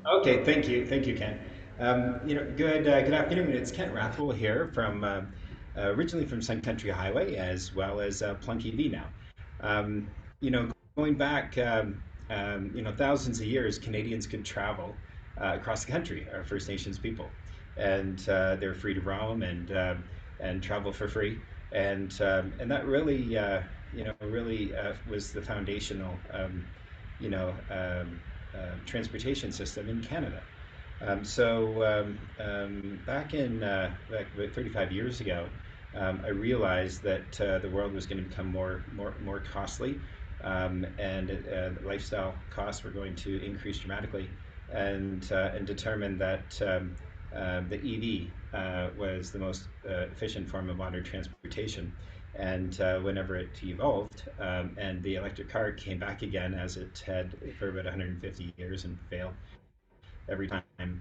Okay, thank you. Thank you, Ken. Good afternoon. It's Kent Rathwell here from originally from Sun Country Highway, as well as Plunk EV now. Um, you know, going back, thousands of years, Canadians could travel across the country, our First Nations people, and they're free to roam and travel for free, and that really, was the foundational, you know, transportation system in Canada. Back about 35 years ago, I realized that the world was going to become more costly, and lifestyle costs were going to increase dramatically, and determined that the EV was the most efficient form of modern transportation. And whenever it evolved, and the electric car came back again, as it had for about 150 years and failed every time.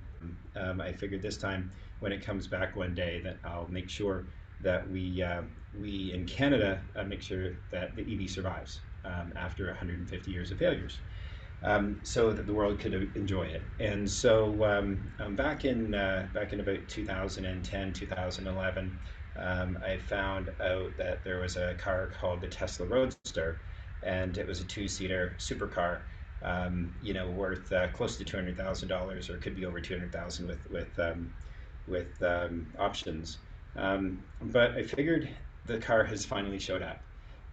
I figured this time, when it comes back one day, that I'll make sure that we in Canada make sure that the EV survives after 150 years of failures, so that the world could enjoy it. And so back in about 2010, 2011, I found out that there was a car called the Tesla Roadster, and it was a two-seater supercar, worth close to $200,000, or could be over 200,000 with options. But I figured the car has finally showed up,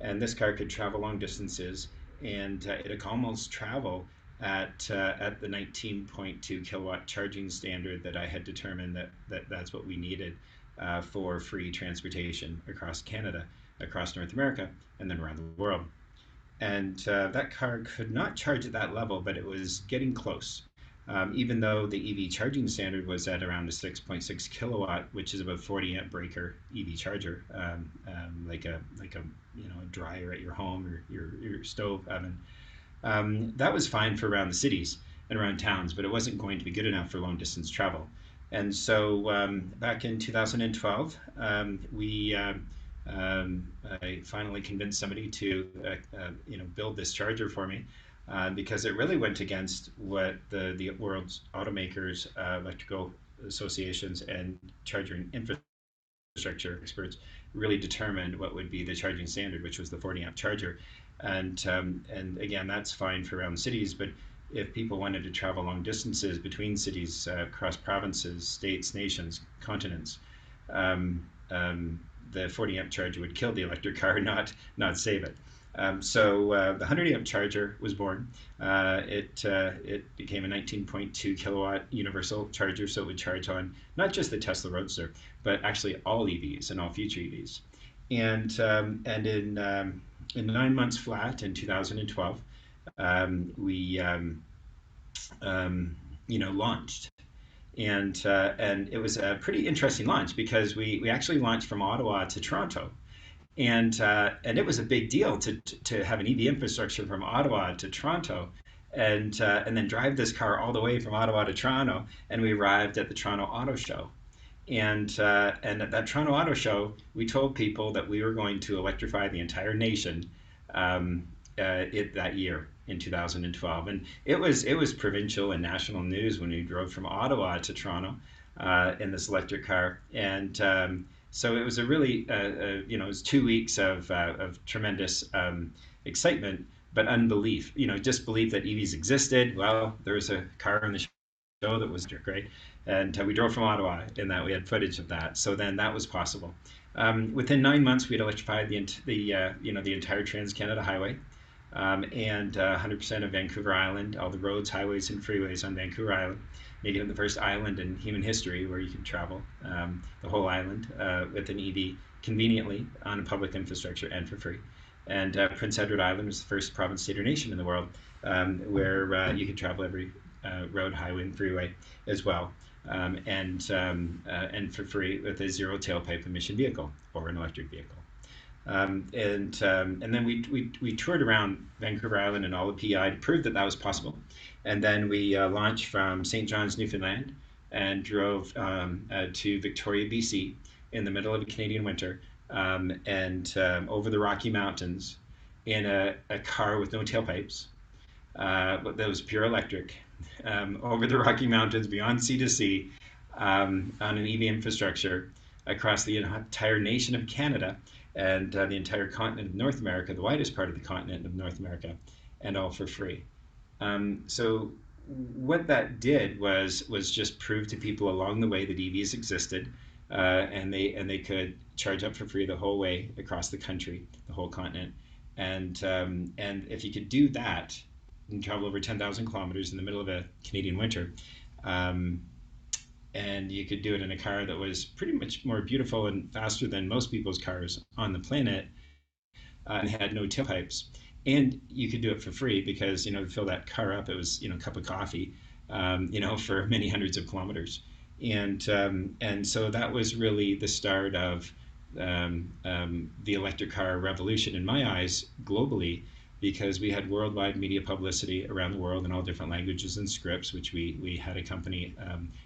and this car could travel long distances, and it could almost travel at the 19.2 kilowatt charging standard that I had determined that's what we needed for free transportation across Canada, across North America, and then around the world. And that car could not charge at that level, but it was getting close. Even though the EV charging standard was at around a 6.6 kilowatt, which is about 40 amp breaker EV charger, like a dryer at your home or your stove oven. That was fine for around the cities and around towns, but it wasn't going to be good enough for long distance travel. And so back in 2012, I finally convinced somebody to build this charger for me, because it really went against what the world's automakers, electrical associations, and charging infrastructure experts really determined what would be the charging standard, which was the 40 amp charger. And again, that's fine for around cities, but if people wanted to travel long distances between cities, across provinces, states, nations, continents, the 40 amp charger would kill the electric car, not save it. So the 100 amp charger was born. It became a 19.2 kilowatt universal charger, so it would charge on not just the Tesla Roadster, but actually all EVs and all future EVs. And in 9 months flat in 2012, we launched. And it was a pretty interesting launch, because we actually launched from Ottawa to Toronto, and it was a big deal to have an EV infrastructure from Ottawa to Toronto, and then drive this car all the way from Ottawa to Toronto. And we arrived at the Toronto Auto Show, and at that Toronto Auto Show, we told people that we were going to electrify the entire nation that year. in 2012, and it was provincial and national news when we drove from Ottawa to Toronto in this electric car, and so it was a really it was 2 weeks of tremendous excitement, but unbelief. Just belief that EVs existed. Well, there was a car on the show that was great, and we drove from Ottawa in that. We had footage of that, so then that was possible. Within 9 months, we had electrified the entire Trans Canada Highway, and 100% of Vancouver Island, all the roads, highways, and freeways on Vancouver Island, making it the first island in human history where you can travel the whole island with an EV conveniently on a public infrastructure and for free. And Prince Edward Island was the first province, state, or nation in the world where you could travel every road, highway, and freeway as well, and for free with a zero tailpipe emission vehicle or an electric vehicle. And then we toured around Vancouver Island and all the PI to prove that that was possible. And then we launched from St. John's, Newfoundland, and drove to Victoria, BC, in the middle of a Canadian winter, and over the Rocky Mountains in a car with no tailpipes, but that was pure electric, over the Rocky Mountains, beyond sea to sea, on an EV infrastructure across the entire nation of Canada and the entire continent of North America, the widest part of the continent of North America, and all for free. So what that did was just prove to people along the way that EVs existed, and they could charge up for free the whole way across the country, the whole continent, and if you could do that, you can travel over 10,000 kilometers in the middle of a Canadian winter. And you could do it in a car that was pretty much more beautiful and faster than most people's cars on the planet, and had no tailpipes. And you could do it for free because, to fill that car up, it was, a cup of coffee, for many hundreds of kilometers. And so that was really the start of the electric car revolution in my eyes globally, because we had worldwide media publicity around the world in all different languages and scripts, which we had a company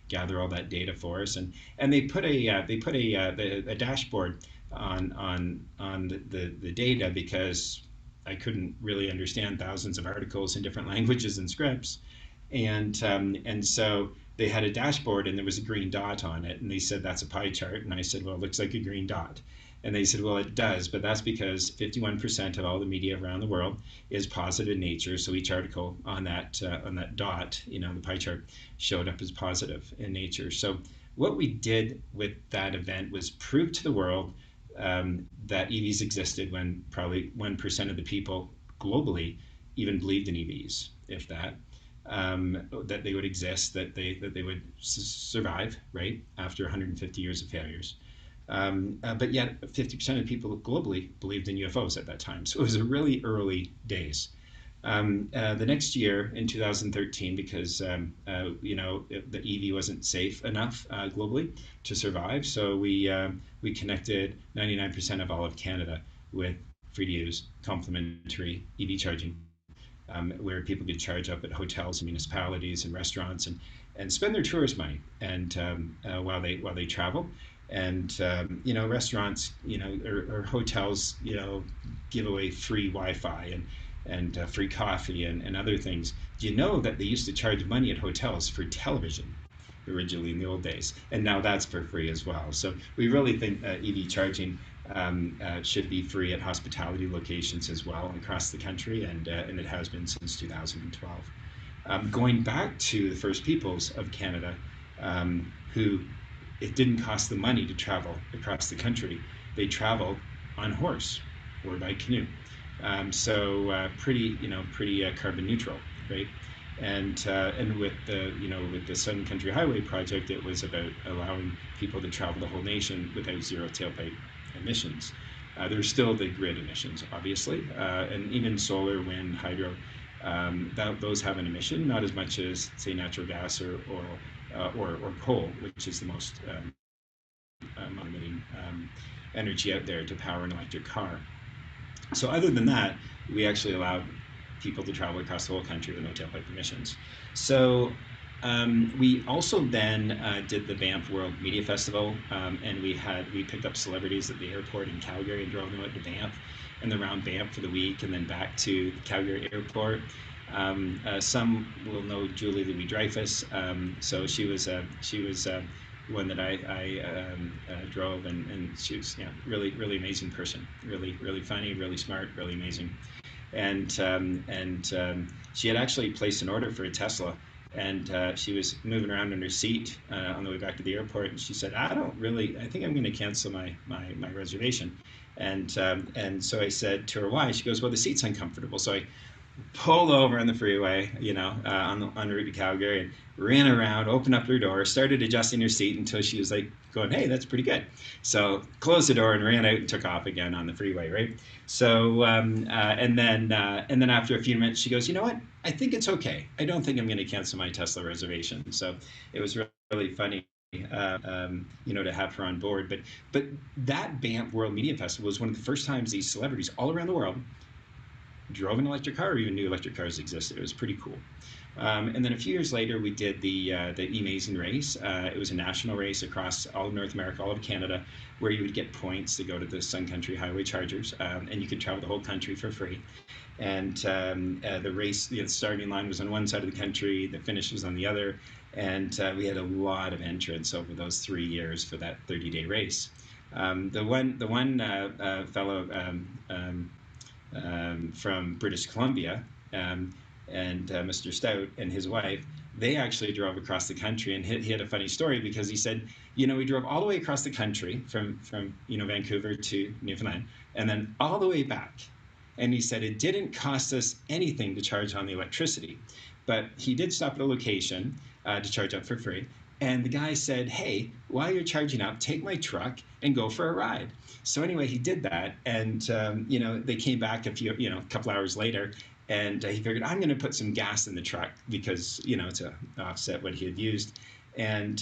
gather all that data for us, and they put a dashboard on the data, because I couldn't really understand thousands of articles in different languages and scripts, and so they had a dashboard and there was a green dot on it, and they said that's a pie chart, and I said, well, it looks like a green dot. And they said, well, it does, but that's because 51% of all the media around the world is positive in nature. So each article on that dot, the pie chart, showed up as positive in nature. So what we did with that event was prove to the world that EVs existed when probably 1% of the people globally even believed in EVs, if that. That they would exist, that they would survive, right, after 150 years of failures. But yet 50% of people globally believed in UFOs at that time. So it was a really early days. The next year, in 2013, because the EV wasn't safe enough globally to survive, so we connected 99% of all of Canada with free-to-use complimentary EV charging, where people could charge up at hotels and municipalities and restaurants and spend their tourist money and while they travel. And restaurants, or hotels, give away free Wi-Fi and free coffee and other things. Do you know that they used to charge money at hotels for television originally in the old days, and now that's for free as well? So we really think EV charging should be free at hospitality locations as well across the country, and it has been since 2012. Going back to the First Peoples of Canada, who it didn't cost them money to travel across the country. They traveled on horse or by canoe. So pretty carbon neutral, right? And with the Sun Country Highway project, it was about allowing people to travel the whole nation without zero tailpipe emissions. There's still the grid emissions, obviously, and even solar, wind, hydro, those have an emission, not as much as, say, natural gas or oil or coal, which is the most emitting energy out there to power an electric car. So other than that, we actually allowed people to travel across the whole country with no tailpipe emissions. So we also then did the Banff World Media Festival, and we picked up celebrities at the airport in Calgary and drove them out to Banff and then around Banff for the week, and then back to the Calgary airport. Some will know Julie Louis Dreyfus. So she was one that I drove, and she was really amazing person, really funny, really smart, really amazing. And she had actually placed an order for a Tesla, and she was moving around in her seat on the way back to the airport, and she said, I think I'm going to cancel my reservation. And so I said to her, why? She goes, well, the seat's uncomfortable. So I pulled over on the freeway, on route to Calgary, and ran around, opened up her door, started adjusting her seat until she was like going, hey, that's pretty good. So closed the door and ran out and took off again on the freeway, right? So and then after a few minutes, she goes, you know what? I think it's okay. I don't think I'm going to cancel my Tesla reservation. So it was really funny. To have her on board, but that Banff World Media Festival was one of the first times these celebrities all around the world drove an electric car or even knew electric cars existed. It was pretty cool. And then a few years later, we did the Amazing Race. It was a national race across all of North America, all of Canada, where you would get points to go to the Sun Country Highway Chargers, and you could travel the whole country for free. And the race, the starting line was on one side of the country, the finish was on the other, and we had a lot of entrants over those 3 years for that 30-day race. The one fellow from British Columbia, and Mr. Stout and his wife, they actually drove across the country. And he had a funny story because he said, we drove all the way across the country from Vancouver to Newfoundland, and then all the way back. And he said it didn't cost us anything to charge on the electricity, but he did stop at a location to charge up for free. And the guy said, hey, while you're charging up, take my truck and go for a ride. So anyway, he did that, and they came back a couple hours later, and he figured, I'm going to put some gas in the truck because to offset what he had used, and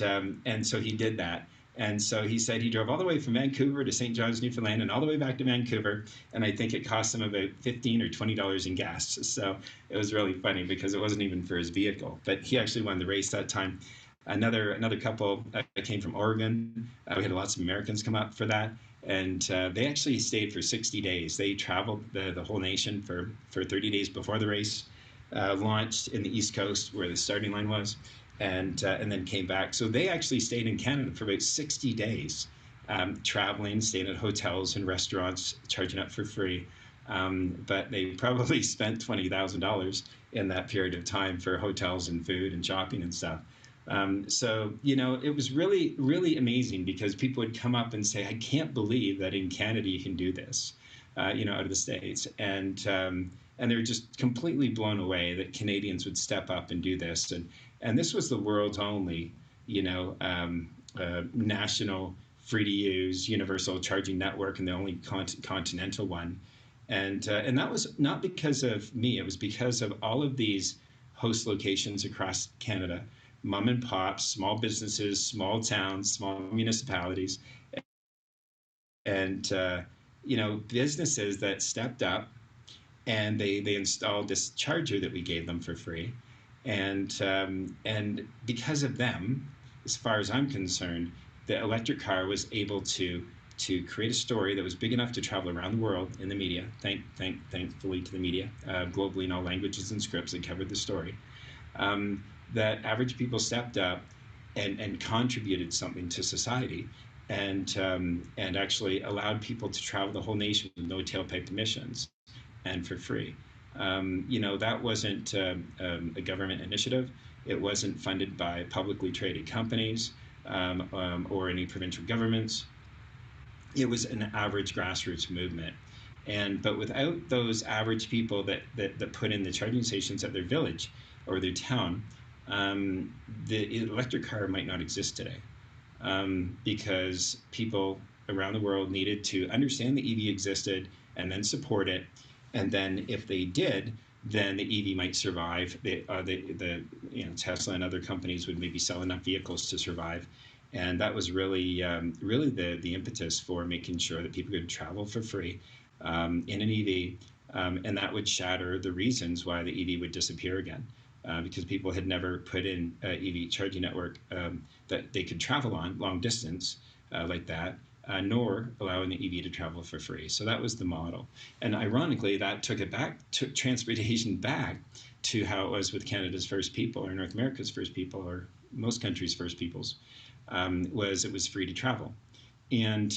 so he did that. And so he said he drove all the way from Vancouver to St. John's, Newfoundland, and all the way back to Vancouver. And I think it cost him about $15 or $20 in gas. So it was really funny because it wasn't even for his vehicle. But he actually won the race that time. Another couple came from Oregon. We had lots of Americans come up for that, and they actually stayed for 60 days. They traveled the whole nation for 30 days before the race, launched in the East Coast where the starting line was, and then came back. So they actually stayed in Canada for about 60 days, traveling, staying at hotels and restaurants, charging up for free. But they probably spent $20,000 in that period of time for hotels and food and shopping and stuff. So it was really, really amazing because people would come up and say, I can't believe that in Canada you can do this, out of the States. And they were just completely blown away that Canadians would step up and do this. And this was the world's only, national free to use universal charging network, and the only continental one. And that was not because of me, it was because of all of these host locations across Canada, mom and pops, small businesses, small towns, small municipalities, and businesses that stepped up, and they installed this charger that we gave them for free, and because of them, as far as I'm concerned, the electric car was able to create a story that was big enough to travel around the world in the media. Thankfully to the media, globally in all languages and scripts that covered the story. That average people stepped up and contributed something to society, and actually allowed people to travel the whole nation with no tailpipe emissions and for free. That wasn't a government initiative. It wasn't funded by publicly traded companies or any provincial governments. It was an average grassroots movement. But without those average people that put in the charging stations at their village or their town, the electric car might not exist today, because people around the world needed to understand the EV existed and then support it. And then if they did, then the EV might survive. Tesla and other companies would maybe sell enough vehicles to survive. And that was really the impetus for making sure that people could travel for free in an EV, and that would shatter the reasons why the EV would disappear again, because people had never put in an EV charging network that they could travel on long distance like that, nor allowing the EV to travel for free. So that was the model. And ironically, that took transportation back to how it was with Canada's first people, or North America's first people, or most countries' first peoples, it was free to travel. And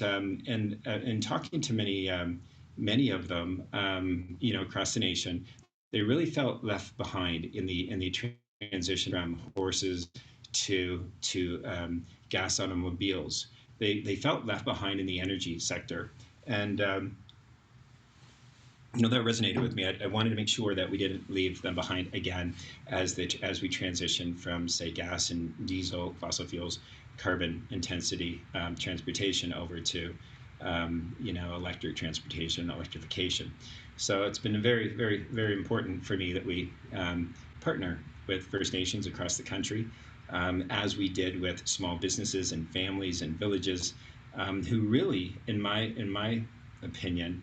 in talking to many of them, across the nation, they really felt left behind in the transition from horses to gas automobiles. They felt left behind in the energy sector, and that resonated with me. I wanted to make sure that we didn't leave them behind again as we transition from, say, gas and diesel, fossil fuels, carbon intensity transportation over to electric transportation, electrification. So it's been very, very, very important for me that we partner with First Nations across the country, as we did with small businesses and families and villages, who really, in my opinion,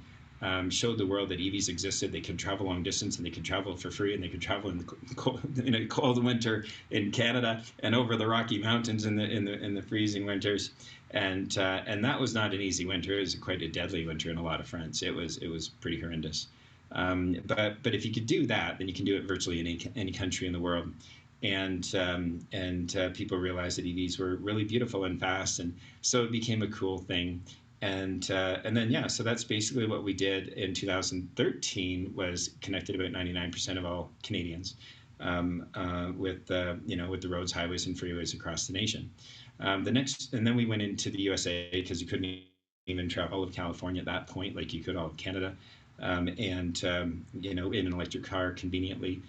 showed the world that EVs existed. They can travel long distance, and they can travel for free, and they can travel in a cold winter in Canada and over the Rocky Mountains in the freezing winters. And that was not an easy winter. It was quite a deadly winter in a lot of fronts. It was pretty horrendous. But if you could do that, then you can do it virtually in any country in the world. And people realized that EVs were really beautiful and fast, and so it became a cool thing. And then so that's basically what we did in 2013, was connected about 99% of all Canadians with the roads, highways, and freeways across the nation. And then we went into the USA, because you couldn't even travel all of California at that point, like you could all of Canada, in an electric car conveniently.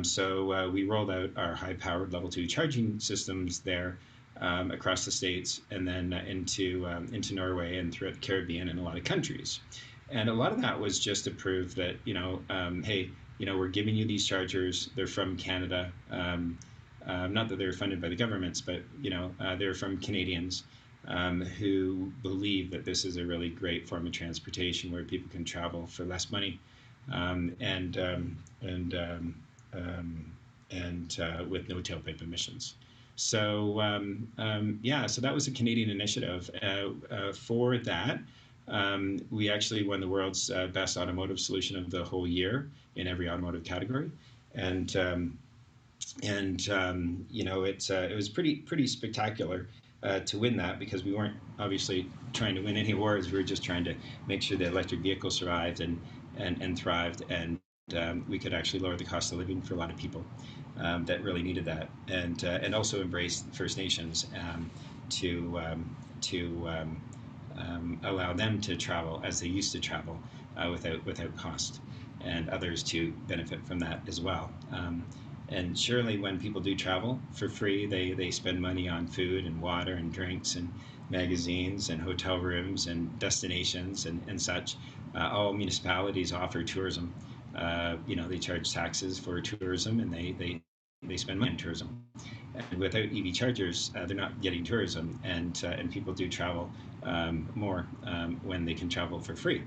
So we rolled out our high-powered level 2 charging systems there, across the states, and then into Norway and throughout the Caribbean and a lot of countries. And a lot of that was just to prove that, hey, we're giving you these chargers. They're from Canada. Not that they're funded by the governments, but they're from Canadians who believe that this is a really great form of transportation where people can travel for less money, and with no tailpipe emissions. So so that was a Canadian initiative. For that, we actually won the world's best automotive solution of the whole year in every automotive category, and it was pretty spectacular to win that, because we weren't obviously trying to win any awards. We were just trying to make sure the electric vehicle survived and thrived, and we could actually lower the cost of living for a lot of people that really needed that, and also embrace First Nations to allow them to travel as they used to travel without cost, and others to benefit from that as well. And surely when people do travel for free, they spend money on food and water and drinks and magazines and hotel rooms and destinations and such. All municipalities offer tourism. They charge taxes for tourism, and they spend money on tourism. And without EV chargers, they're not getting tourism, and people do travel more when they can travel for free.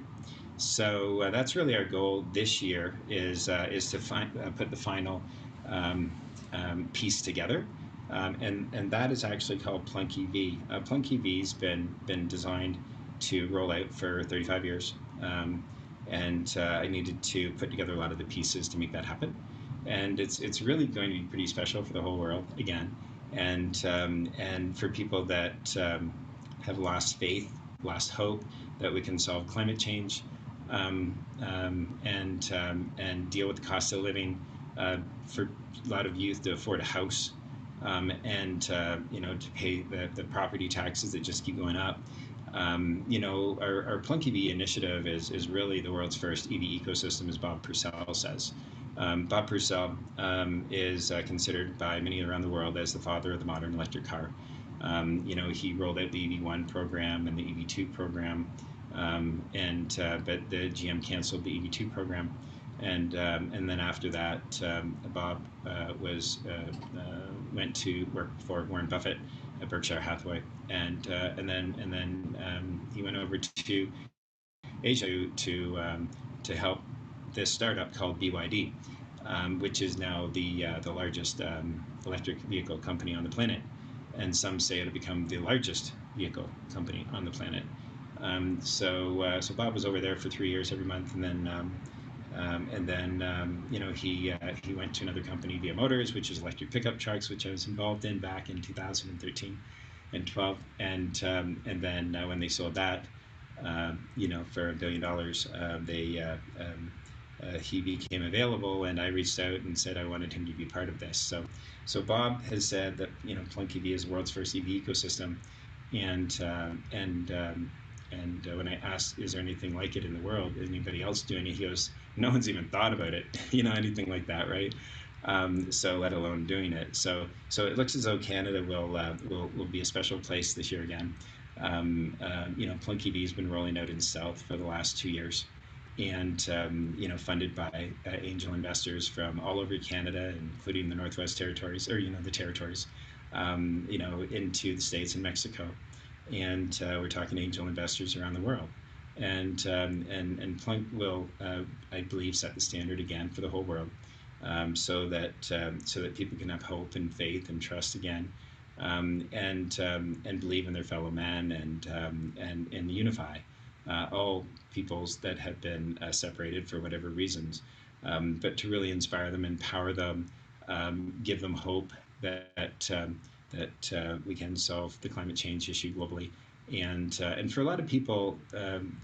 So that's really our goal this year, is to put the final piece together, and that is actually called Plunk EV. Plunk EV's been designed to roll out for 35 years, and I needed to put together a lot of the pieces to make that happen. And it's really going to be pretty special for the whole world again, and for people that have lost faith, lost hope that we can solve climate change, and deal with the cost of living, for a lot of youth to afford a house, and to pay the property taxes that just keep going up. Our Plunk EV initiative is really the world's first EV ecosystem, as Bob Purcell says. Bob Purcell is considered by many around the world as the father of the modern electric car. He rolled out the EV1 program and the EV2 program, but the GM canceled the EV2 program, and then after that, Bob went to work for Warren Buffett at Berkshire Hathaway, and then he went over to Asia to help this startup called BYD, which is now the largest electric vehicle company on the planet, and some say it'll become the largest vehicle company on the planet. So Bob was over there for 3 years every month, and then he went to another company, Via Motors, which is electric pickup trucks, which I was involved in back in 2013 and 12, and then when they sold that, for $1 billion, he became available, and I reached out and said I wanted him to be part of this. So Bob has said that Plunk EV is the world's first EV ecosystem, and when I asked, is there anything like it in the world? Is anybody else doing it? He goes, no one's even thought about it, anything like that, right? So let alone doing it. So it looks as though Canada will be a special place this year again. Plunk EV has been rolling out in South for the last 2 years, and funded by angel investors from all over Canada, including the Northwest Territories, or the territories, into the States and Mexico, and we're talking angel investors around the world, and Plunk will, I believe, set the standard again for the whole world, so that people can have hope and faith and trust again, and believe in their fellow man, and unify all peoples that have been separated for whatever reasons, but to really inspire them, empower them, give them hope that we can solve the climate change issue globally. And for a lot of people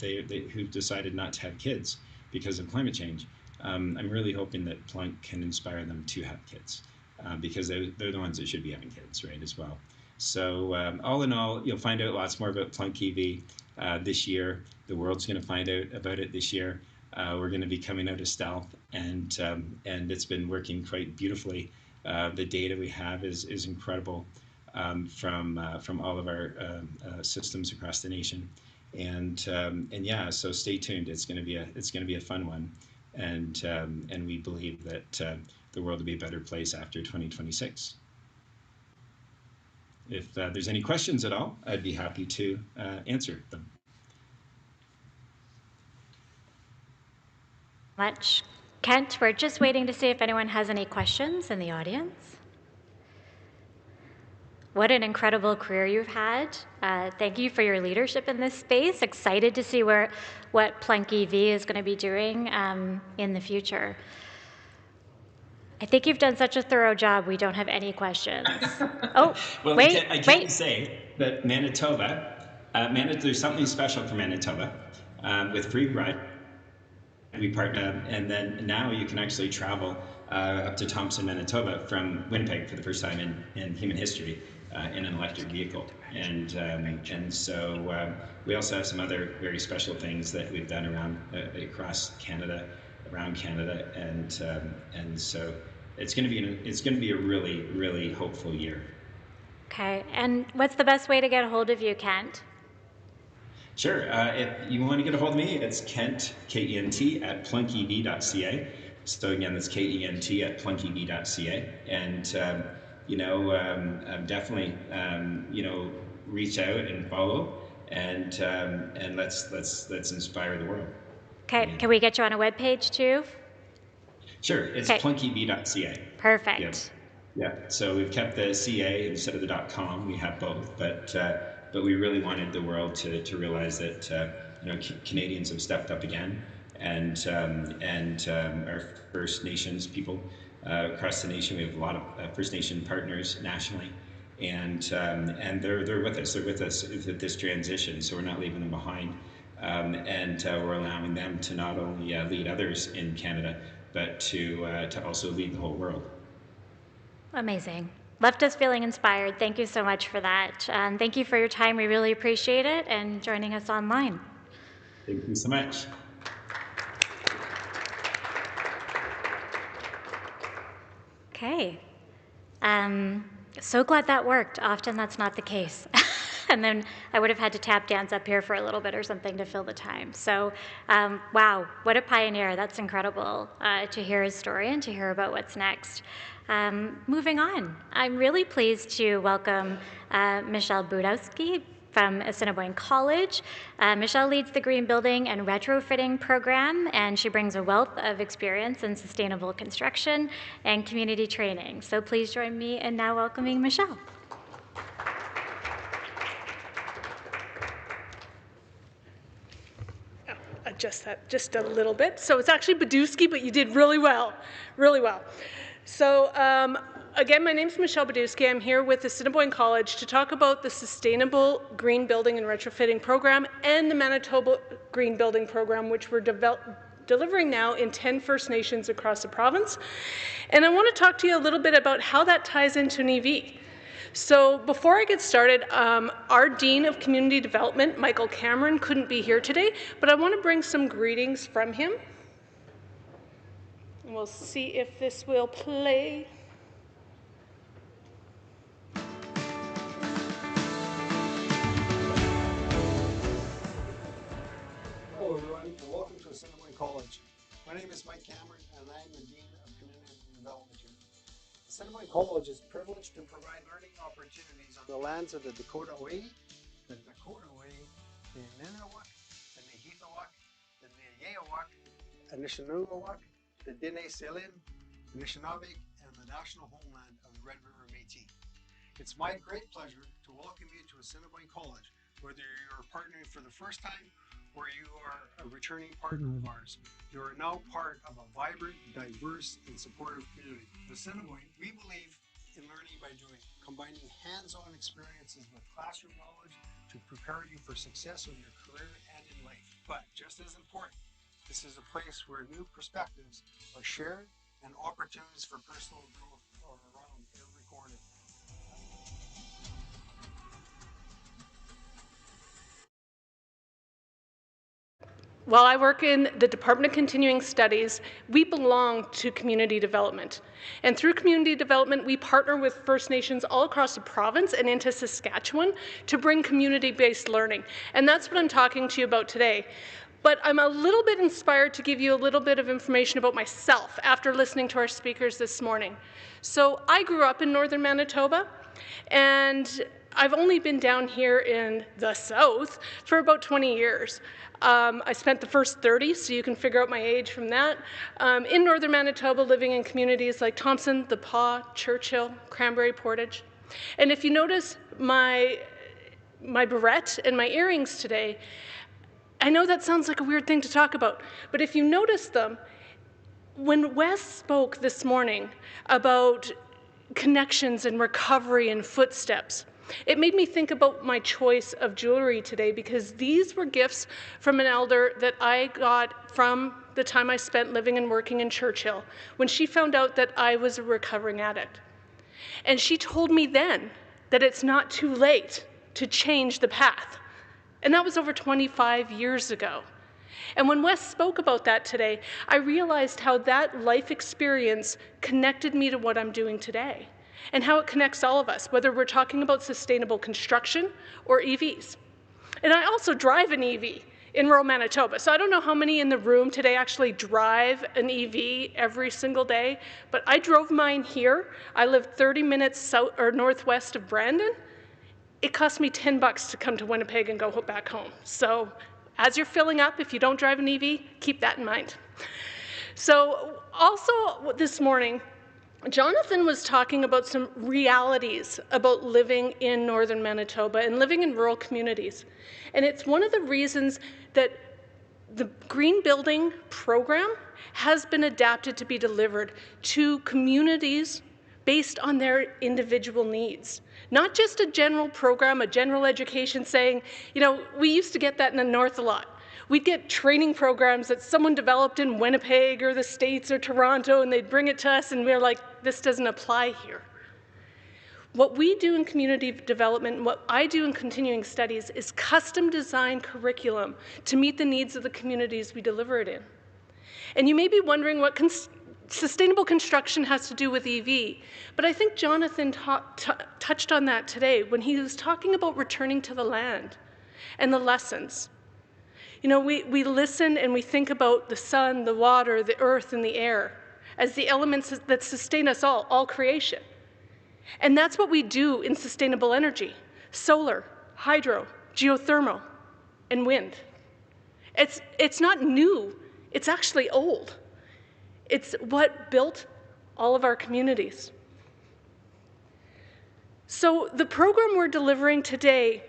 who've decided not to have kids because of climate change, I'm really hoping that Plunk can inspire them to have kids, because they're the ones that should be having kids, right, as well. So all in all, you'll find out lots more about Plunk EV this year. The world's going to find out about it this year. We're going to be coming out of stealth, and it's been working quite beautifully. The data we have is incredible, from all of our systems across the nation, and yeah. So stay tuned. It's going to be a fun one, and we believe that the world will be a better place after 2026. If there's any questions at all, I'd be happy to answer them. Much. Kent, we're just waiting to see if anyone has any questions in the audience. What an incredible career you've had. Thank you for your leadership in this space. Excited to see what Plunk EV is going to be doing in the future. I think you've done such a thorough job, we don't have any questions. Oh, well, wait, I can say that Manitoba, there's something special for Manitoba with free ride. We partner, and then now you can actually travel up to Thompson, Manitoba from Winnipeg for the first time in human history in an electric vehicle. And so we also have some other very special things that we've done across Canada, around Canada, and so it's going to be a really, really hopeful year. Okay, and what's the best way to get a hold of you, Kent? Sure. If you want to get a hold of me, it's Kent, K-E-N-T, at plunkev.ca. So again, that's K-E-N-T at plunkev.ca. And, definitely, reach out and follow, and let's inspire the world. Okay, yeah. Can we get you on a webpage too? Sure. It's plunkev.ca. Perfect. Yeah. So we've kept the CA instead of the .com. We have both, but we really wanted the world to realize that Canadians have stepped up again, and our First Nations people across the nation. We have a lot of First Nation partners nationally, and they're with us. They're with us with this transition, so we're not leaving them behind, and we're allowing them to not only lead others in Canada, but to also lead the whole world. Amazing. Left us feeling inspired. Thank you so much for that. Thank you for your time. We really appreciate it, and joining us online. Thank you so much. Okay. So glad that worked. Often that's not the case. And then I would have had to tap dance up here for a little bit or something to fill the time. So, wow, what a pioneer. That's incredible to hear his story and to hear about what's next. Moving on, I'm really pleased to welcome Michelle Budowski from Assiniboine College. Michelle leads the Green Building and Retrofitting program, and she brings a wealth of experience in sustainable construction and community training. So please join me in now welcoming Michelle. adjust that just a little bit. So it's actually Badusky, but you did really well, really well. So again, my name is Michelle Badusky. I'm here with Assiniboine College to talk about the Sustainable Green Building and Retrofitting Program and the Manitoba Green Building Program, which we're delivering now in 10 First Nations across the province. And I want to talk to you a little bit about how that ties into an EV. So before I get started, our Dean of Community Development, Michael Cameron, couldn't be here today, but I want to bring some greetings from him. And we'll see if this will play. Hello everyone, and welcome to Assiniboine College. My name is Mike Cameron, and I am the Dean of Community Development here. Assiniboine College is privileged to provide learning opportunities on the lands of the Dakota Way, the Niniwak, the Nehithawak, the Nehiyawak, Anishinaabe, the Dene Selin, Anishinaabe, and the national homeland of the Red River Métis. It's my great pleasure to welcome you to Assiniboine College, whether you're partnering for the first time or you are a returning partner of ours. You are now part of a vibrant, diverse, and supportive community. At Assiniboine, we believe in learning by doing, combining hands-on experiences with classroom knowledge to prepare you for success in your career and in life. But just as important, this is a place where new perspectives are shared and opportunities for personal growth are around every corner. While I work in the Department of Continuing Studies, we belong to community development. And through community development, we partner with First Nations all across the province and into Saskatchewan to bring community-based learning. And that's what I'm talking to you about today. But I'm a little bit inspired to give you a little bit of information about myself after listening to our speakers this morning. So I grew up in northern Manitoba, and I've only been down here in the south for about 20 years. I spent the first 30, so you can figure out my age from that, in northern Manitoba, living in communities like Thompson, The Paw, Churchill, Cranberry Portage. And if you notice my barrette and my earrings today, I know that sounds like a weird thing to talk about, but if you notice them, when Wes spoke this morning about connections and recovery and footsteps, it made me think about my choice of jewelry today, because these were gifts from an elder that I got from the time I spent living and working in Churchill, when she found out that I was a recovering addict. And she told me then that it's not too late to change the path. And that was over 25 years ago. And when Wes spoke about that today, I realized how that life experience connected me to what I'm doing today, and how it connects all of us, whether we're talking about sustainable construction or EVs. And I also drive an EV in rural Manitoba. So I don't know how many in the room today actually drive an EV every single day, but I drove mine here. I live 30 minutes south or northwest of Brandon. It cost me $10 to come to Winnipeg and go back home. So as you're filling up, if you don't drive an EV, keep that in mind. So also this morning, Jonathan was talking about some realities about living in northern Manitoba and living in rural communities. And it's one of the reasons that the Green Building Program has been adapted to be delivered to communities based on their individual needs. Not just a general program, a general education saying, you know, we used to get that in the north a lot. We'd get training programs that someone developed in Winnipeg or the States or Toronto, and they'd bring it to us, and we're like, this doesn't apply here. What we do in community development, and what I do in continuing studies, is custom design curriculum to meet the needs of the communities we deliver it in. And you may be wondering what sustainable construction has to do with EV, but I think Jonathan touched on that today when he was talking about returning to the land and the lessons. You know, we listen and we think about the sun, the water, the earth, and the air as the elements that sustain us all creation. And that's what we do in sustainable energy: solar, hydro, geothermal, and wind. It's not new, it's actually old. It's what built all of our communities. So the program we're delivering today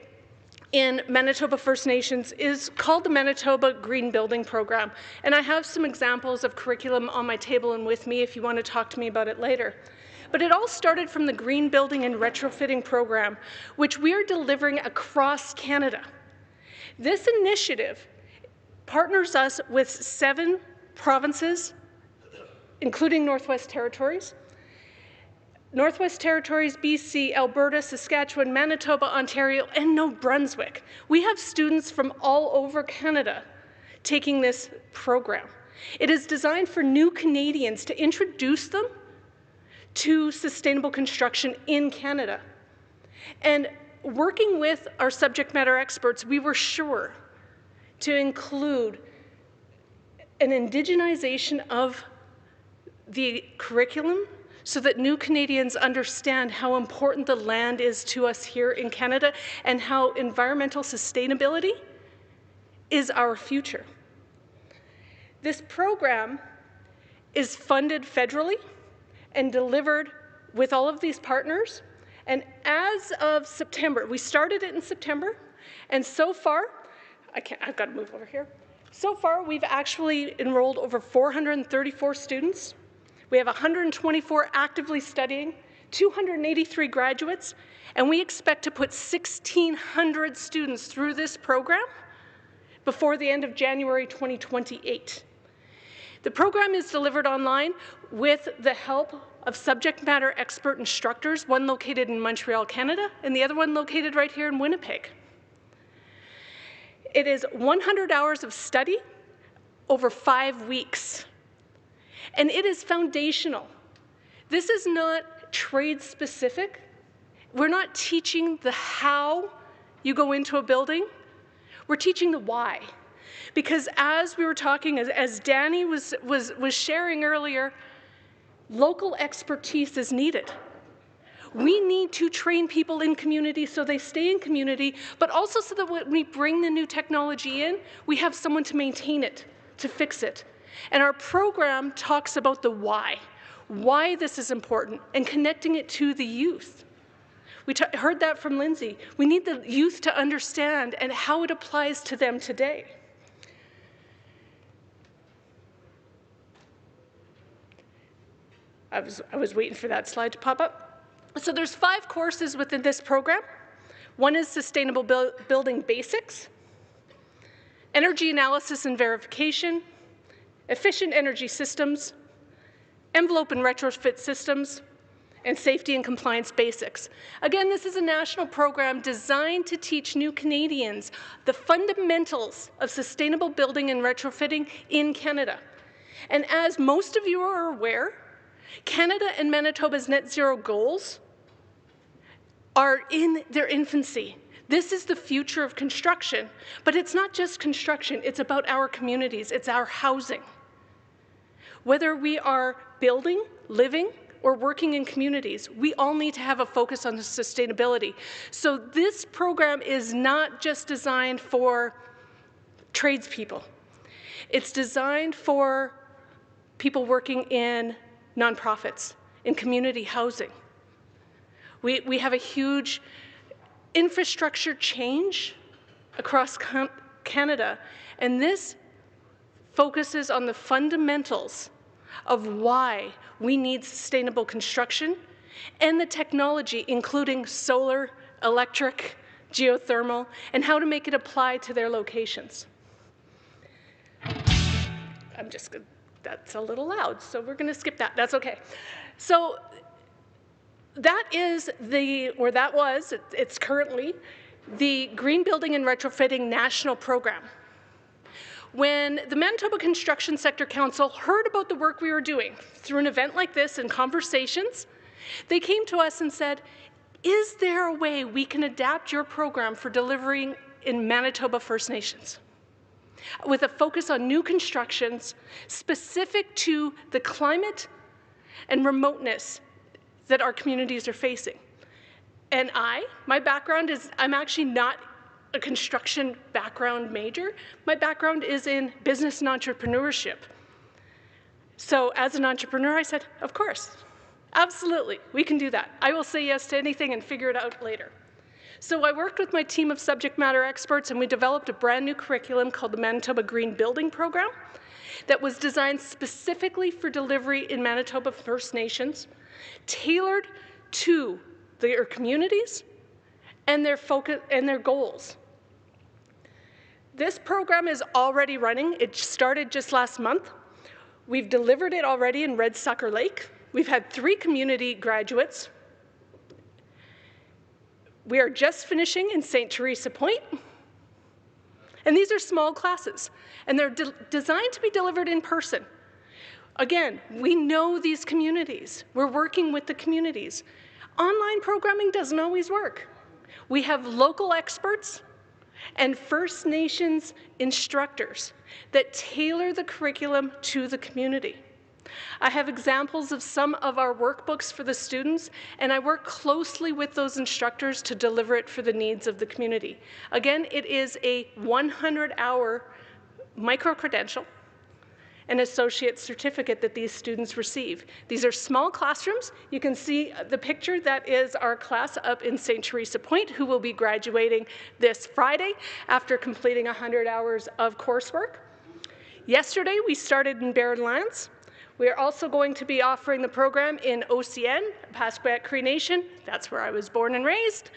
in Manitoba First Nations is called the Manitoba Green Building Program. And I have some examples of curriculum on my table and with me if you want to talk to me about it later. But it all started from the Green Building and Retrofitting Program, which we are delivering across Canada. This initiative partners us with 7 provinces, including Northwest Territories, BC, Alberta, Saskatchewan, Manitoba, Ontario, and New Brunswick. We have students from all over Canada taking this program. It is designed for new Canadians to introduce them to sustainable construction in Canada. And working with our subject matter experts, we were sure to include an indigenization of the curriculum so that new Canadians understand how important the land is to us here in Canada and how environmental sustainability is our future. This program is funded federally and delivered with all of these partners. And as of September, we started it in September, and so far, I've got to move over here. So far, we've actually enrolled over 434 students. We have 124 actively studying, 283 graduates, and we expect to put 1,600 students through this program before the end of January 2028. The program is delivered online with the help of subject matter expert instructors, one located in Montreal, Canada, and the other one located right here in Winnipeg. It is 100 hours of study over 5 weeks. And it is foundational. This is not trade specific. We're not teaching the how you go into a building. We're teaching the why. Because as we were talking, as Danny was sharing earlier, local expertise is needed. We need to train people in community so they stay in community, but also so that when we bring the new technology in, we have someone to maintain it, to fix it. And our program talks about the why this is important, and connecting it to the youth. We heard that from Lindsay. We need the youth to understand and how it applies to them today. I was waiting for that slide to pop up. So there's 5 courses within this program. One is Sustainable Building Basics, Energy Analysis and Verification, Efficient Energy Systems, Envelope and Retrofit Systems, and Safety and Compliance Basics. Again, this is a national program designed to teach new Canadians the fundamentals of sustainable building and retrofitting in Canada. And as most of you are aware, Canada and Manitoba's net zero goals are in their infancy. This is the future of construction, but it's not just construction, it's about our communities, it's our housing. Whether we are building, living, or working in communities, we all need to have a focus on sustainability. So this program is not just designed for tradespeople. It's designed for people working in nonprofits, in community housing. We have a huge infrastructure change across Canada, and this focuses on the fundamentals of why we need sustainable construction and the technology, including solar, electric, geothermal, and how to make it apply to their locations. That's a little loud, so we're going to skip that. That's okay. So that is it's currently the Green Building and Retrofitting National Program. When the Manitoba Construction Sector Council heard about the work we were doing through an event like this and conversations, they came to us and said, is there a way we can adapt your program for delivering in Manitoba First Nations, with a focus on new constructions specific to the climate and remoteness that our communities are facing? And my background is, I'm actually not a construction background major. My background is in business and entrepreneurship. So as an entrepreneur, I said, of course, absolutely, we can do that. I will say yes to anything and figure it out later. So I worked with my team of subject matter experts, and we developed a brand new curriculum called the Manitoba Green Building Program that was designed specifically for delivery in Manitoba First Nations, tailored to their communities and their focus and their goals. This program is already running. It started just last month. We've delivered it already in Red Sucker Lake. We've had 3 community graduates. We are just finishing in St. Teresa Point. And these are small classes, and they're designed to be delivered in person. Again, we know these communities. We're working with the communities. Online programming doesn't always work. We have local experts and First Nations instructors that tailor the curriculum to the community. I have examples of some of our workbooks for the students, and I work closely with those instructors to deliver it for the needs of the community. Again, it is a 100-hour micro-credential, an associate certificate that these students receive. These are small classrooms. You can see the picture. That is our class up in St. Teresa Point, who will be graduating this Friday after completing 100 hours of coursework. Yesterday, we started in Barren Lands. We are also going to be offering the program in OCN, Pasquet Cree Nation. That's where I was born and raised.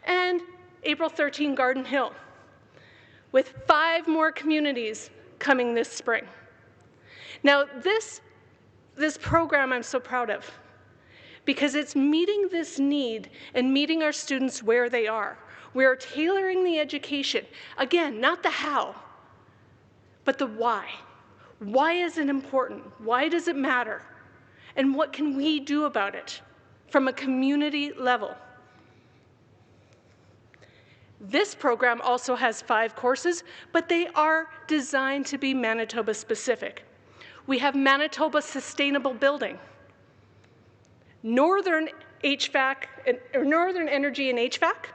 And April 13, Garden Hill, with 5 more communities coming this spring. Now, this program I'm so proud of, because it's meeting this need and meeting our students where they are. We are tailoring the education. Again, not the how, but the why. Why is it important? Why does it matter? And what can we do about it from a community level? This program also has 5 courses, but they are designed to be Manitoba specific. We have Manitoba Sustainable Building, Northern HVAC, or Northern Energy and HVAC,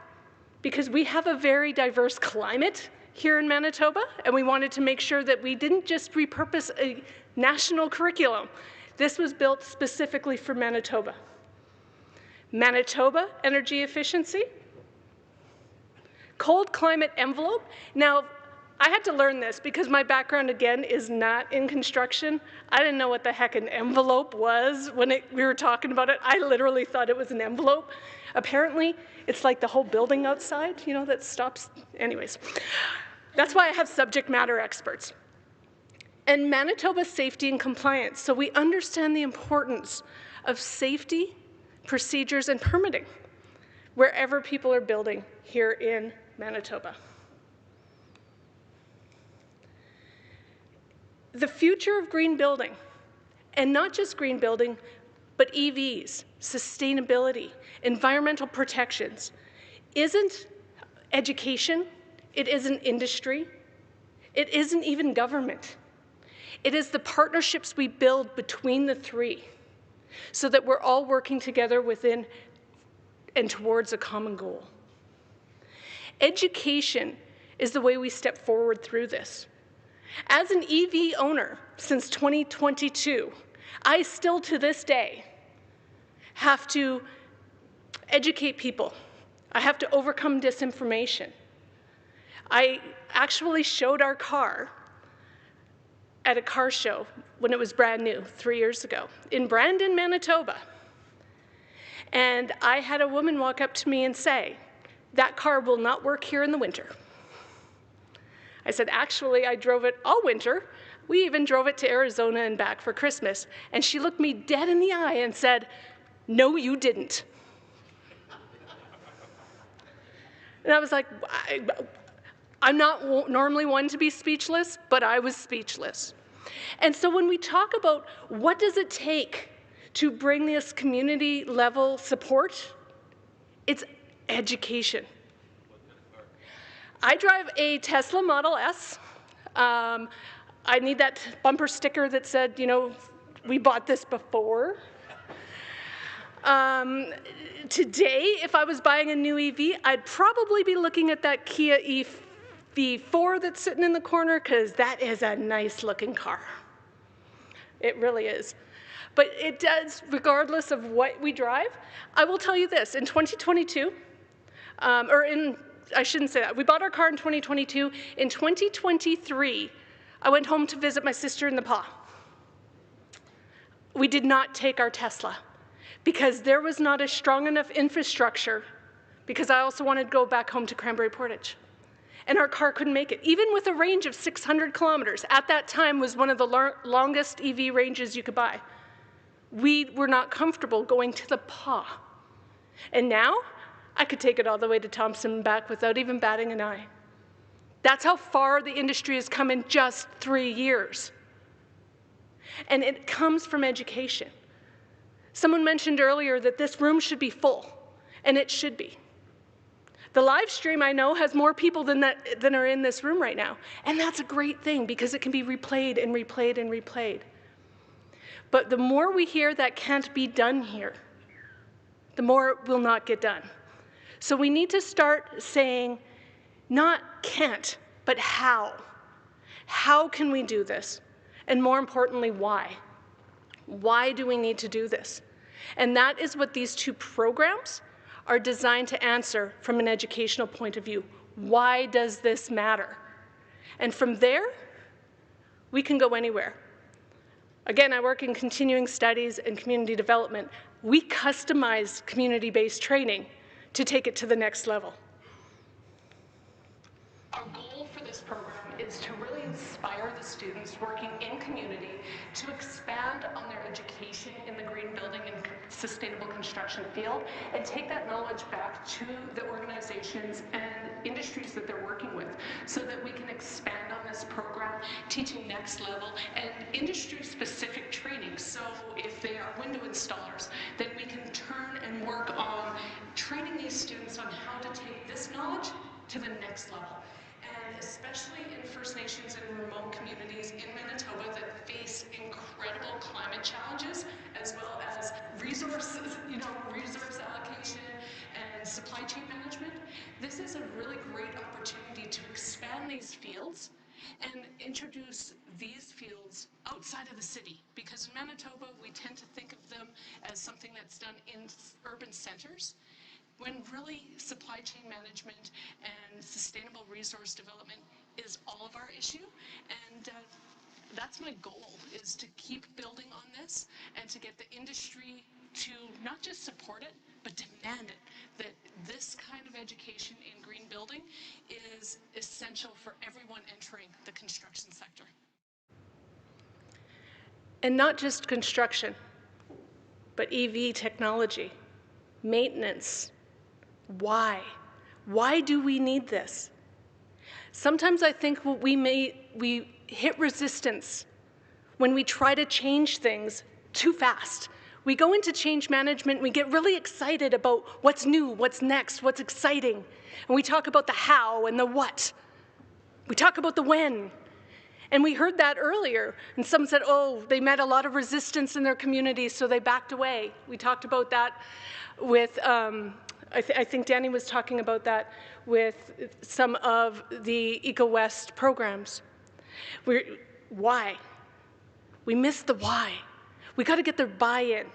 because we have a very diverse climate here in Manitoba, and we wanted to make sure that we didn't just repurpose a national curriculum. This was built specifically for Manitoba. Manitoba Energy Efficiency, Cold Climate Envelope. Now, I had to learn this because my background, again, is not in construction. I didn't know what the heck an envelope was when we were talking about it. I literally thought it was an envelope. Apparently, it's like the whole building outside, you know, that stops. Anyways, that's why I have subject matter experts. And Manitoba Safety and Compliance. So we understand the importance of safety, procedures, and permitting wherever people are building here in Manitoba. The future of green building, and not just green building, but EVs, sustainability, environmental protections, isn't education, it isn't industry, it isn't even government. It is the partnerships we build between the 3 so that we're all working together within and towards a common goal. Education is the way we step forward through this. As an EV owner since 2022, I still to this day have to educate people. I have to overcome disinformation. I actually showed our car at a car show when it was brand new 3 years ago in Brandon, Manitoba. And I had a woman walk up to me and say, "That car will not work here in the winter." I said, "Actually, I drove it all winter. We even drove it to Arizona and back for Christmas." And she looked me dead in the eye and said, "No, you didn't." And I was like, I'm not normally one to be speechless, but I was speechless. And so when we talk about what does it take to bring this community level support, it's education. I drive a Tesla Model S. I need that bumper sticker that said, you know, we bought this before. Today, if I was buying a new EV, I'd probably be looking at that Kia EV4 that's sitting in the corner, because that is a nice looking car. It really is. But it does, regardless of what we drive. I will tell you this, in 2022, I shouldn't say that. We bought our car in 2022. In 2023, I went home to visit my sister in Nepal. We did not take our Tesla because there was not a strong enough infrastructure, because I also wanted to go back home to Cranberry Portage. And our car couldn't make it, even with a range of 600 kilometers. At that time was one of the longest EV ranges you could buy. We were not comfortable going to the PA. And now, I could take it all the way to Thompson and back without even batting an eye. That's how far the industry has come in just 3 years. And it comes from education. Someone mentioned earlier that this room should be full, and it should be. The live stream, I know, has more people than are in this room right now. And that's a great thing because it can be replayed and replayed and replayed. But the more we hear that can't be done here, the more it will not get done. So we need to start saying, not can't, but how. How can we do this? And more importantly, why? Why do we need to do this? And that is what these two programs are designed to answer from an educational point of view. Why does this matter? And from there, we can go anywhere. Again, I work in continuing studies and community development. We customize community-based training to take it to the next level. Our goal for this program is to really inspire the students working in community to expand on their education in the green building and sustainable construction field and take that knowledge back to the organizations and industries that they're working with so that we can expand on this program, teaching next level and industry-specific training. So if they are window installers, then we can turn and work on training these students on how to take this knowledge to the next level. And especially in First Nations and remote communities in Manitoba that face incredible climate challenges, as well as resources, resource allocation and supply chain management, this is a really great opportunity to expand these fields and introduce these fields outside of the city. Because in Manitoba, we tend to think of them as something that's done in urban centers, when really supply chain management and sustainable resource development is all of our issue. And that's my goal, is to keep building on this and to get the industry to not just support it, but demand it, that this kind of education in green building is essential for everyone entering the construction sector. And not just construction, but EV technology, maintenance. Why? Why do we need this? Sometimes I think we hit resistance when we try to change things too fast. We go into change management, we get really excited about what's new, what's next, what's exciting. And we talk about the how and the what. We talk about the when. And we heard that earlier. And some said, oh, they met a lot of resistance in their communities, so they backed away. We talked about that with, I think Danny was talking about that with some of the EcoWest programs. Why? We missed the why. We got to get their buy-in.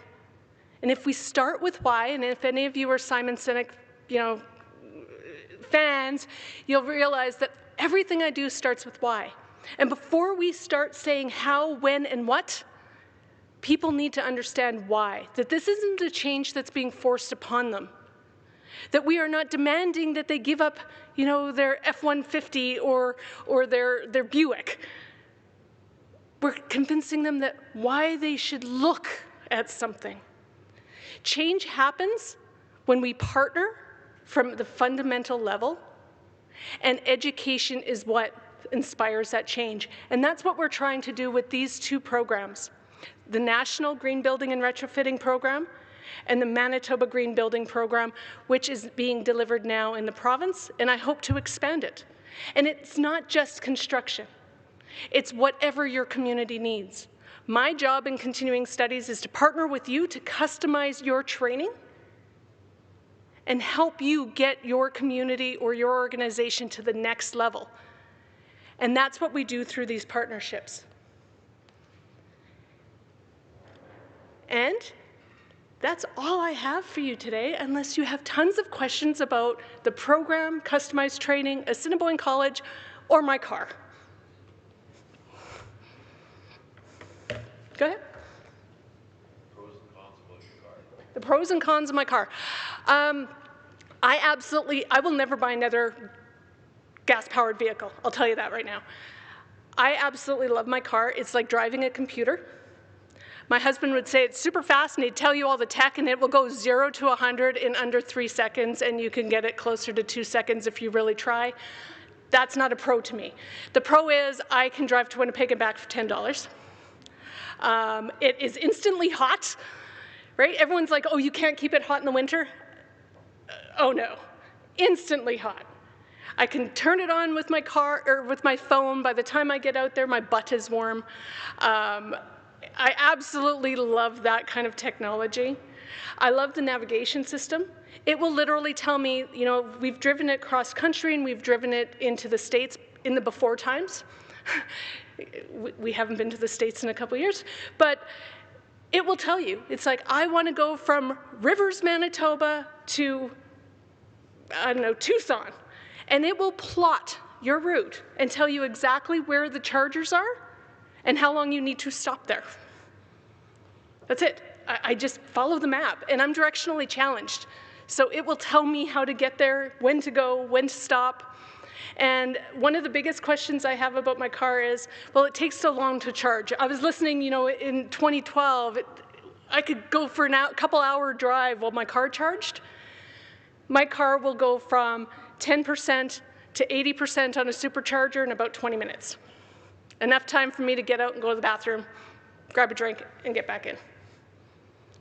And if we start with why, and if any of you are Simon Sinek, fans, you'll realize that everything I do starts with why. And before we start saying how, when, and what, people need to understand why. That this isn't a change that's being forced upon them. That we are not demanding that they give up, their F-150 or their Buick. We're convincing them that why they should look at something. Change happens when we partner from the fundamental level, and education is what inspires that change. And that's what we're trying to do with these two programs, the National Green Building and Retrofitting Program and the Manitoba Green Building Program, which is being delivered now in the province, and I hope to expand it. And it's not just construction. It's whatever your community needs. My job in continuing studies is to partner with you to customize your training and help you get your community or your organization to the next level. And that's what we do through these partnerships. And that's all I have for you today, unless you have tons of questions about the program, customized training, Assiniboine College, or my car. Go ahead. Pros and cons about your car. The pros and cons of my car. I will never buy another gas-powered vehicle. I'll tell you that right now. I absolutely love my car. It's like driving a computer. My husband would say it's super fast, and he'd tell you all the tech, and it will go 0 to 100 in under 3 seconds, and you can get it closer to 2 seconds if you really try. That's not a pro to me. The pro is I can drive to Winnipeg and back for $10. It is instantly hot, right? Everyone's like, oh, you can't keep it hot in the winter? Oh no, instantly hot. I can turn it on with my car or with my phone. By the time I get out there, my butt is warm. I absolutely love that kind of technology. I love the navigation system. It will literally tell me, you know, we've driven it cross country and we've driven it into the States in the before times. We haven't been to the States in a couple years, but it will tell you. It's like, I want to go from Rivers, Manitoba to, I don't know, Tucson. And it will plot your route and tell you exactly where the chargers are and how long you need to stop there. That's it. I just follow the map, and I'm directionally challenged. So it will tell me how to get there, when to go, when to stop. And one of the biggest questions I have about my car is, well, it takes so long to charge. I was listening, you know, in 2012, I could go for a couple-hour drive while my car charged. My car will go from 10% to 80% on a supercharger in about 20 minutes. Enough time for me to get out and go to the bathroom, grab a drink, and get back in.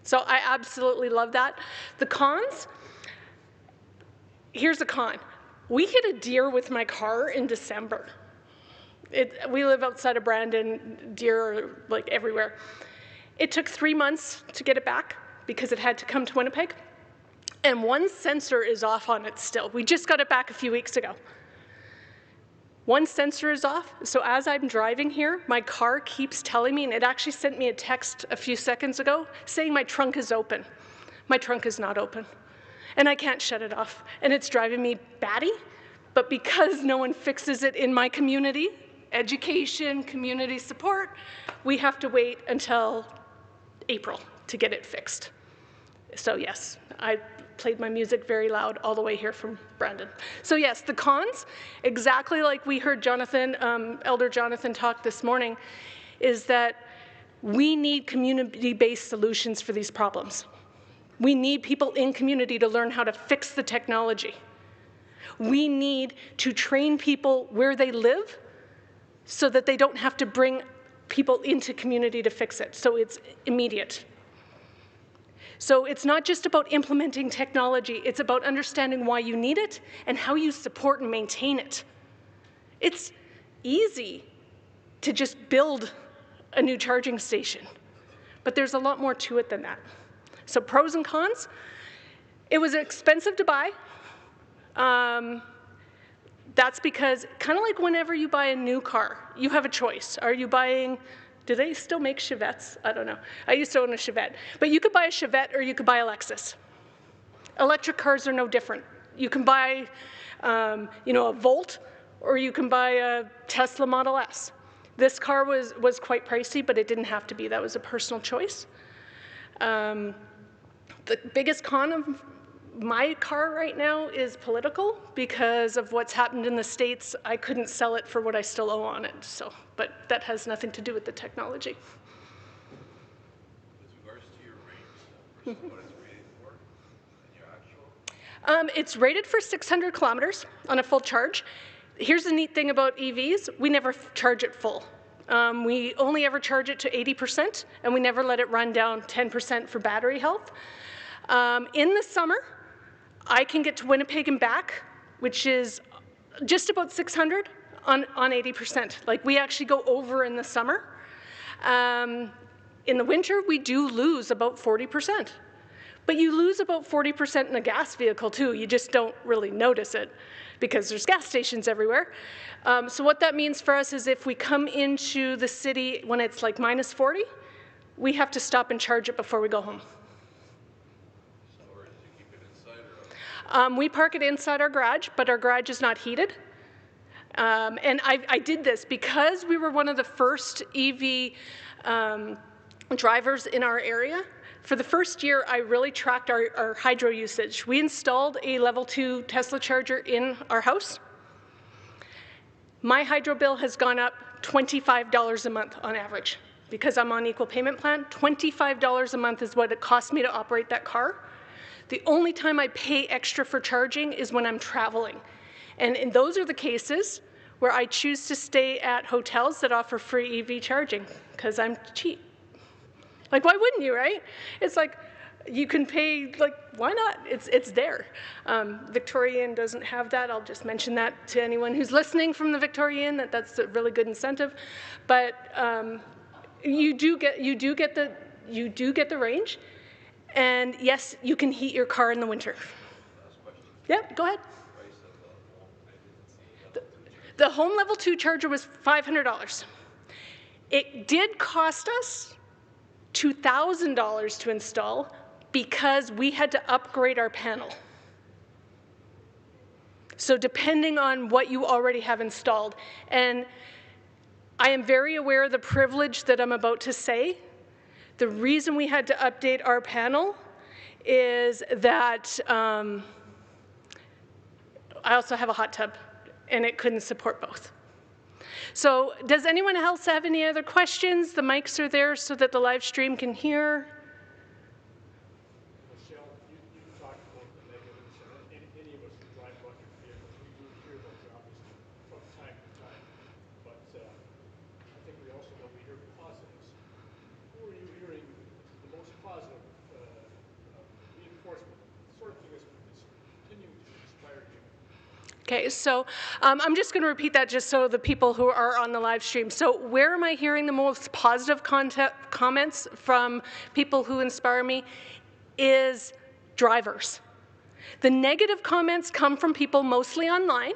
So I absolutely love that. The cons, here's a con. We hit a deer with my car in December. We live outside of Brandon, deer are like everywhere. It took 3 months to get it back because it had to come to Winnipeg. And one sensor is off on it still. We just got it back a few weeks ago. One sensor is off, so as I'm driving here, my car keeps telling me, and it actually sent me a text a few seconds ago, saying my trunk is open. My trunk is not open, and I can't shut it off, and it's driving me batty, but because no one fixes it in my community, education, community support, we have to wait until April to get it fixed. So yes, I played my music very loud all the way here from Brandon. So yes, the cons, exactly like we heard Jonathan, Elder Jonathan talk this morning, is that we need community-based solutions for these problems. We need people in community to learn how to fix the technology. We need to train people where they live so that they don't have to bring people into community to fix it, so it's immediate. So it's not just about implementing technology, it's about understanding why you need it and how you support and maintain it. It's easy to just build a new charging station, but there's a lot more to it than that. So pros and cons, it was expensive to buy. That's because, kind of like whenever you buy a new car, you have a choice. Are you buying, do they still make Chevettes? I don't know. I used to own a Chevette. But you could buy a Chevette or you could buy a Lexus. Electric cars are no different. You can buy a Volt or you can buy a Tesla Model S. This car was quite pricey, but it didn't have to be. That was a personal choice. The biggest con of my car right now is political because of what's happened in the States. I couldn't sell it for what I still owe on it, but that has nothing to do with the technology. With regards to your range, what it's rated for and your actual? It's rated for 600 kilometers on a full charge. Here's the neat thing about EVs, we never charge it full. We only ever charge it to 80%, and we never let it run down 10% for battery health. In the summer, I can get to Winnipeg and back, which is just about 600 on 80%. Like, we actually go over in the summer. In the winter, we do lose about 40%. But you lose about 40% in a gas vehicle too. You just don't really notice it because there's gas stations everywhere. So what that means for us is if we come into the city when it's like -40, we have to stop and charge it before we go home. We park it inside our garage, but our garage is not heated. And I did this because we were one of the first EV drivers in our area. For the first year, I really tracked our hydro usage. We installed a level 2 Tesla charger in our house. My hydro bill has gone up $25 a month on average. Because I'm on equal payment plan, $25 a month is what it costs me to operate that car. The only time I pay extra for charging is when I'm traveling. And those are the cases where I choose to stay at hotels that offer free EV charging, because I'm cheap. Like, why wouldn't you, right? It's like, you can pay, like, why not? It's there. Victoria Inn doesn't have that. I'll just mention that to anyone who's listening from the Victoria Inn, that's a really good incentive. But you do get the range, and yes, you can heat your car in the winter. Yep, go ahead. The home level 2 charger was $500. It did cost us $2,000 to install because we had to upgrade our panel. So depending on what you already have installed, and I am very aware of the privilege that I'm about to say. The reason we had to update our panel is that I also have a hot tub, and it couldn't support both. So does anyone else have any other questions? The mics are there so that the live stream can hear. Michelle, you talked about the negatives, and any of us who drive electric vehicles, we do hear those obviously from time to time. But I think we also know we hear positives. Who are you hearing the most positive reinforcement, sort of thing that's continuing to inspire you? Okay, so I'm just going to repeat that just so the people who are on the live stream. So where am I hearing the most positive comments from people who inspire me is drivers. The negative comments come from people mostly online.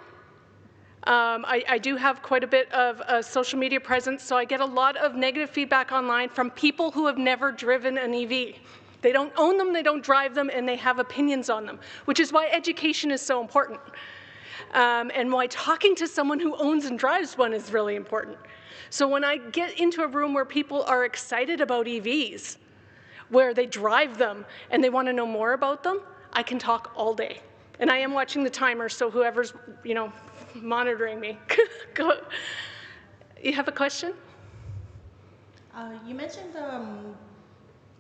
I do have quite a bit of a social media presence, so I get a lot of negative feedback online from people who have never driven an EV. They don't own them, they don't drive them, and they have opinions on them, which is why education is so important. And why talking to someone who owns and drives one is really important. So when I get into a room where people are excited about EVs, where they drive them and they want to know more about them, I can talk all day. And I am watching the timer, so whoever's, monitoring me. Go. You have a question? You mentioned,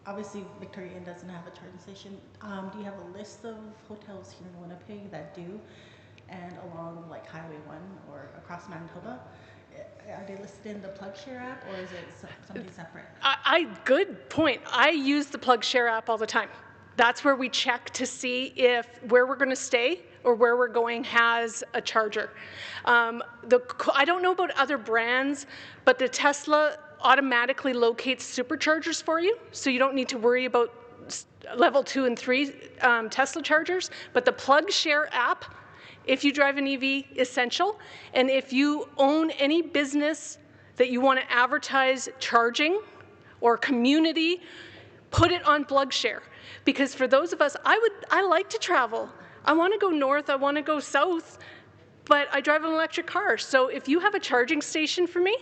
obviously Victoria Inn doesn't have a charging station. Do you have a list of hotels here in Winnipeg that do? And along like Highway 1 or across Manitoba, are they listed in the PlugShare app, or is it something separate? Good point. I use the PlugShare app all the time. That's where we check to see if where we're going to stay or where we're going has a charger. I don't know about other brands, but the Tesla automatically locates superchargers for you, so you don't need to worry about level 2 and 3 Tesla chargers. But the PlugShare app, if you drive an EV, essential. And if you own any business that you want to advertise charging or community, put it on PlugShare. Because for those of us, I like to travel. I want to go north, I want to go south, but I drive an electric car. So if you have a charging station for me,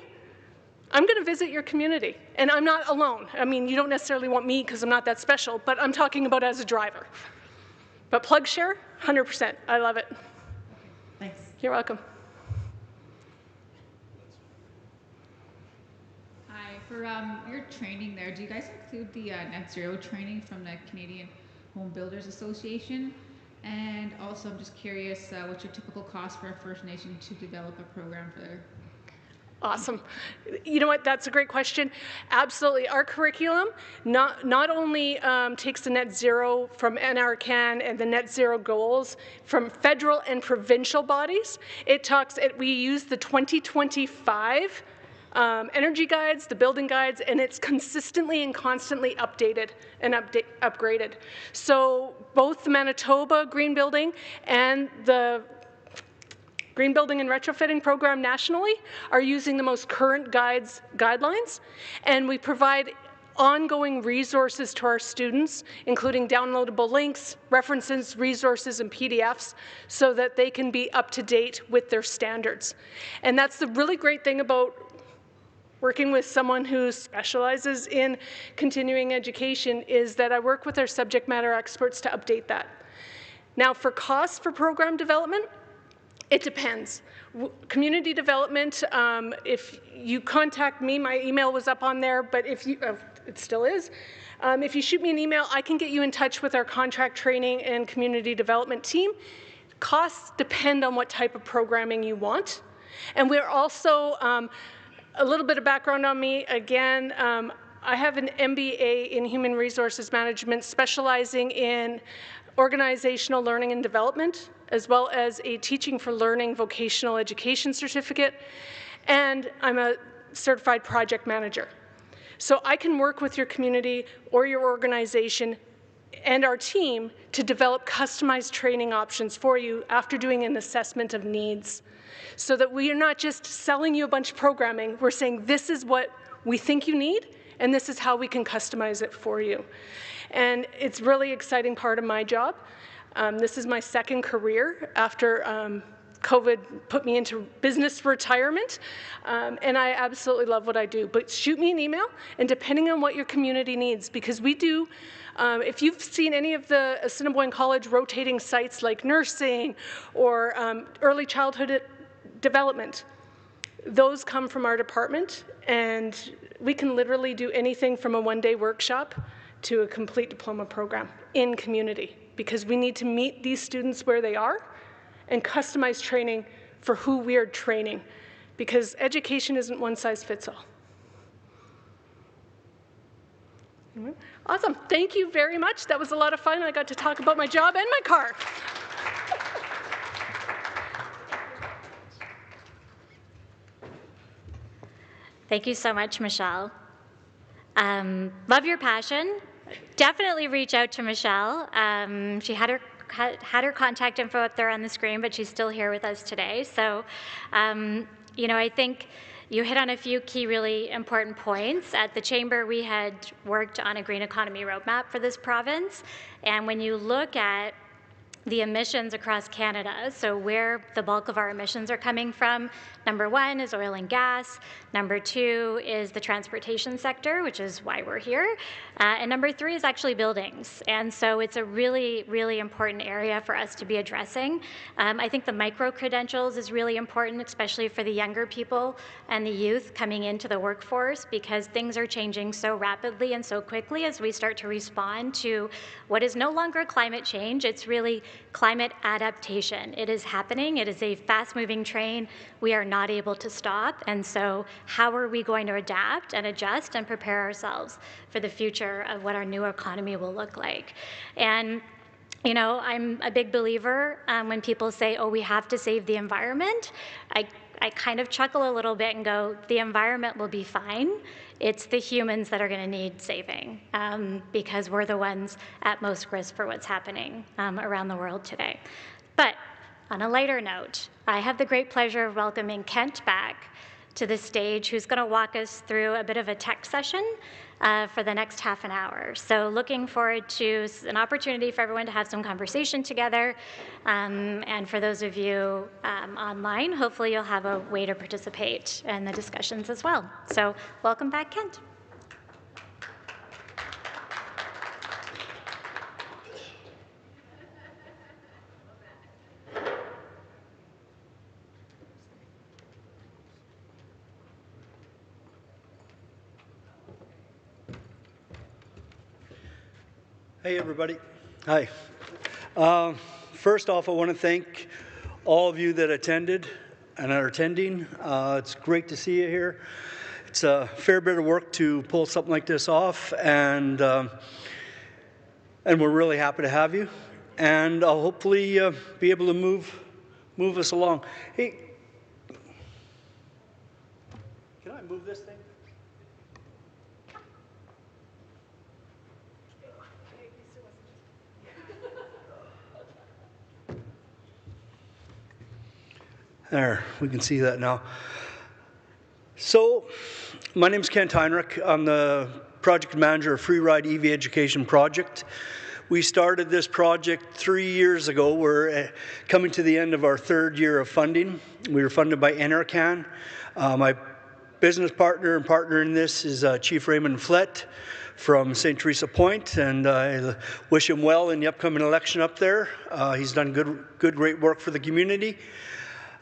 I'm going to visit your community. And I'm not alone. I mean, you don't necessarily want me because I'm not that special, but I'm talking about as a driver. But PlugShare, 100%. I love it. Thanks. You're welcome. Hi, for your training there, do you guys include the net zero training from the Canadian Home Builders Association? And also, I'm just curious, what's your typical cost for a First Nation to develop a program for their... Awesome. You know what, that's a great question. Absolutely. Our curriculum not only takes the net zero from NRCan and the net zero goals from federal and provincial bodies, we use the 2025 energy guides, the building guides, and it's consistently and constantly updated and upgraded. So both the Manitoba Green Building and the Green Building and Retrofitting Program nationally are using the most current guidelines, and we provide ongoing resources to our students, including downloadable links, references, resources, and PDFs, so that they can be up to date with their standards. And that's the really great thing about working with someone who specializes in continuing education, is that I work with our subject matter experts to update that. Now, for costs for program development, it depends. Community development, if you contact me, my email was up on there, but if you, it still is. If you shoot me an email, I can get you in touch with our contract training and community development team. Costs depend on what type of programming you want. And we're also, a little bit of background on me, again, I have an MBA in Human Resources Management, specializing in organizational learning and development, as well as a Teaching for Learning vocational education certificate, and I'm a certified project manager. So I can work with your community or your organization and our team to develop customized training options for you after doing an assessment of needs, so that we are not just selling you a bunch of programming, we're saying this is what we think you need, and this is how we can customize it for you. And it's really exciting part of my job. This is my second career after COVID put me into business retirement, and I absolutely love what I do. But shoot me an email, and depending on what your community needs, because we do, if you've seen any of the Assiniboine College rotating sites like nursing or early childhood development, those come from our department, and we can literally do anything from a one-day workshop to a complete diploma program in community, because we need to meet these students where they are and customize training for who we are training, because education isn't one size fits all. Awesome, thank you very much. That was a lot of fun. I got to talk about my job and my car. Thank you so much, Michelle. Love your passion. Definitely reach out to Michelle. She had her contact info up there on the screen, but she's still here with us today. So, you know, I think you hit on a few key really important points. At the Chamber, we had worked on a green economy roadmap for this province. And when you look at the emissions across Canada, so where the bulk of our emissions are coming from, number one is oil and gas, number two is the transportation sector, which is why we're here, and number three is actually buildings. And so it's a really, really important area for us to be addressing. I think the micro-credentials is really important, especially for the younger people and the youth coming into the workforce, because things are changing so rapidly and so quickly as we start to respond to what is no longer climate change, it's really climate adaptation. It is happening. It is a fast-moving train. We are not able to stop. And so how are we going to adapt and adjust and prepare ourselves for the future of what our new economy will look like? And you know, I'm a big believer when people say, oh, we have to save the environment. I kind of chuckle a little bit and go, the environment will be fine. It's the humans that are going to need saving, because we're the ones at most risk for what's happening around the world today. But on a lighter note, I have the great pleasure of welcoming Kent back to the stage, who's going to walk us through a bit of a tech session for the next half an hour. So looking forward to an opportunity for everyone to have some conversation together. And for those of you online, hopefully you'll have a way to participate in the discussions as well. So welcome back, Kent. Hey, everybody. Hi. First off, I want to thank all of you that attended and are attending. It's great to see you here. It's a fair bit of work to pull something like this off, and we're really happy to have you. And I'll hopefully be able to move us along. Hey, can I move this thing? There, we can see that now. So, my name's Kent Heinrich. I'm the project manager of Free Ride EV Education Project. We started this project 3 years ago. We're coming to the end of our third year of funding. We were funded by NRCan. My business partner and partner in this is Chief Raymond Flett from St. Teresa Point, and I wish him well in the upcoming election up there. He's done great work for the community.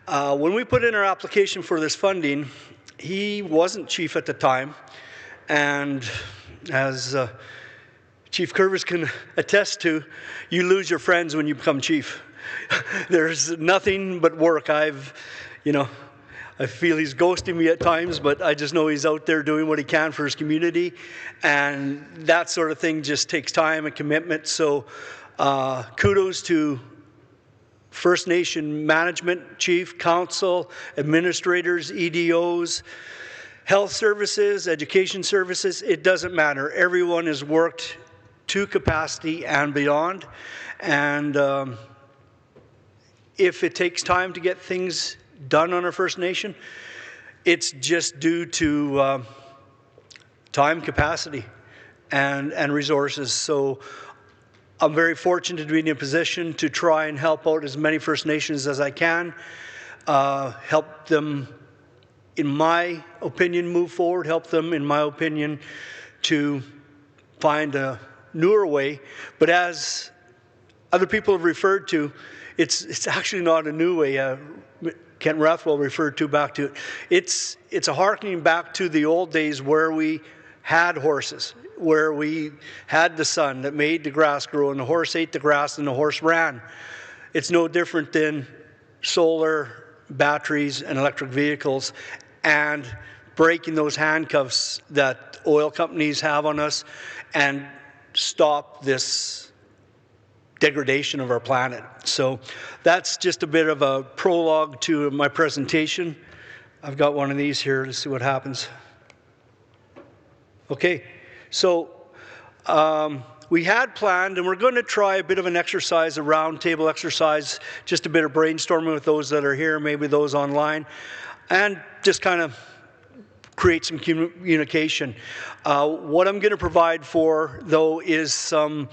When we put in our application for this funding, he wasn't chief at the time, and as Chief Curvis can attest to, you lose your friends when you become chief. There's nothing but work. I feel he's ghosting me at times, but I just know he's out there doing what he can for his community, and that sort of thing just takes time and commitment. So kudos to First Nation management, chief, council, administrators, EDOs, health services, education services. It doesn't matter. Everyone has worked to capacity and beyond. And if it takes time to get things done on our First Nation, it's just due to time, capacity, and resources. So I'm very fortunate to be in a position to try and help out as many First Nations as I can, help them, in my opinion, move forward, help them, in my opinion, to find a newer way. But as other people have referred to, it's actually not a new way. Kent Rathwell referred back to it. It's a harkening back to the old days where we had horses, where we had the sun that made the grass grow, and the horse ate the grass and the horse ran. It's no different than solar, batteries, and electric vehicles, and breaking those handcuffs that oil companies have on us and stop this degradation of our planet. So that's just a bit of a prologue to my presentation. I've got one of these here. Let's see what happens. Okay, so we had planned, and we're going to try a bit of an exercise, a round table exercise, just a bit of brainstorming with those that are here, maybe those online, and just kind of create some communication. What I'm going to provide for, though, is some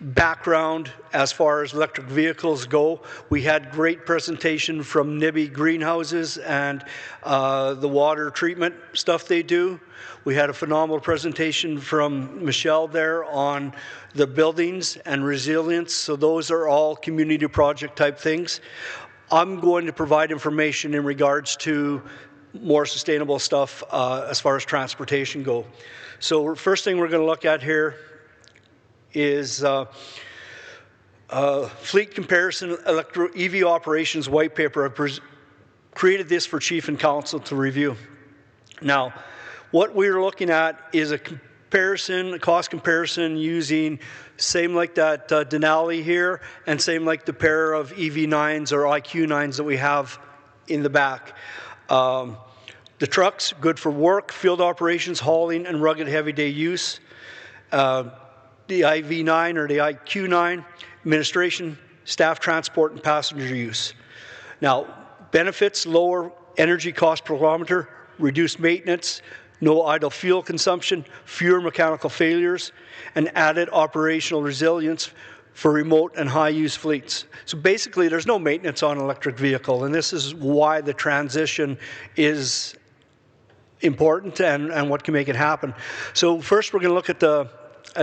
background as far as electric vehicles go. We had great presentation from Nibby Greenhouses and the water treatment stuff they do. We had a phenomenal presentation from Michelle there on the buildings and resilience. So those are all community project type things. I'm going to provide information in regards to more sustainable stuff as far as transportation go. So first thing we're going to look at here is fleet comparison EV operations white paper. I've created this for Chief and Council to review. Now, what we're looking at is a comparison, a cost comparison using same like that Denali here, and same like the pair of EV9s or IQ9s that we have in the back. The trucks, good for work, field operations, hauling, and rugged heavy day use. The IV9 or the IQ9, administration, staff transport, and passenger use. Now, benefits, lower energy cost per kilometer, reduced maintenance, no idle fuel consumption, fewer mechanical failures, and added operational resilience for remote and high-use fleets. So basically, there's no maintenance on an electric vehicle, and this is why the transition is important and what can make it happen. So first, we're going to look at the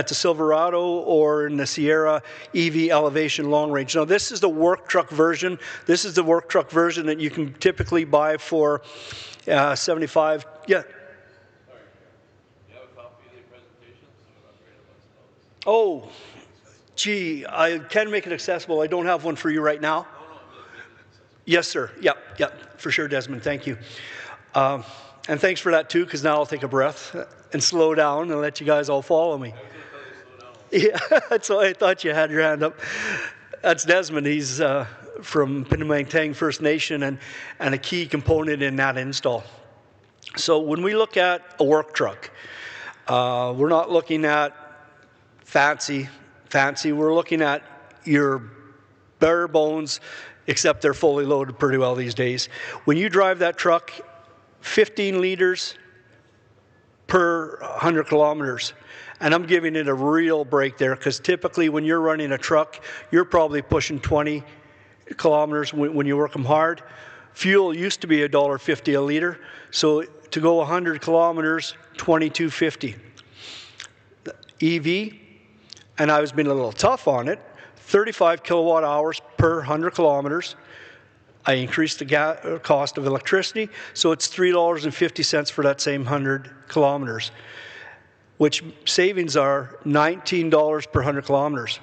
Silverado or in the Sierra EV Elevation Long Range. Now, this is the work truck version. This is the work truck version that you can typically buy for 75. Yeah. Oh, gee, I can make it accessible. I don't have one for you right now. Yes, sir. Yep, for sure, Desmond. Thank you. And thanks for that, too, because now I'll take a breath and slow down and let you guys all follow me. Yeah, so I thought you had your hand up. That's Desmond. He's from Pinamantang First Nation and a key component in that install. So when we look at a work truck, we're not looking at fancy. We're looking at your bare bones, except they're fully loaded pretty well these days. When you drive that truck, 15 liters per 100 kilometers. And I'm giving it a real break there, because typically when you're running a truck, you're probably pushing 20 kilometers when you work them hard. Fuel used to be $1.50 a liter, so to go 100 kilometers, $22.50. EV, and I was being a little tough on it, 35 kilowatt hours per 100 kilometers. I increased the cost of electricity, so it's $3.50 for that same 100 kilometers, which savings are $19 per 100 kilometers.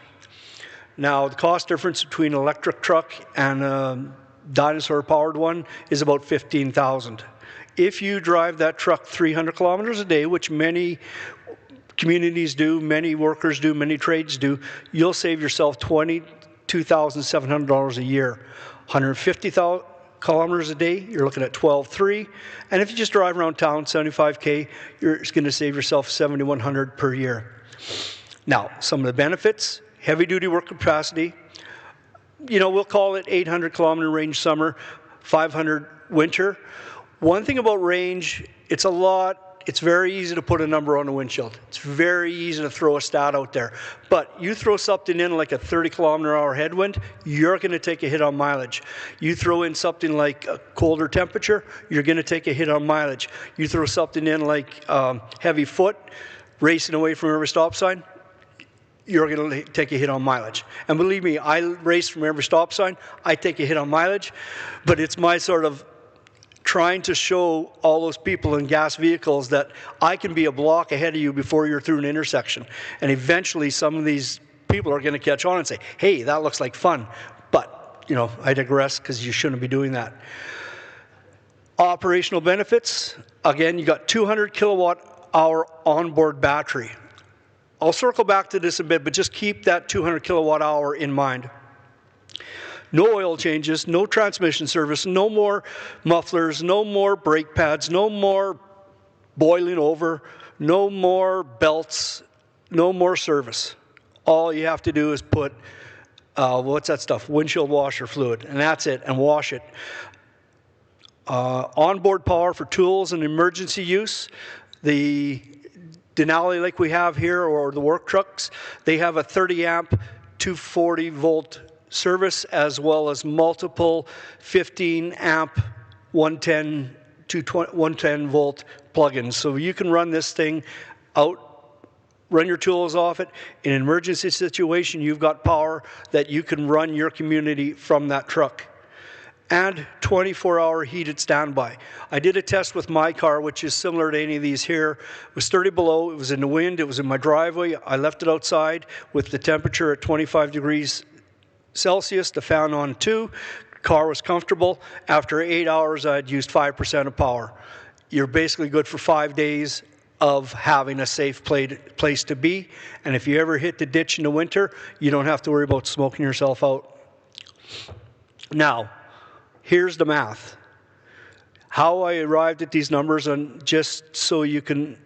Now, the cost difference between an electric truck and a dinosaur-powered one is about $15,000. If you drive that truck 300 kilometers a day, which many communities do, many workers do, many trades do, you'll save yourself $22,700 a year. 150 kilometers a day, you're looking at $12,300. And if you just drive around town, 75K, you're going to save yourself $7,100 per year. Now, some of the benefits: heavy-duty work capacity. We'll call it 800 kilometer range summer, 500 winter. One thing about range, it's very easy to put a number on a windshield. It's very easy to throw a stat out there. But you throw something in like a 30 kilometer hour headwind, you're going to take a hit on mileage. You throw in something like a colder temperature, you're going to take a hit on mileage. You throw something in like heavy foot, racing away from every stop sign, you're going to take a hit on mileage. And believe me, I race from every stop sign, I take a hit on mileage, but it's my sort of trying to show all those people in gas vehicles that I can be a block ahead of you before you're through an intersection. And eventually some of these people are going to catch on and say, hey, that looks like fun. But, I digress, because you shouldn't be doing that. Operational benefits, again, you got 200 kilowatt hour onboard battery. I'll circle back to this a bit, but just keep that 200 kilowatt hour in mind. No oil changes, no transmission service, no more mufflers, no more brake pads, no more boiling over, no more belts, no more service. All you have to do is put, what's that stuff? Windshield washer fluid, and that's it, and wash it. Onboard power for tools and emergency use. The Denali like we have here, or the work trucks, they have a 30 amp, 240 volt service, as well as multiple 15 amp, 110 volt plugins. So you can run this thing out, run your tools off it. In an emergency situation, you've got power that you can run your community from that truck. And 24-hour heated standby. I did a test with my car, which is similar to any of these here. It was 30 below, it was in the wind, it was in my driveway. I left it outside with the temperature at 25 degrees Celsius, the fan on 2, car was comfortable. After 8 hours, I had used 5% of power. You're basically good for 5 days of having a safe place to be. And if you ever hit the ditch in the winter, you don't have to worry about smoking yourself out. Now, here's the math. How I arrived at these numbers, and just so you can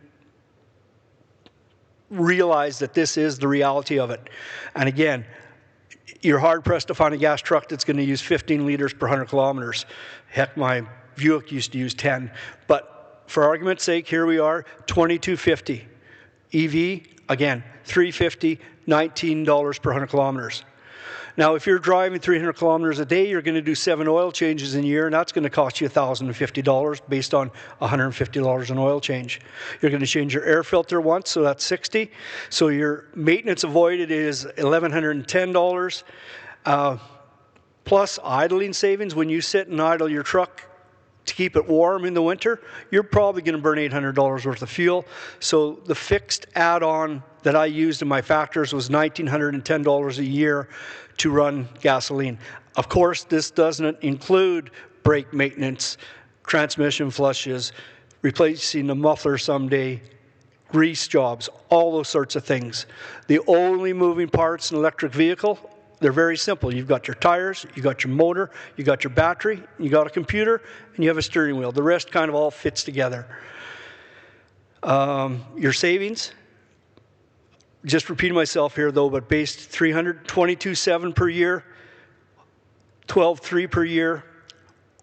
realize that this is the reality of it. And again, you're hard-pressed to find a gas truck that's going to use 15 liters per 100 kilometers. Heck, my Buick used to use 10. But for argument's sake, here we are, $22.50. EV, again, $3.50, $19 per 100 kilometers. Now, if you're driving 300 kilometers a day, you're going to do 7 oil changes in a year, and that's going to cost you $1,050 based on $150 an oil change. You're going to change your air filter once, so that's $60. So your maintenance avoided is $1,110. Plus idling savings. When you sit and idle your truck to keep it warm in the winter, you're probably going to burn $800 worth of fuel. So the fixed add-on that I used in my factors was $1,910 a year to run gasoline. Of course, this doesn't include brake maintenance, transmission flushes, replacing the muffler someday, grease jobs, all those sorts of things. The only moving parts in an electric vehicle, they're very simple. You've got your tires, you've got your motor, you've got your battery, you got a computer, and you have a steering wheel. The rest kind of all fits together. Your savings, just repeating myself here though, but based $322,700 per year, $12,300 per year,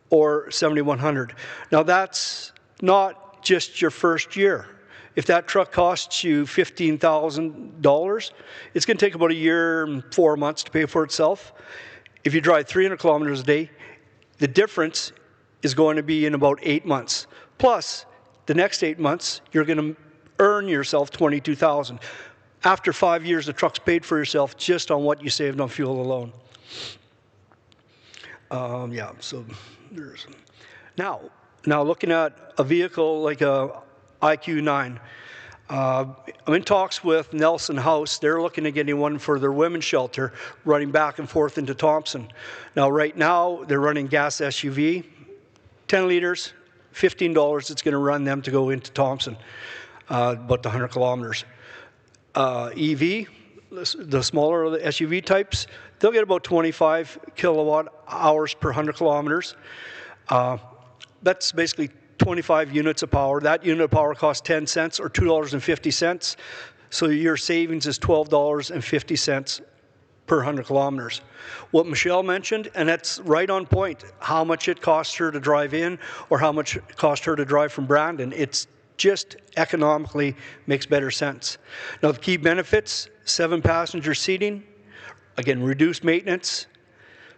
or $7,100. Now that's not just your first year. If that truck costs you $15,000, it's going to take about a year and 4 months to pay for itself. If you drive 300 kilometers a day, the difference is going to be in about 8 months. Plus, the next 8 months, you're going to earn yourself $22,000. After 5 years, the truck's paid for yourself just on what you saved on fuel alone. Yeah, so there's... Now looking at a vehicle like a IQ9, I'm in talks with Nelson House. They're looking at getting one for their women's shelter, running back and forth into Thompson. Now, right now, they're running gas SUV, 10 liters, $15 it's going to run them to go into Thompson, about 100 kilometers. EV, the smaller of the SUV types, they'll get about 25 kilowatt hours per 100 kilometers. That's basically 25 units of power. That unit of power costs 10 cents or $2.50. So your savings is $12.50 per 100 kilometers. What Michelle mentioned, and that's right on point, how much it costs her to drive in or how much it costs her to drive from Brandon. It's just economically makes better sense. Now the key benefits, 7-passenger seating, again, reduced maintenance,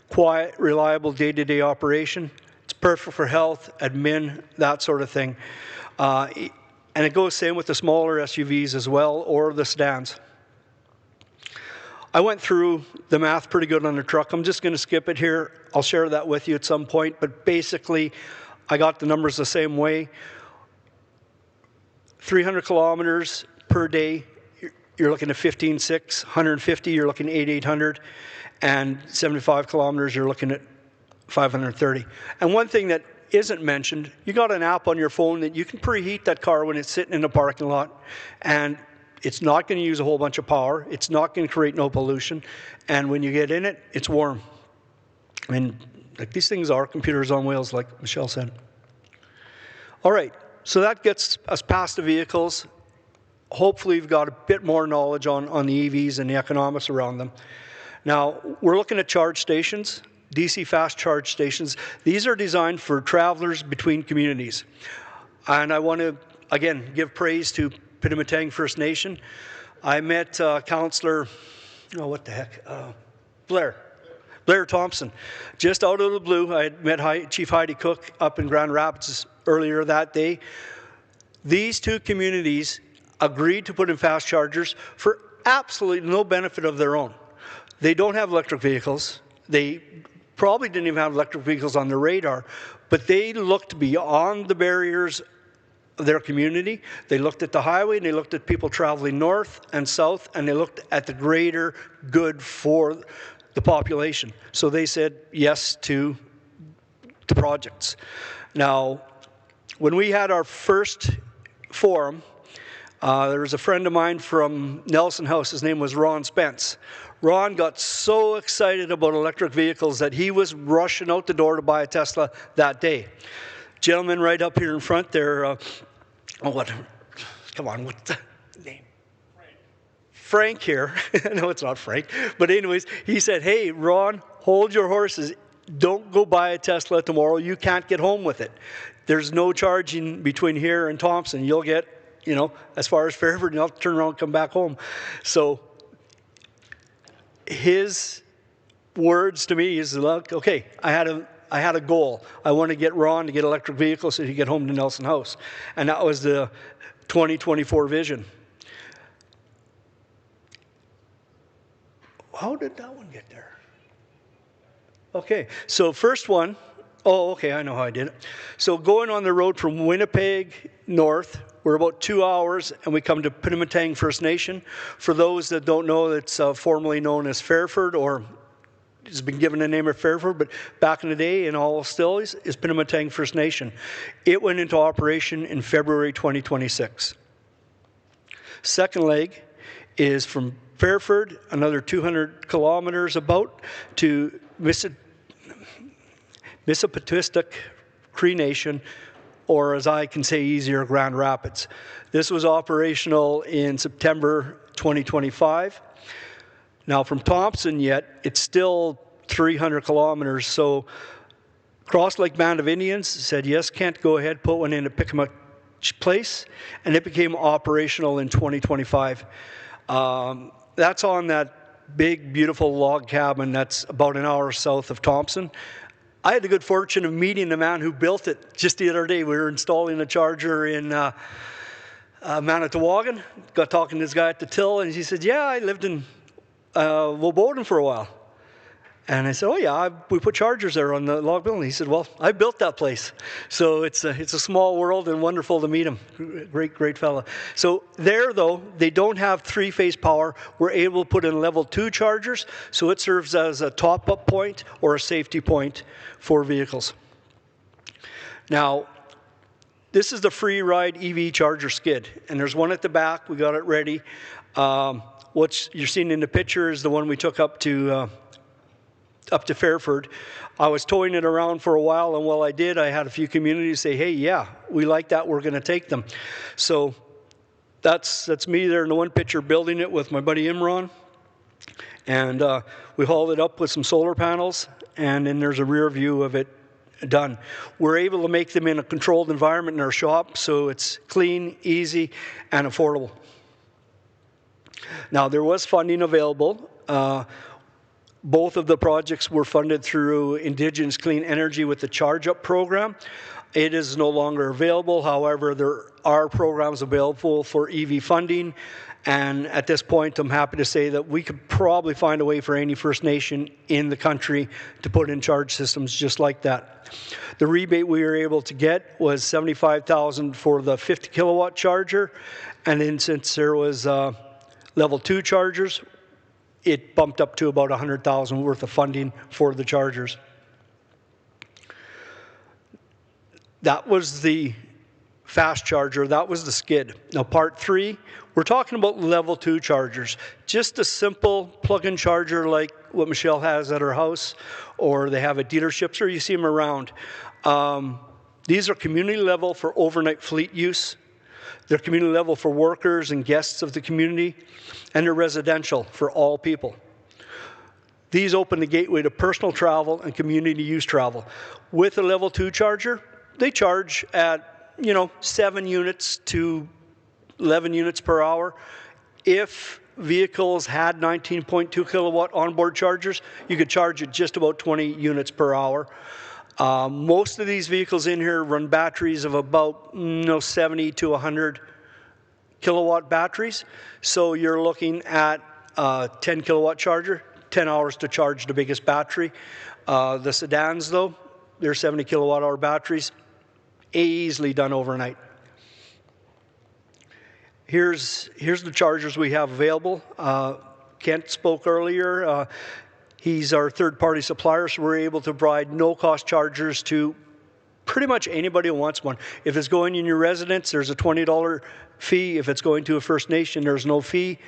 quiet, reliable day-to-day operation. It's perfect for health, admin, that sort of thing. And it goes same with the smaller SUVs as well, or the sedans. I went through the math pretty good on the truck. I'm just going to skip it here. I'll share that with you at some point. But basically, I got the numbers the same way. 300 kilometers per day, you're looking at 15,600. 150, you're looking at 8,800. And 75 kilometers, you're looking at 530. And one thing that isn't mentioned, you got an app on your phone that you can preheat that car when it's sitting in the parking lot, and it's not going to use a whole bunch of power. It's not going to create no pollution. And when you get in it, it's warm. I mean, like these things are computers on wheels, like Michelle said. All right, so that gets us past the vehicles. Hopefully you've got a bit more knowledge on the EVs and the economics around them. Now, we're looking at charge stations. DC fast charge stations. These are designed for travelers between communities. And I want to, again, give praise to Pinamatang First Nation. I met Councillor, Blair Thompson. Just out of the blue, I had met Chief Heidi Cook up in Grand Rapids earlier that day. These two communities agreed to put in fast chargers for absolutely no benefit of their own. They don't have electric vehicles. They probably didn't even have electric vehicles on their radar, but they looked beyond the barriers of their community. They looked at the highway, and they looked at people traveling north and south, and they looked at the greater good for the population. So they said yes to the projects. Now, when we had our first forum, there was a friend of mine from Nelson House. His name was Ron Spence. Ron got so excited about electric vehicles that he was rushing out the door to buy a Tesla that day. Gentleman right up here in front there, what's the name? Frank here. No, it's not Frank. But anyways, he said, hey, Ron, hold your horses. Don't go buy a Tesla tomorrow. You can't get home with it. There's no charging between here and Thompson. You'll get, as far as Fairford, and you'll have to turn around and come back home. So his words to me is, look, okay, I had a goal. I want to get Ron to get electric vehicles so he could get home to Nelson House. And that was the 2024 vision. How did that one get there? Okay, so first one, I know how I did it. So going on the road from Winnipeg north, we're about 2 hours, and we come to Pinamatang First Nation. For those that don't know, it's formerly known as Fairford, or has been given the name of Fairford, but back in the day, and all still is Pinamatang First Nation. It went into operation in February 2026. Second leg is from Fairford, another 200 kilometers about, to Mississippitustic Cree Nation, or as I can say easier, Grand Rapids. This was operational in September 2025. Now from Thompson yet, it's still 300 kilometers, so Cross Lake Band of Indians said, yes, Kent, go ahead, put one in at Pickamuck Place, and it became operational in 2025. That's on that big, beautiful log cabin that's about an hour south of Thompson. I had the good fortune of meeting the man who built it just the other day. We were installing a charger in Manitoba. Got talking to this guy at the till, and he said, yeah, I lived in Woboden for a while. And I said, oh yeah, we put chargers there on the log building. He said, well, I built that place. So it's a small world and wonderful to meet him. Great fella. So there though, they don't have three-phase power. We're able to put in level 2 chargers, so it serves as a top-up point or a safety point for vehicles. Now, this is the free ride EV charger skid, and there's one at the back. We got it ready. What you're seeing in the picture is the one we took up to Fairford. I was towing it around for a while, and while I did, I had a few communities say, hey, yeah, we like that, we're going to take them. So that's me there in the one picture building it with my buddy Imran. And we hauled it up with some solar panels, and then there's a rear view of it done. We're able to make them in a controlled environment in our shop, so it's clean, easy, and affordable. Now, there was funding available. Both of the projects were funded through Indigenous Clean Energy with the Charge Up program. It is no longer available. However, there are programs available for EV funding. And at this point, I'm happy to say that we could probably find a way for any First Nation in the country to put in charge systems just like that. The rebate we were able to get was $75,000 for the 50 kilowatt charger. And then since there was level 2 chargers, it bumped up to about $100,000 worth of funding for the chargers. That was the fast charger. That was the skid. Now, part 3, we're talking about level 2 chargers. Just a simple plug-in charger like what Michelle has at her house, or they have at dealerships, or you see them around. These are community level for overnight fleet use. They're community level for workers and guests of the community, and they're residential for all people. These open the gateway to personal travel and community use travel. With a level 2 charger, they charge at 7 units to 11 units per hour. If vehicles had 19.2 kilowatt onboard chargers, you could charge at just about 20 units per hour. Most of these vehicles in here run batteries of about 70 to 100 kilowatt batteries. So you're looking at a 10 kilowatt charger, 10 hours to charge the biggest battery. The sedans though, they're 70 kilowatt hour batteries, easily done overnight. Here's the chargers we have available. Kent spoke earlier. He's our third-party supplier, so we're able to provide no-cost chargers to pretty much anybody who wants one. If it's going in your residence, there's a $20 fee. If it's going to a First Nation, there's no fee.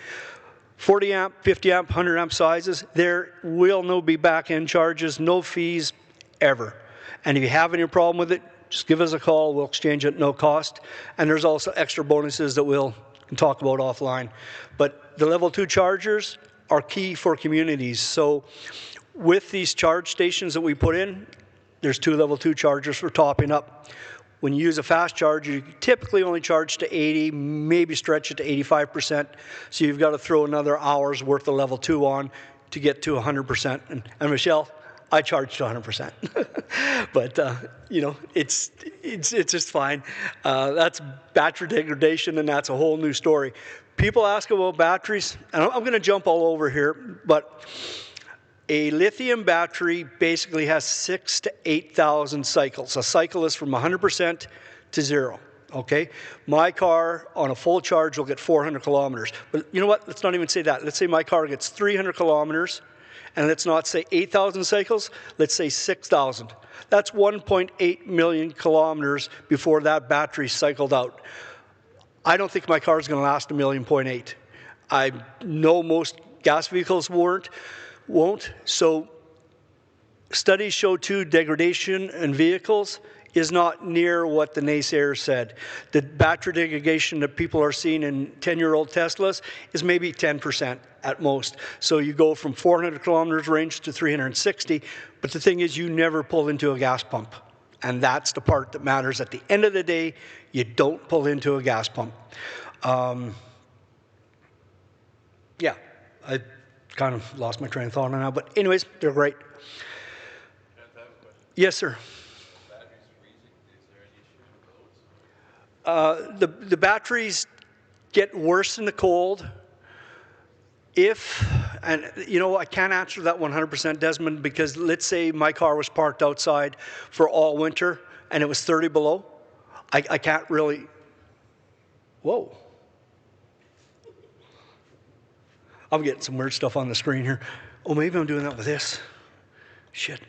40 amp, 50 amp, 100 amp sizes, there will no be back-end charges, no fees ever. And if you have any problem with it, just give us a call. We'll exchange it at no cost. And there's also extra bonuses that we'll talk about offline. But the level 2 chargers are key for communities. So with these charge stations that we put in, there's 2 level 2 chargers for topping up. When you use a fast charger, you typically only charge to 80, maybe stretch it to 85%. So you've got to throw another hour's worth of level 2 on to get to 100%. And Michelle, I charge to 100%. But it's just fine. That's battery degradation, and that's a whole new story. People ask about batteries, and I'm going to jump all over here, but a lithium battery basically has 6,000 to 8,000 cycles. A cycle is from 100% to 0. Okay? My car on a full charge will get 400 kilometers. But you know what? Let's not even say that. Let's say my car gets 300 kilometers, and let's not say 8,000 cycles. Let's say 6,000. That's 1.8 million kilometers before that battery cycled out. I don't think my car is going to last 1.8 million. I know most gas vehicles won't. So studies show too, degradation in vehicles is not near what the naysayers said. The battery degradation that people are seeing in 10-year-old Teslas is maybe 10% at most. So you go from 400 kilometers range to 360, but the thing is you never pull into a gas pump. And that's the part that matters. At the end of the day, you don't pull into a gas pump. Yeah, I kind of lost my train of thought on that, but anyways, they're great. Yes, sir. The batteries get worse in the cold if, and you know, I can't answer that 100%, Desmond, because let's say my car was parked outside for all winter and it was 30 below. I can't really, whoa. I'm getting some weird stuff on the screen here. Oh, maybe I'm doing that with this. Shit.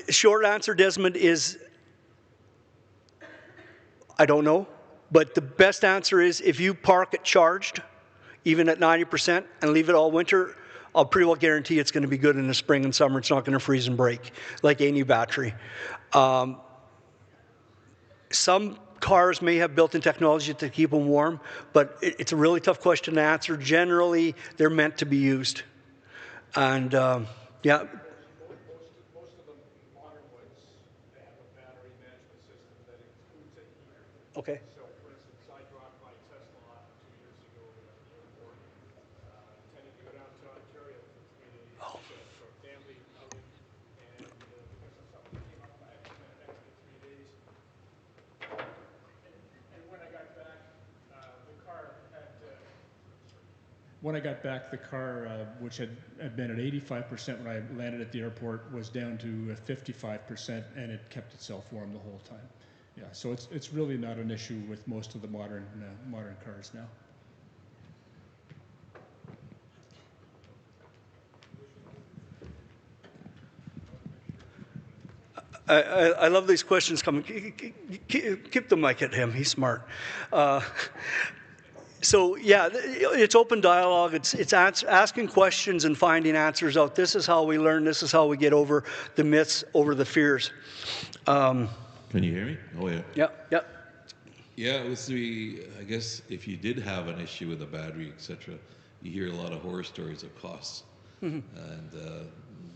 Short answer, Desmond, is I don't know. But the best answer is if you park it charged, even at 90%, and leave it all winter, I'll pretty well guarantee it's going to be good in the spring and summer. It's not going to freeze and break like any battery. Some cars may have built-in technology to keep them warm, but it's a really tough question to answer. Generally, they're meant to be used. And yeah. Most of the modern ones, they have a battery management system that includes a heater. Okay. So, for instance, I dropped my Tesla off 2 years ago at the airport, intending to go down to Ontario for 3 days. Oh. For a family outing, and because of something came up, I had to spend an extra 3 days. And when I got back, the car had. When I got back, the car, which had been at 85% when I landed at the airport, was down to 55%, and it kept itself warm the whole time. Yeah, so it's really not an issue with most of the modern cars now. I love these questions coming. Keep the mic at him. He's smart. So yeah, it's open dialogue. It's asking questions and finding answers out. This is how we learn. This is how we get over the myths, over the fears. Can you hear me? Oh yeah. Yeah. Yeah, it was I guess if you did have an issue with the battery, etc., you hear a lot of horror stories of costs and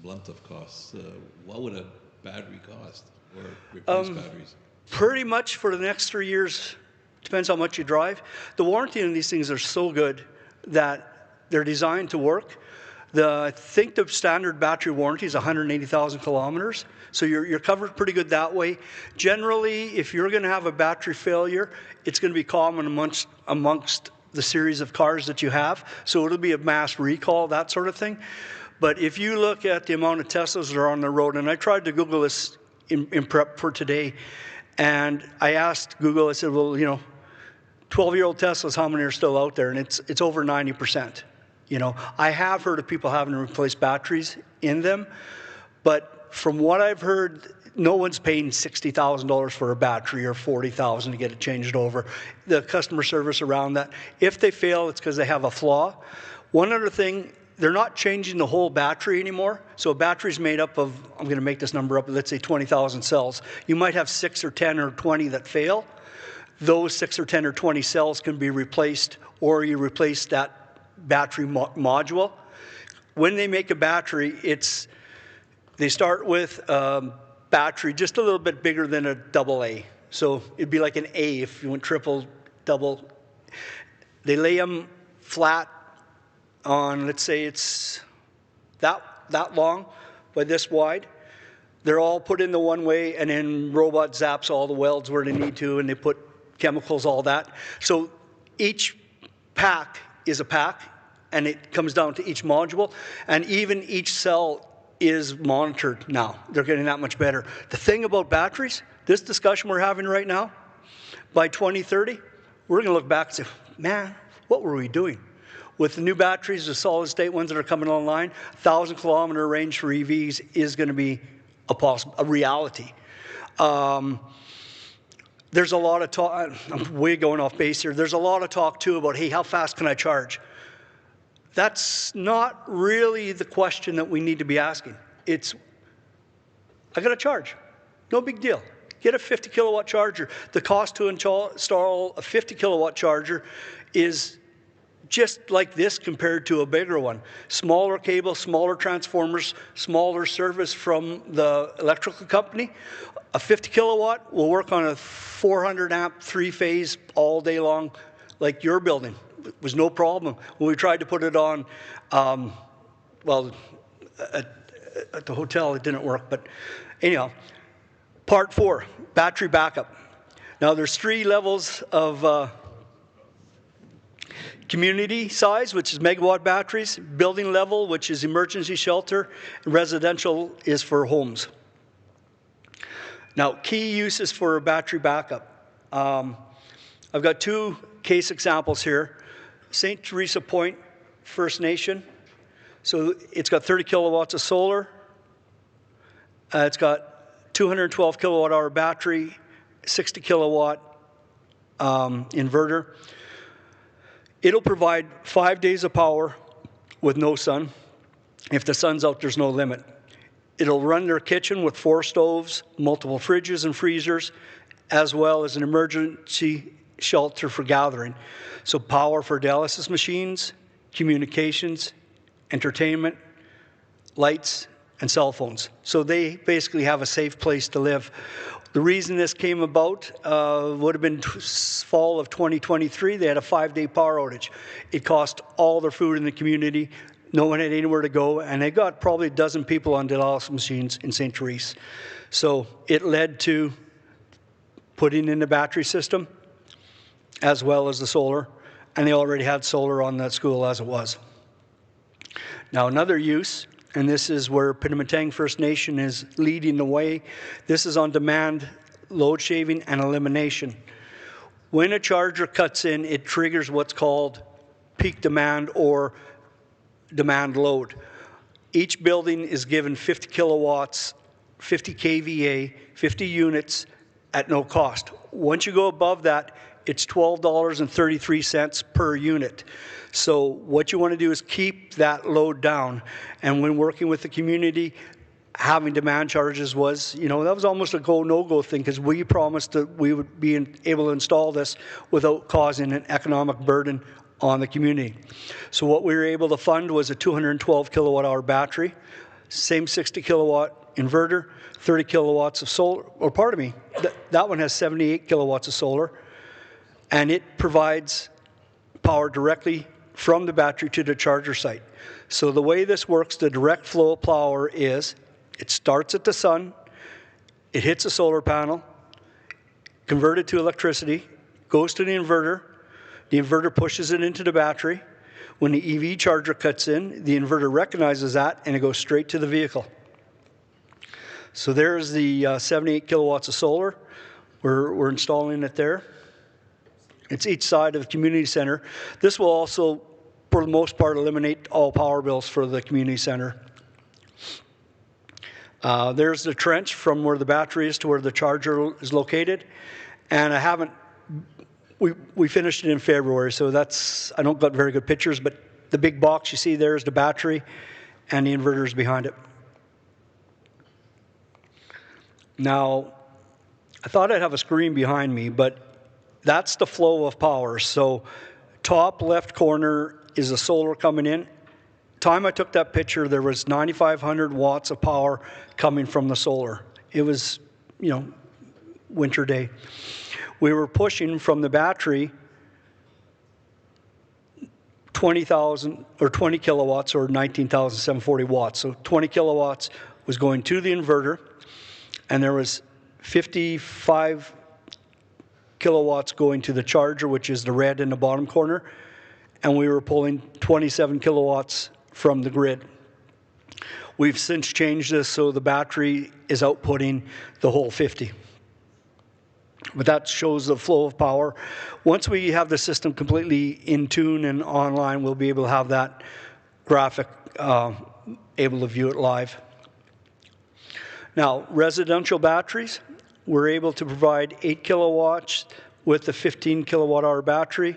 blunt of costs. What would a battery cost or replace batteries? Pretty much for the next 3 years. Depends how much you drive. The warranty on these things are so good that they're designed to work. I think the standard battery warranty is 180,000 kilometers, so you're covered pretty good that way. Generally, if you're going to have a battery failure, it's going to be common amongst the series of cars that you have, so it'll be a mass recall, that sort of thing. But if you look at the amount of Teslas that are on the road, and I tried to Google this in prep for today, and I asked Google, I said, well, 12-year-old Teslas, how many are still out there? And it's over 90%. I have heard of people having to replace batteries in them, but from what I've heard, no one's paying $60,000 for a battery or $40,000 to get it changed over. The customer service around that, if they fail, it's because they have a flaw. One other thing, they're not changing the whole battery anymore. So a battery is made up of, I'm going to make this number up, let's say 20,000 cells. You might have 6 or 10 or 20 that fail. Those 6 or 10 or 20 cells can be replaced, or you replace that battery module. When they make a battery, they start with a battery just a little bit bigger than a AA. So it'd be like an A if you went triple, double. They lay them flat on, let's say it's that long by this wide. They're all put in the one way, and then robot zaps all the welds where they need to, and they put chemicals, all that. So each pack is a pack, and it comes down to each module, and even each cell is monitored now. They're getting that much better. The thing about batteries, this discussion we're having right now, by 2030, we're going to look back and say, man, what were we doing? With the new batteries, the solid-state ones that are coming online, 1,000-kilometer range for EVs is going to be a reality. There's a lot of talk, I'm way going off base here, there's a lot of talk too about, hey, how fast can I charge? That's not really the question that we need to be asking. It's I got to charge. No big deal. Get a 50 kilowatt charger. The cost to install a 50 kilowatt charger is just like this compared to a bigger one. Smaller cable, smaller transformers, smaller service from the electrical company. A 50 kilowatt will work on a 400 amp, 3-phase all day long, like your building. It was no problem. When we tried to put it on, well, at the hotel, it didn't work. But anyhow, part 4, battery backup. Now there's 3 levels of community size, which is megawatt batteries, building level, which is emergency shelter, and residential is for homes. Now, key uses for a battery backup. I've got 2 case examples here. St. Teresa Point First Nation. So it's got 30 kilowatts of solar. It's got 212 kilowatt hour battery, 60 kilowatt inverter. It'll provide 5 days of power with no sun. If the sun's out, there's no limit. It'll run their kitchen with 4 stoves, multiple fridges and freezers, as well as an emergency shelter for gathering. So power for dialysis machines, communications, entertainment, lights, and cell phones. So they basically have a safe place to live. The reason this came about would have been fall of 2023. They had a 5-day power outage. It cost all their food in the community. No one had anywhere to go, and they got probably a dozen people on dialysis machines in St. Therese. So it led to putting in the battery system as well as the solar, and they already had solar on that school as it was. Now another use, and this is where Pinamatang First Nation is leading the way. This is on demand load shaving and elimination. When a charger cuts in, it triggers what's called peak demand or demand load. Each building is given 50 kilowatts, 50 kVA, 50 units at no cost. Once you go above that, it's $12.33 per unit. So what you want to do is keep that load down. And when working with the community, having demand charges was, that was almost a go, no-go thing, because we promised that we would be able to install this without causing an economic burden on the community. So what we were able to fund was a 212 kilowatt hour battery, same 60 kilowatt inverter, 30 kilowatts of solar, or pardon me, that one has 78 kilowatts of solar, and it provides power directly from the battery to the charger site. So the way this works, the direct flow of power is, it starts at the sun, it hits a solar panel, converted to electricity, goes to the inverter pushes it into the battery. When the EV charger cuts in, the inverter recognizes that and it goes straight to the vehicle. So there's the 78 kilowatts of solar. We're installing it there. It's each side of the community center. This will also, for the most part, eliminate all power bills for the community center. There's the trench from where the battery is to where the charger is located. And we finished it in February, so I don't got very good pictures, but the big box you see there is the battery and the inverter is behind it. Now, I thought I'd have a screen behind me, but that's the flow of power. So top left corner is the solar coming in. Time I took that picture, there was 9,500 watts of power coming from the solar. It was, winter day. We were pushing from the battery 20,000 or 20 kilowatts or 19,740 watts. So 20 kilowatts was going to the inverter, and there was 55 kilowatts going to the charger, which is the red in the bottom corner, and we were pulling 27 kilowatts from the grid. We've since changed this so the battery is outputting the whole 50. But that shows the flow of power. Once we have the system completely in tune and online, we'll be able to have that graphic able to view it live. Now, residential batteries, we're able to provide 8 kilowatts with a 15 kilowatt hour battery,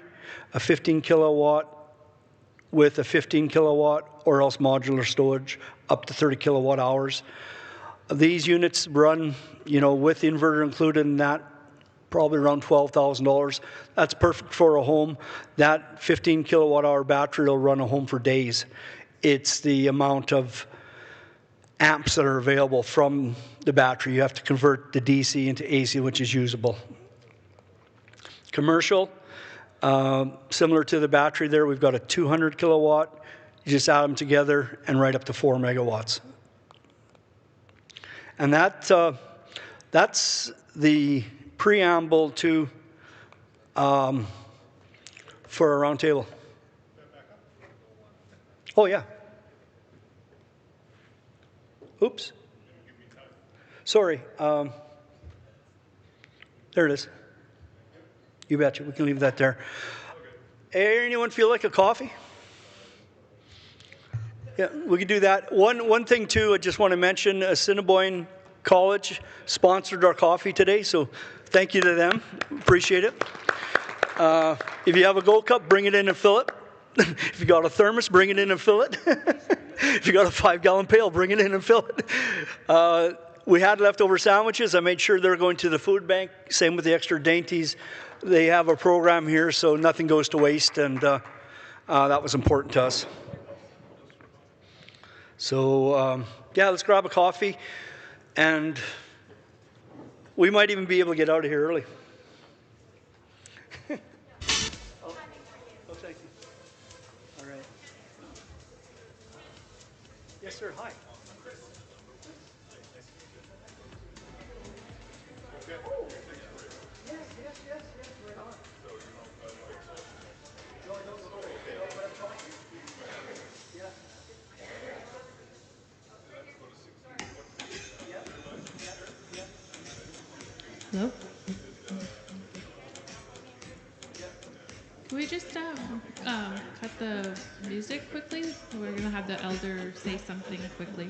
a 15 kilowatt with a 15 kilowatt, or else modular storage up to 30 kilowatt hours. These units run, with the inverter included in that, probably around $12,000. That's perfect for a home. That 15 kilowatt hour battery will run a home for days. It's the amount of amps that are available from the battery. You have to convert the DC into AC, which is usable. Commercial, similar to the battery there, we've got a 200 kilowatt. You just add them together and right up to 4 megawatts. And that's the preamble to for a roundtable. Oh yeah. Oops. Sorry. There it is. You betcha. We can leave that there. Anyone feel like a coffee? Yeah, we can do that. One thing too, I just want to mention, Assiniboine College sponsored our coffee today, so thank you to them. Appreciate it. If you have a gold cup, bring it in and fill it. If you got a thermos, bring it in and fill it. If you got a 5-gallon pail, bring it in and fill it. We had leftover sandwiches. I made sure they're going to the food bank. Same with the extra dainties. They have a program here, so nothing goes to waste, and that was important to us. So, yeah, let's grab a coffee, and we might even be able to get out of here early. Oh, thank you. All right. Yes, sir. Hi. Hello? Can we just cut the music quickly? We're going to have the elder say something quickly.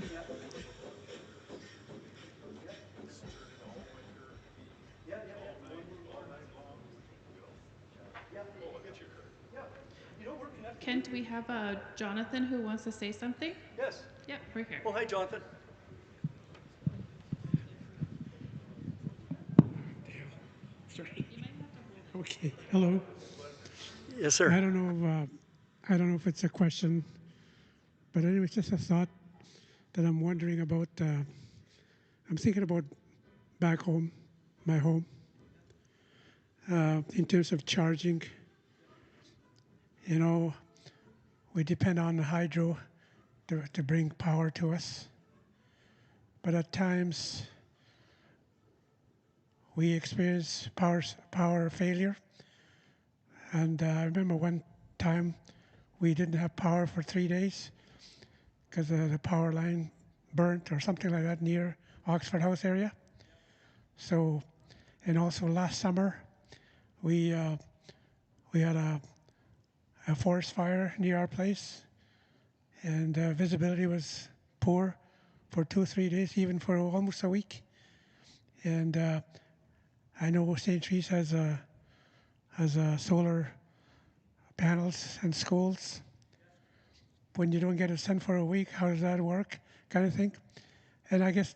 Kent, we have Jonathan who wants to say something? Yes. Yeah, right here. Oh, hi, Jonathan. Sorry. Okay. Hello. Yes, sir. I don't know if it's a question, but anyway, it's just a thought that I'm wondering about. I'm thinking about back home, my home, in terms of charging. We depend on the hydro to bring power to us, but at times we experience power failure. And I remember one time we didn't have power for 3 days because the power line burnt or something like that near Oxford House area. So, and also last summer we had a forest fire near our place, and visibility was poor for 2-3 days, even for almost a week. And I know St. Therese has solar panels in schools. When you don't get a sun for a week, how does that work, kind of thing? And I guess,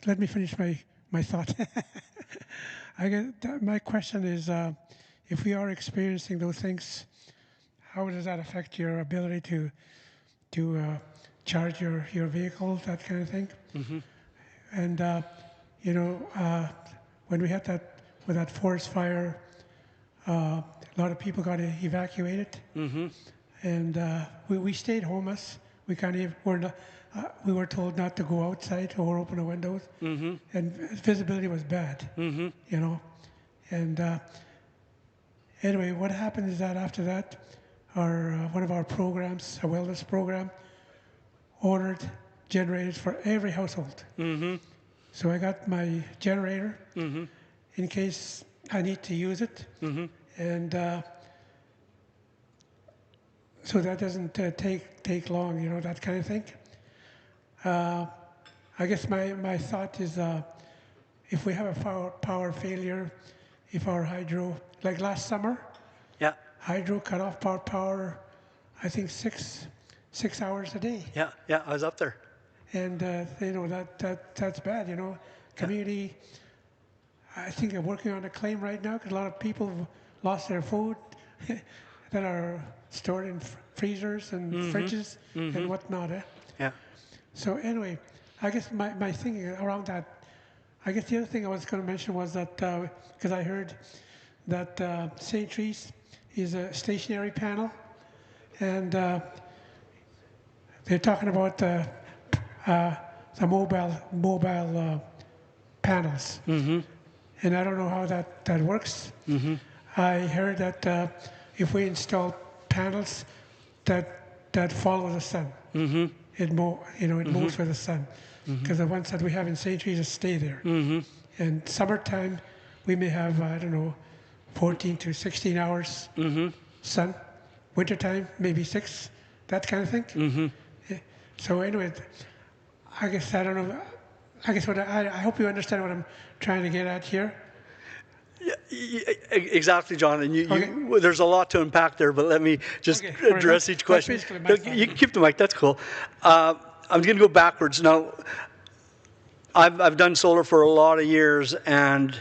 let me finish my thought. I guess my question is, if we are experiencing those things, how does that affect your ability to charge your vehicle, that kind of thing? Mm-hmm. And when we had that forest fire, a lot of people got evacuated. Mm-hmm. And we stayed homeless. We we were told not to go outside or open the windows. Mm-hmm. And visibility was bad. Mm-hmm. And anyway, what happened is that after that, one of our programs, a wellness program, ordered generators for every household. Mm-hmm. So I got my generator Mm-hmm. in case I need to use it. Mm-hmm. And so that doesn't take long, that kind of thing. I guess my thought is, if we have a power failure, if our hydro, like last summer, yeah, hydro cut off power, I think 6 hours a day. Yeah, I was up there. and that's bad. Community. I think they're working on a claim right now because a lot of people have lost their food that are stored in freezers and fridges and whatnot. Yeah. So anyway, I guess my thinking around that, I guess the other thing I was going to mention was that, because I heard that St. Therese is a stationary panel, and they're talking about the mobile panels. And I don't know how that works. I heard that if we install panels that follow the sun, it moves with the sun, because the ones that we have in St. Teresa stay there. And summertime, we may have 14 to 16 hours sun. Wintertime, maybe 6, that kind of thing. So anyway, I guess I don't know. I guess I hope you understand what I'm trying to get at here. Yeah, exactly, John. And there's a lot to unpack there, but let me just address each question. You can keep the mic. That's cool. I'm going to go backwards now. I've done solar for a lot of years, and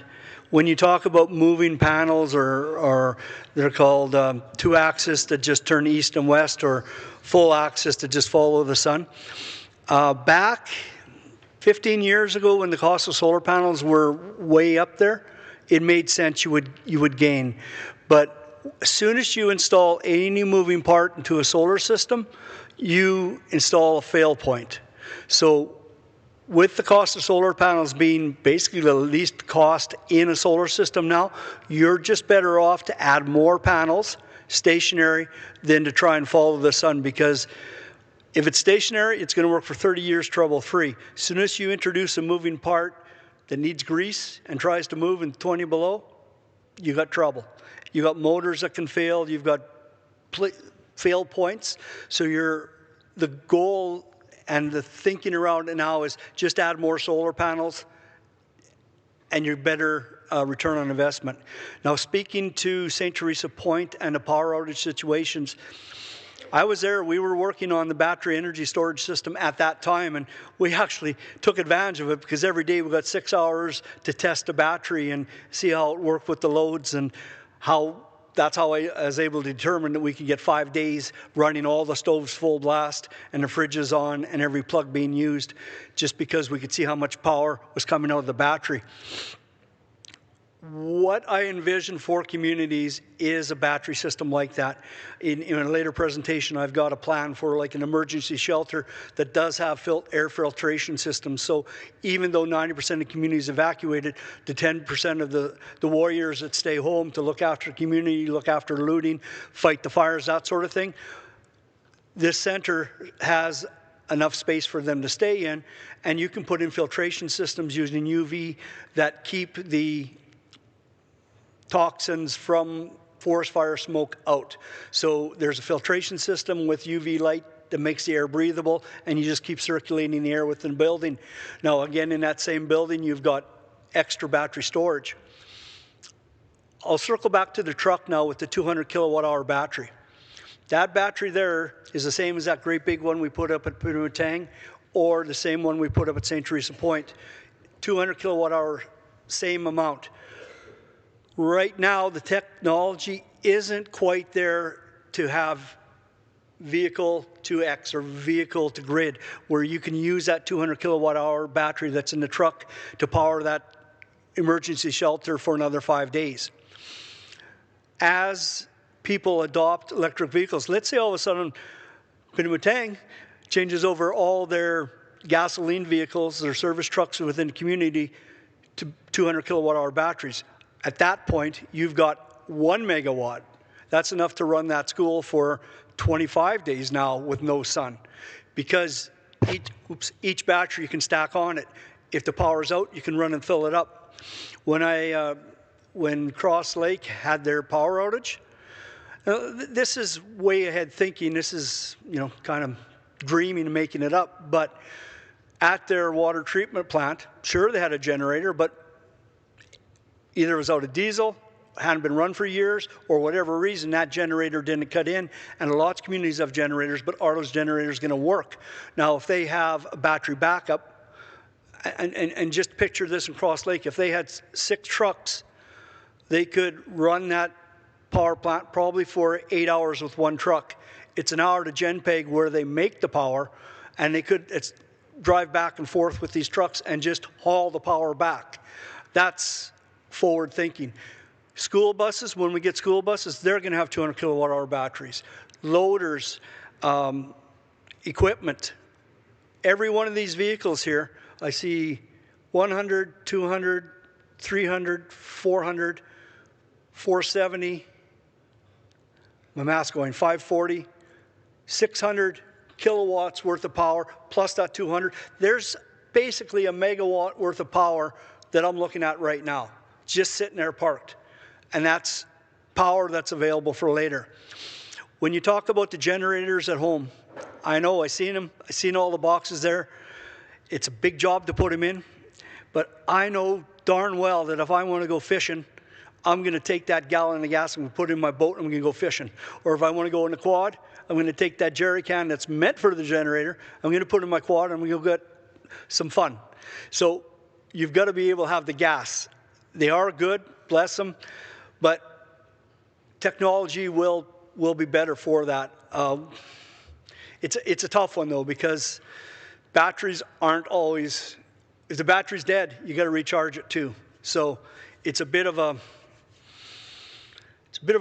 when you talk about moving panels, or they're called two-axis that just turn east and west, or full-axis that just follow the sun. Back 15 years ago, when the cost of solar panels were way up there, it made sense you would gain. But as soon as you install any moving part into a solar system, you install a fail point. So with the cost of solar panels being basically the least cost in a solar system now, you're just better off to add more panels, stationary, than to try and follow the sun, because if it's stationary, it's going to work for 30 years trouble-free. As soon as you introduce a moving part that needs grease and tries to move in 20 below, you got trouble. You got motors that can fail. You've got fail points. So the goal and the thinking around it now is just add more solar panels, and you're better return on investment. Now, speaking to St. Teresa Point and the power outage situations, I was there. We were working on the battery energy storage system at that time, and we actually took advantage of it, because every day we got 6 hours to test the battery and see how it worked with the loads, and that's how I was able to determine that we could get 5 days running all the stoves full blast and the fridges on and every plug being used, just because we could see how much power was coming out of the battery. What I envision for communities is a battery system like that. In a later presentation, I've got a plan for like an emergency shelter that does have air filtration systems. So even though 90% of communities evacuated, the 10% of the warriors that stay home to look after the community, look after looting, fight the fires, that sort of thing, this center has enough space for them to stay in, and you can put in filtration systems using UV that keep the toxins from forest fire smoke out. So there's a filtration system with UV light that makes the air breathable, and you just keep circulating the air within the building. Now, again, in that same building, you've got extra battery storage. I'll circle back to the truck now with the 200 kilowatt hour battery. That battery there is the same as that great big one we put up at Pinootang, or the same one we put up at St. Teresa Point. 200 kilowatt hour, same amount. Right now, the technology isn't quite there to have vehicle to X or vehicle to grid, where you can use that 200 kilowatt hour battery that's in the truck to power that emergency shelter for another 5 days. As people adopt electric vehicles, let's say all of a sudden Pinootang changes over all their gasoline vehicles, their service trucks within the community, to 200 kilowatt hour batteries. At that point, you've got 1 megawatt. That's enough to run that school for 25 days now with no sun, because each battery you can stack on it. If the power's out, you can run and fill it up. When Cross Lake had their power outage, this is way ahead thinking. This is kind of dreaming and making it up. But at their water treatment plant, sure, they had a generator, but either it was out of diesel hadn't been run for years, or whatever reason, that generator didn't cut in. And lots of communities have generators, but are those generators going to work? Now, if they have a battery backup, and just picture this in Cross Lake, if they had 6 trucks, they could run that power plant probably for 8 hours with 1 truck. It's an hour to GenPeg where they make the power, and they could drive back and forth with these trucks and just haul the power back. That's forward thinking. School buses, when we get school buses, they're going to have 200 kilowatt hour batteries. Loaders, equipment. Every one of these vehicles here, I see 100, 200, 300, 400, 470, my math's going, 540, 600 kilowatts worth of power, plus that 200. There's basically a megawatt worth of power that I'm looking at right now, just sitting there parked. And that's power that's available for later. When you talk about the generators at home, I know, I seen them, I seen all the boxes there. It's a big job to put them in, but I know darn well that if I want to go fishing, I'm going to take that gallon of gas, I'm going to put it in my boat, and I'm going to go fishing. Or if I want to go in the quad, I'm going to take that jerry can that's meant for the generator, I'm going to put it in my quad, and I'm going to go get some fun. So you've got to be able to have the gas. They are good, bless them, but technology will be better for that. It's a tough one though, because batteries aren't always, if the battery's dead, you got to recharge it too. So it's a bit of a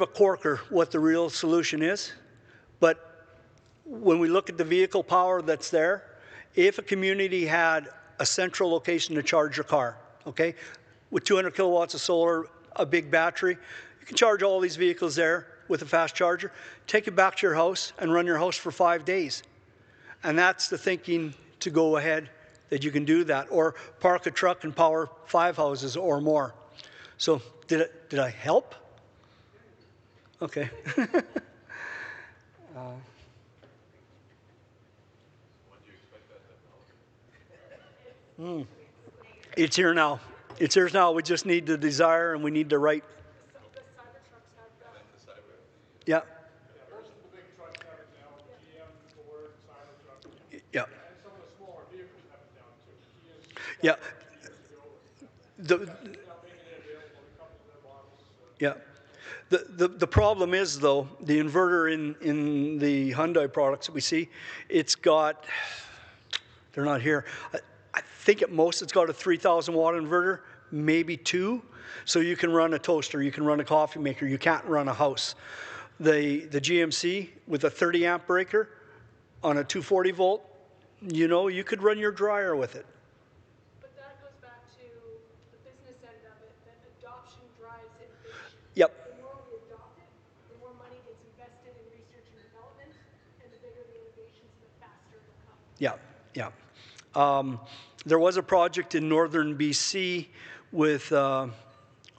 corker what the real solution is. But when we look at the vehicle power that's there, if a community had a central location to charge your car, okay, with 200 kilowatts of solar, a big battery, you can charge all these vehicles there with a fast charger, take it back to your house and run your house for 5 days. And that's the thinking to go ahead, that you can do that, or park a truck and power 5 houses or more. So did I help? Okay. It's here now. It's here now. We just need the desire and we need the right. Yeah. Yeah. Yeah. Yeah. The problem is, though, the inverter in the Hyundai products that we see, it's got, they're not here. I think at most it's got a 3,000 watt inverter, maybe 2. So you can run a toaster, you can run a coffee maker, you can't run a house. The GMC with a 30 amp breaker on a 240 volt, you know, you could run your dryer with it. But that goes back to the business end of it, that adoption drives innovation. Yep. The more we adopt it, the more money gets invested in research and development, and the bigger the innovations, the faster it'll come. Yeah, yeah. There was a project in northern BC with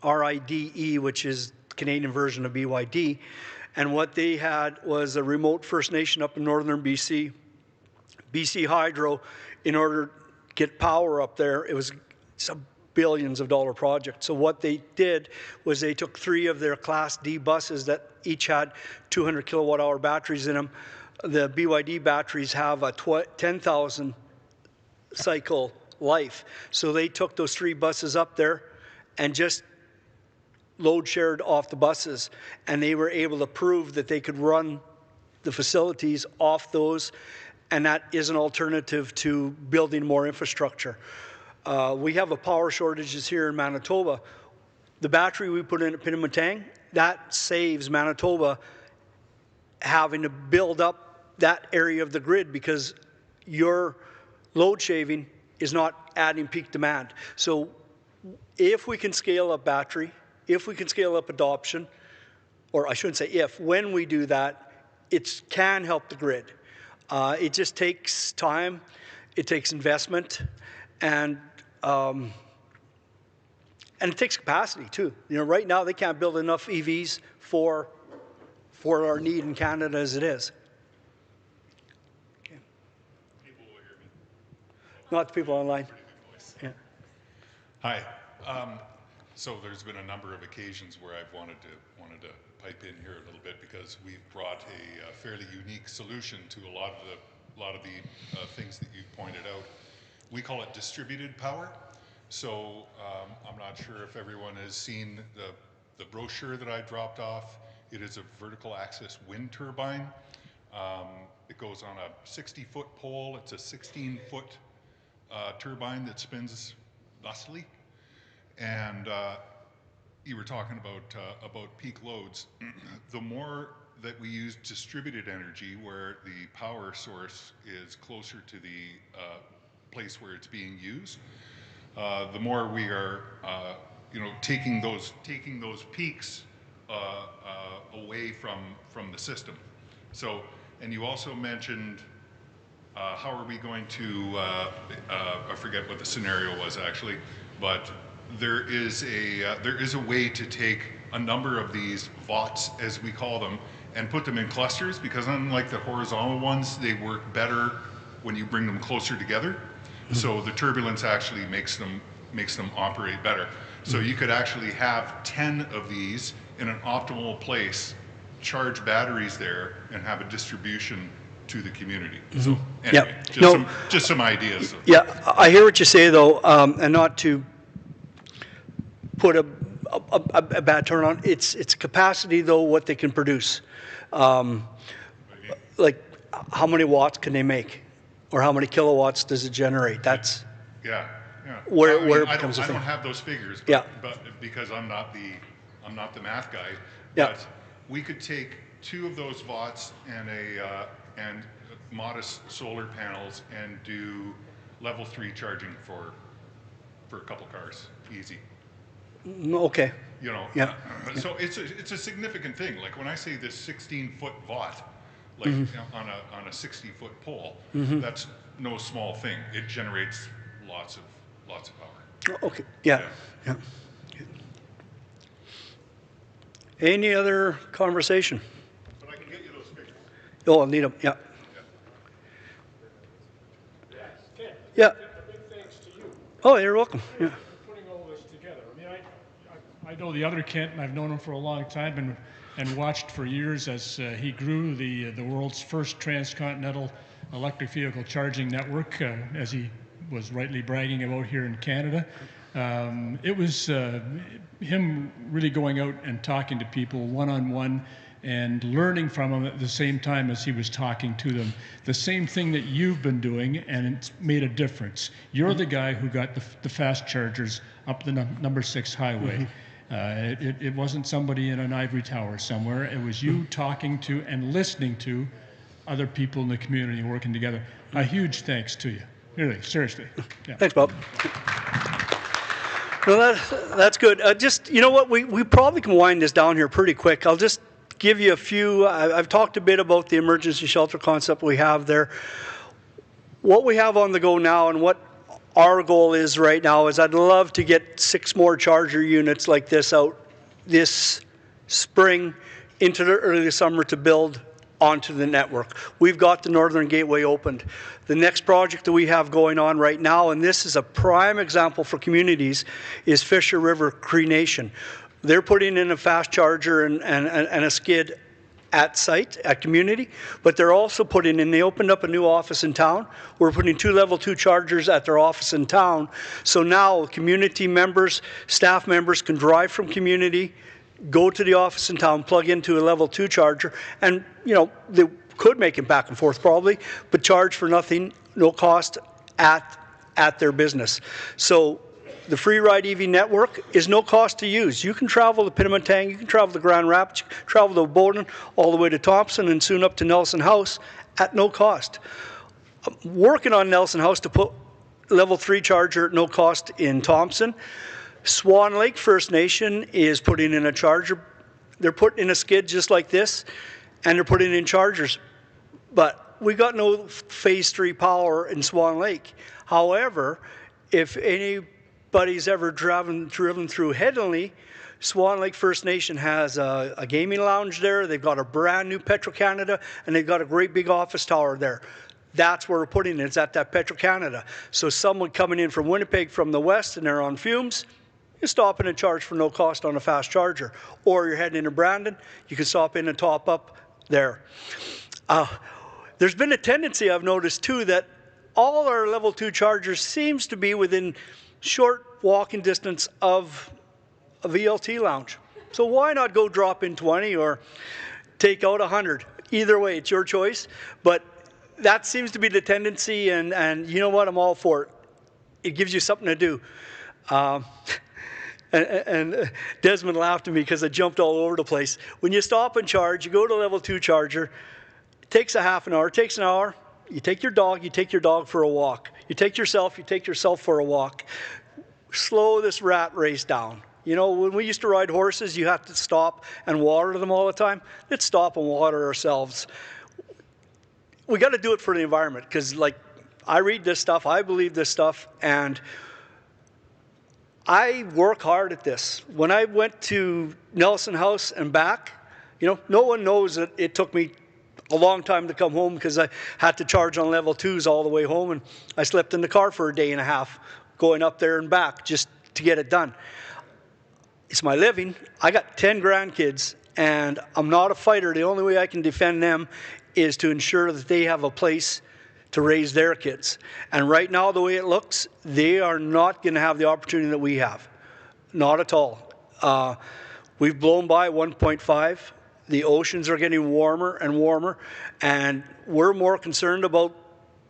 RIDE, which is the Canadian version of BYD, and what they had was a remote First Nation up in northern BC, BC Hydro, in order to get power up there. It was some billions of dollar project. So what they did was they took 3 of their Class D buses that each had 200 kilowatt hour batteries in them. The BYD batteries have a 10,000 cycle life. So they took those 3 buses up there and just load shared off the buses, and they were able to prove that they could run the facilities off those, and that is an alternative to building more infrastructure. We have a power shortages here in Manitoba. The battery we put in at Pinamatang, that saves Manitoba having to build up that area of the grid, because your load shaving is not adding peak demand. So if we can scale up battery, if we can scale up adoption, or I shouldn't say if, when we do that, it can help the grid. It just takes time, it takes investment, and it takes capacity too. You know, right now they can't build enough EVs for our need in Canada as it is. Okay. Not the people online. Yeah. Hi. So there's been a number of occasions where I've wanted to pipe in here a little bit because we've brought a fairly unique solution to a lot of the things that you pointed out. We call it distributed power. So I'm not sure if everyone has seen the brochure that I dropped off. It is a vertical axis wind turbine. It goes on a 60-foot pole. It's a 16-foot turbine that spins thusly. And you were talking about peak loads. The more that we use distributed energy, where the power source is closer to the place where it's being used, the more we are, taking those peaks away from the system. So, and you also mentioned how are we going to? I forget what the scenario was actually, but there is a way to take a number of these VOTs, as we call them, and put them in clusters, because unlike the horizontal ones, they work better when you bring them closer together. So the turbulence actually makes them operate better. So you could actually have 10 of these in an optimal place, charge batteries there, and have a distribution to the community. So anyway, just some ideas. Yeah, I hear what you say though, and not to put a bad turn on. It's capacity though, what they can produce. Like how many watts can they make, or how many kilowatts does it generate? That's where it becomes a thing. I don't have those figures, but because I'm not the math guy. But we could take 2 of those VOTs and modest solar panels and do level 3 charging for a couple cars, easy. Okay. So it's a significant thing. Like when I say this 16-foot VOT, like on a 60-foot pole, that's no small thing. It generates lots of power. Okay. Yeah. Any other conversation? But I can get you those figures. Oh, I'll need them. Yeah. Ken, a big thanks to you. Oh, you're welcome. Yeah. For putting all this together. I mean, I know the other Kent, and I've known him for a long time, and watched for years as he grew the world's first transcontinental electric vehicle charging network, as he was rightly bragging about here in Canada. It was him really going out and talking to people one-on-one and learning from them at the same time as he was talking to them. The same thing that you've been doing, and it's made a difference. You're the guy who got the fast chargers up the number 6 highway. It wasn't somebody in an ivory tower somewhere. It was you talking to and listening to other people in the community working together. A huge thanks to you. Really, seriously. Yeah. Thanks, Bob. Well, that's good. Just, you know what, we probably can wind this down here pretty quick. I'll just give you a few. I've talked a bit about the emergency shelter concept we have there. What we have on the go now and what our goal is right now is I'd love to get 6 more charger units like this out this spring into the early summer to build onto the network. We've got the Northern Gateway opened. The next project that we have going on right now, and this is a prime example for communities, is Fisher River Cree Nation. They're putting in a fast charger and a skid at site, at community, but they're also putting in, they opened up a new office in town. We're putting 2 level 2 chargers at their office in town. So now community members, staff members can drive from community, go to the office in town, plug into a level 2 charger, and they could make it back and forth probably, but charge for nothing, no cost at their business. So the Free Ride EV network is no cost to use. You can travel to Pinnamatang, you can travel to Grand Rapids, travel to Bowden, all the way to Thompson and soon up to Nelson House at no cost. I'm working on Nelson House to put level 3 charger at no cost in Thompson. Swan Lake First Nation is putting in a charger. They're putting in a skid just like this, and they're putting in chargers. But we got no phase 3 power in Swan Lake. However, if anybody's ever driven through Headingley, Swan Lake First Nation has a gaming lounge there. They've got a brand new Petro-Canada, and they've got a great big office tower there. That's where we're putting it. It's at that Petro-Canada. So someone coming in from Winnipeg from the west and they're on fumes, you stop in and charge for no cost on a fast charger. Or you're heading into Brandon, you can stop in and top up there. There's been a tendency I've noticed too that all our level 2 chargers seems to be within short walking distance of a VLT lounge. So why not go drop in 20 or take out 100? Either way, it's your choice. But that seems to be the tendency, and you know what? I'm all for it. It gives you something to do. And Desmond laughed at me because I jumped all over the place. When you stop and charge, you go to level 2 charger. It takes a half an hour. It takes an hour. You take your dog for a walk. You take yourself for a walk. Slow this rat race down. You know, when we used to ride horses, you had to stop and water them all the time. Let's stop and water ourselves. We got to do it for the environment because, like, I read this stuff, I believe this stuff, and I work hard at this. When I went to Nelson House and back, you know, no one knows that it took me a long time to come home because I had to charge on level 2s all the way home, and I slept in the car for a day and a half going up there and back just to get it done. It's my living. I got 10 grandkids, and I'm not a fighter. The only way I can defend them is to ensure that they have a place to raise their kids. And right now, the way it looks, they are not going to have the opportunity that we have. Not at all. We've blown by 1.5. The oceans are getting warmer and warmer, and we're more concerned about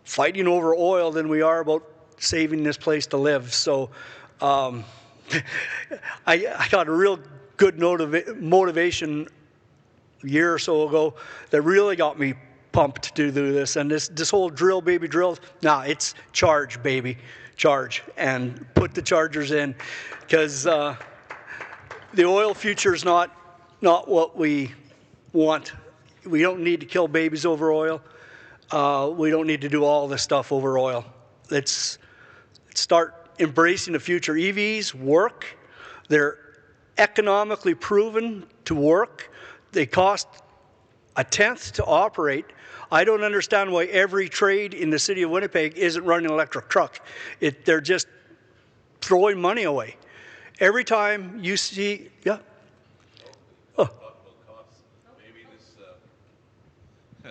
fighting over oil than we are about saving this place to live. So I got a real good motivation a year or so ago that really got me pumped to do this. And this whole drill, baby, drill, nah, it's charge, baby, charge, and put the chargers in, because the oil future is not what we want. We don't need to kill babies over oil. We don't need to do all this stuff over oil. Let's start embracing the future. EVs work. They're economically proven to work. They cost a tenth to operate. I don't understand why every trade in the city of Winnipeg isn't running an electric truck. They're just throwing money away. Every time you see, yeah. Oh.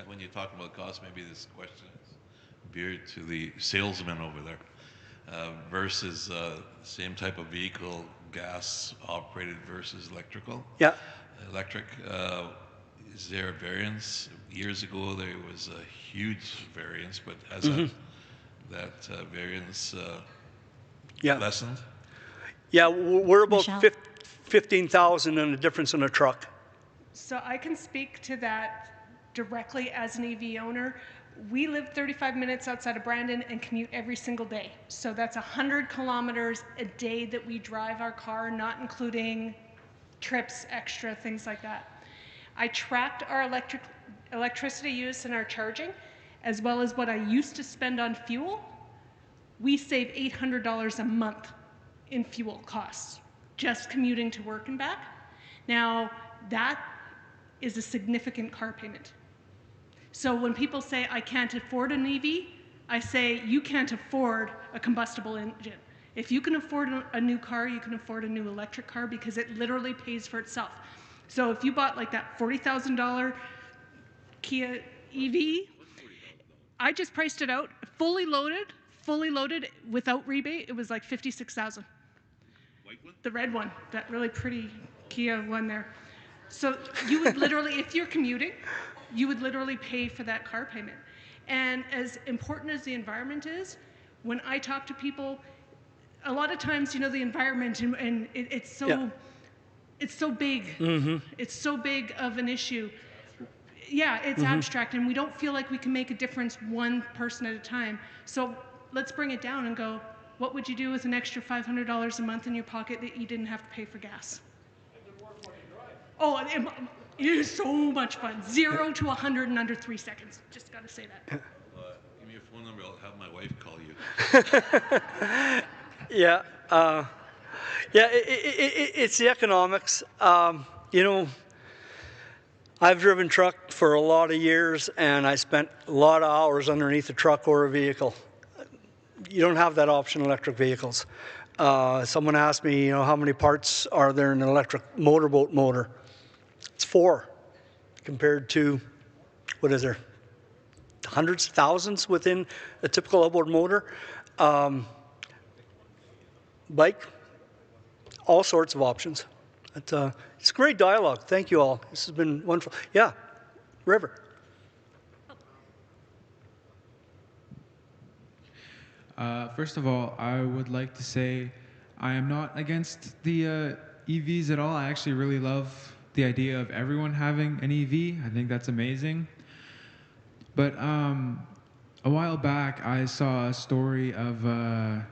When you talk about cost, maybe this question is geared to the salesman over there versus same type of vehicle, gas operated versus electrical. Yeah. Electric. Is there a variance? Years ago, there was a huge variance, but has that variance lessened? Yeah, we're about 15,000 in the difference in a truck. So I can speak to that directly as an EV owner. We live 35 minutes outside of Brandon and commute every single day. So that's 100 kilometers a day that we drive our car, not including trips, extra, things like that. I tracked our electricity use and our charging, as well as what I used to spend on fuel. We save $800 a month in fuel costs, just commuting to work and back. Now, that is a significant car payment. So when people say, I can't afford an EV, I say, you can't afford a combustible engine. If you can afford a new car, you can afford a new electric car because it literally pays for itself. So if you bought like that $40,000 Kia EV, I just priced it out, fully loaded without rebate, it was like $56,000. The red one, that really pretty Kia one there. So you would literally, if you're commuting, you would literally pay for that car payment. And as important as the environment is, when I talk to people, a lot of times, you know, the environment and it's so it's so big. It's so big of an issue. Yeah, it's abstract, and we don't feel like we can make a difference one person at a time. So let's bring it down and go, what would you do with an extra $500 a month in your pocket that you didn't have to pay for gas? Oh, it is so much fun. 0 to 100 in under 3 seconds. Just got to say that. Give me your phone number. I'll have my wife call you. Yeah. It's the economics. You know, I've driven truck for a lot of years, and I spent a lot of hours underneath a truck or a vehicle. You don't have that option in electric vehicles. Someone asked me, how many parts are there in an electric motorboat motor? It's 4 compared to, what is there, hundreds, thousands within a typical outboard motor. Bike, all sorts of options. It's a great dialogue. Thank you all. This has been wonderful. Yeah, River. First of all, I would like to say I am not against the EVs at all. I actually really love the idea of everyone having an EV. I think that's amazing. But a while back, I saw a story of an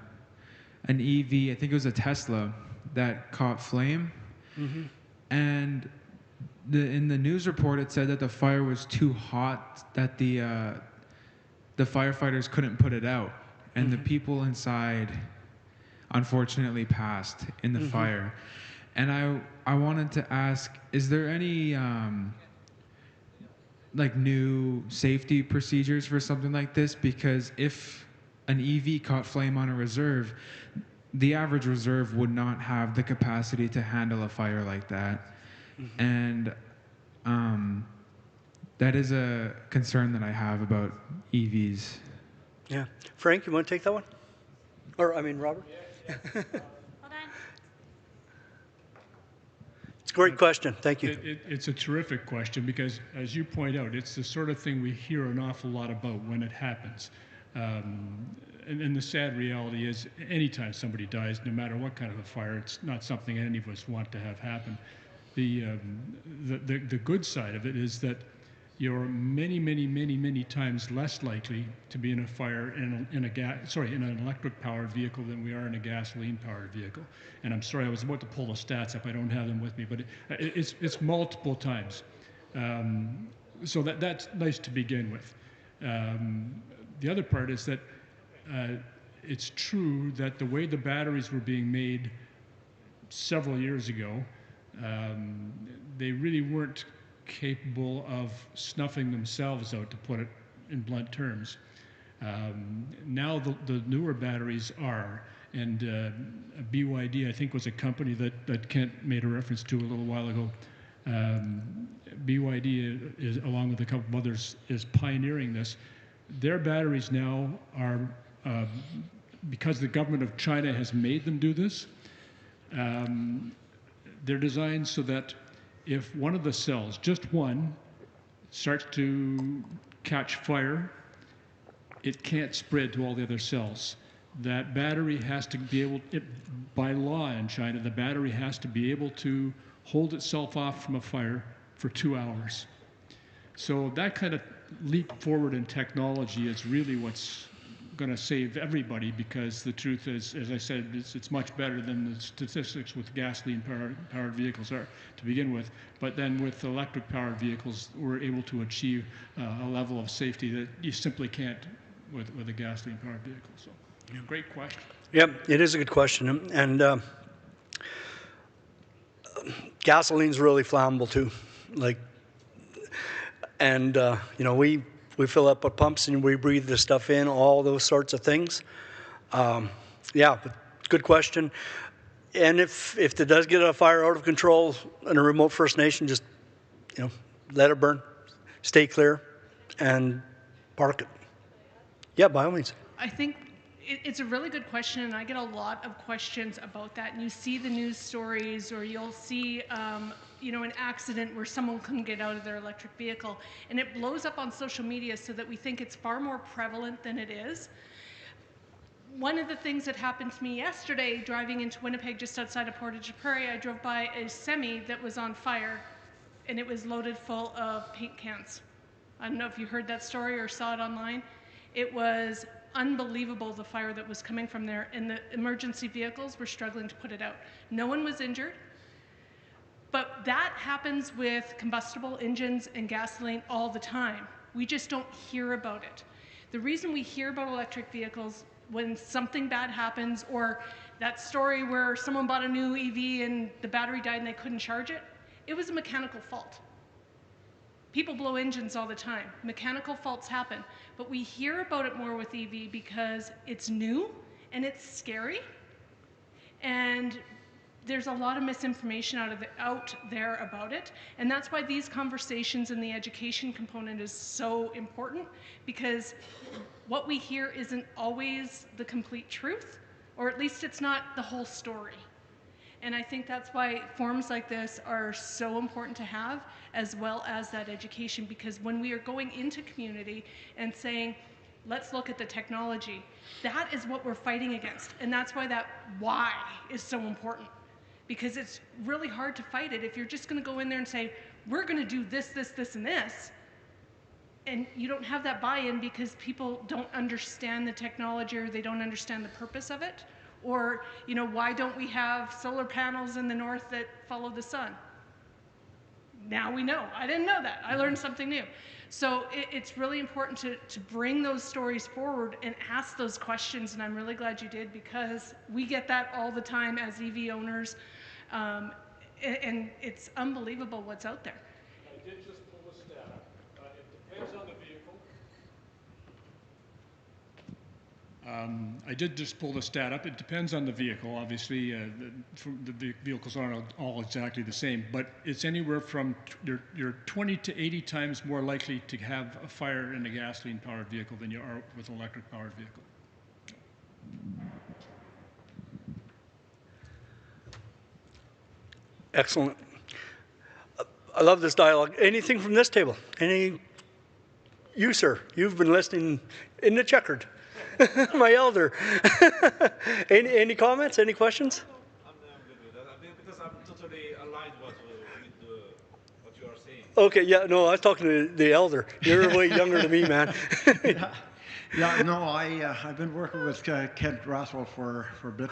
EV, I think it was a Tesla, that caught flame. Mm-hmm. And in the news report, it said that the fire was too hot, that the firefighters couldn't put it out. And the people inside, unfortunately, passed in the fire. And I wanted to ask, is there any like new safety procedures for something like this? Because if an EV caught flame on a reserve, the average reserve would not have the capacity to handle a fire like that. And that is a concern that I have about EVs. Yeah. Frank, you want to take that one? Or, Robert? Hold on. It's a great question. Thank you. It's a terrific question because, as you point out, it's the sort of thing we hear an awful lot about when it happens. And the sad reality is, anytime somebody dies, no matter what kind of a fire, it's not something any of us want to have happen. The good side of it is that you're many times less likely to be in a fire in an electric-powered vehicle than we are in a gasoline-powered vehicle. And I'm sorry, I was about to pull the stats up. I don't have them with me, but it's multiple times. So that's nice to begin with. The other part is that it's true that the way the batteries were being made several years ago, they really weren't capable of snuffing themselves out, to put it in blunt terms. Now the newer batteries are, and BYD, I think, was a company that Kent made a reference to a little while ago. BYD, is, along with a couple of others, is pioneering this. Their batteries now are, because the government of China has made them do this, they're designed so that if one of the cells, just one, starts to catch fire, it can't spread to all the other cells. That battery has to be able, by law in China, the battery has to be able to hold itself off from a fire for 2 hours. So that kind of leap forward in technology is really what's going to save everybody, because the truth is, as I said, it's much better than the statistics with gasoline-powered vehicles are to begin with. But then with electric-powered vehicles, we're able to achieve a level of safety that you simply can't with a gasoline-powered vehicle. So, great question. Yep, it is a good question. And gasoline's really flammable too. We fill up our pumps and we breathe this stuff in, all those sorts of things. Yeah, but good question. And if there does get a fire out of control in a remote First Nation, just let it burn, stay clear, and park it. Yeah, by all means. I think it's a really good question, and I get a lot of questions about that. And you see the news stories, or you'll see an accident where someone couldn't get out of their electric vehicle, and it blows up on social media so that we think it's far more prevalent than it is. One of the things that happened to me yesterday, driving into Winnipeg just outside of Portage Prairie, I drove by a semi that was on fire, and it was loaded full of paint cans. I don't know if you heard that story or saw it online. It was unbelievable, the fire that was coming from there, and the emergency vehicles were struggling to put it out. No one was injured. But that happens with combustible engines and gasoline all the time. We just don't hear about it. The reason we hear about electric vehicles when something bad happens, or that story where someone bought a new EV and the battery died and they couldn't charge it, it was a mechanical fault. People blow engines all the time. Mechanical faults happen. But we hear about it more with EV because it's new and it's scary. And there's a lot of misinformation out there about it, and that's why these conversations and the education component is so important, because what we hear isn't always the complete truth, or at least it's not the whole story. And I think that's why forums like this are so important to have, as well as that education, because when we are going into community and saying, let's look at the technology, that is what we're fighting against. And that's why that why is so important, because it's really hard to fight it if you're just going to go in there and say, we're going to do this, this, this, and this. And you don't have that buy-in because people don't understand the technology, or they don't understand the purpose of it. Or, you know, why don't we have solar panels in the north that follow the sun? Now we know. I didn't know that. I learned something new. So it's really important to bring those stories forward and ask those questions, and I'm really glad you did, because we get that all the time as EV owners, and it's unbelievable what's out there. I did just pull a stat. It depends on the vehicle. I did just pull the stat up. It depends on the vehicle, obviously. The vehicles aren't all exactly the same, but it's anywhere from you're 20 to 80 times more likely to have a fire in a gasoline-powered vehicle than you are with an electric-powered vehicle. Excellent. I love this dialogue. Anything from this table? You, sir, you've been listening in the checkered. My elder. Any comments? Any questions? I'm good with that. Because I'm totally aligned with what you are saying. Okay, yeah, no, I was talking to the elder. You're way younger than me, man. Yeah, no, I've been working with Kent Rathwell for a bit.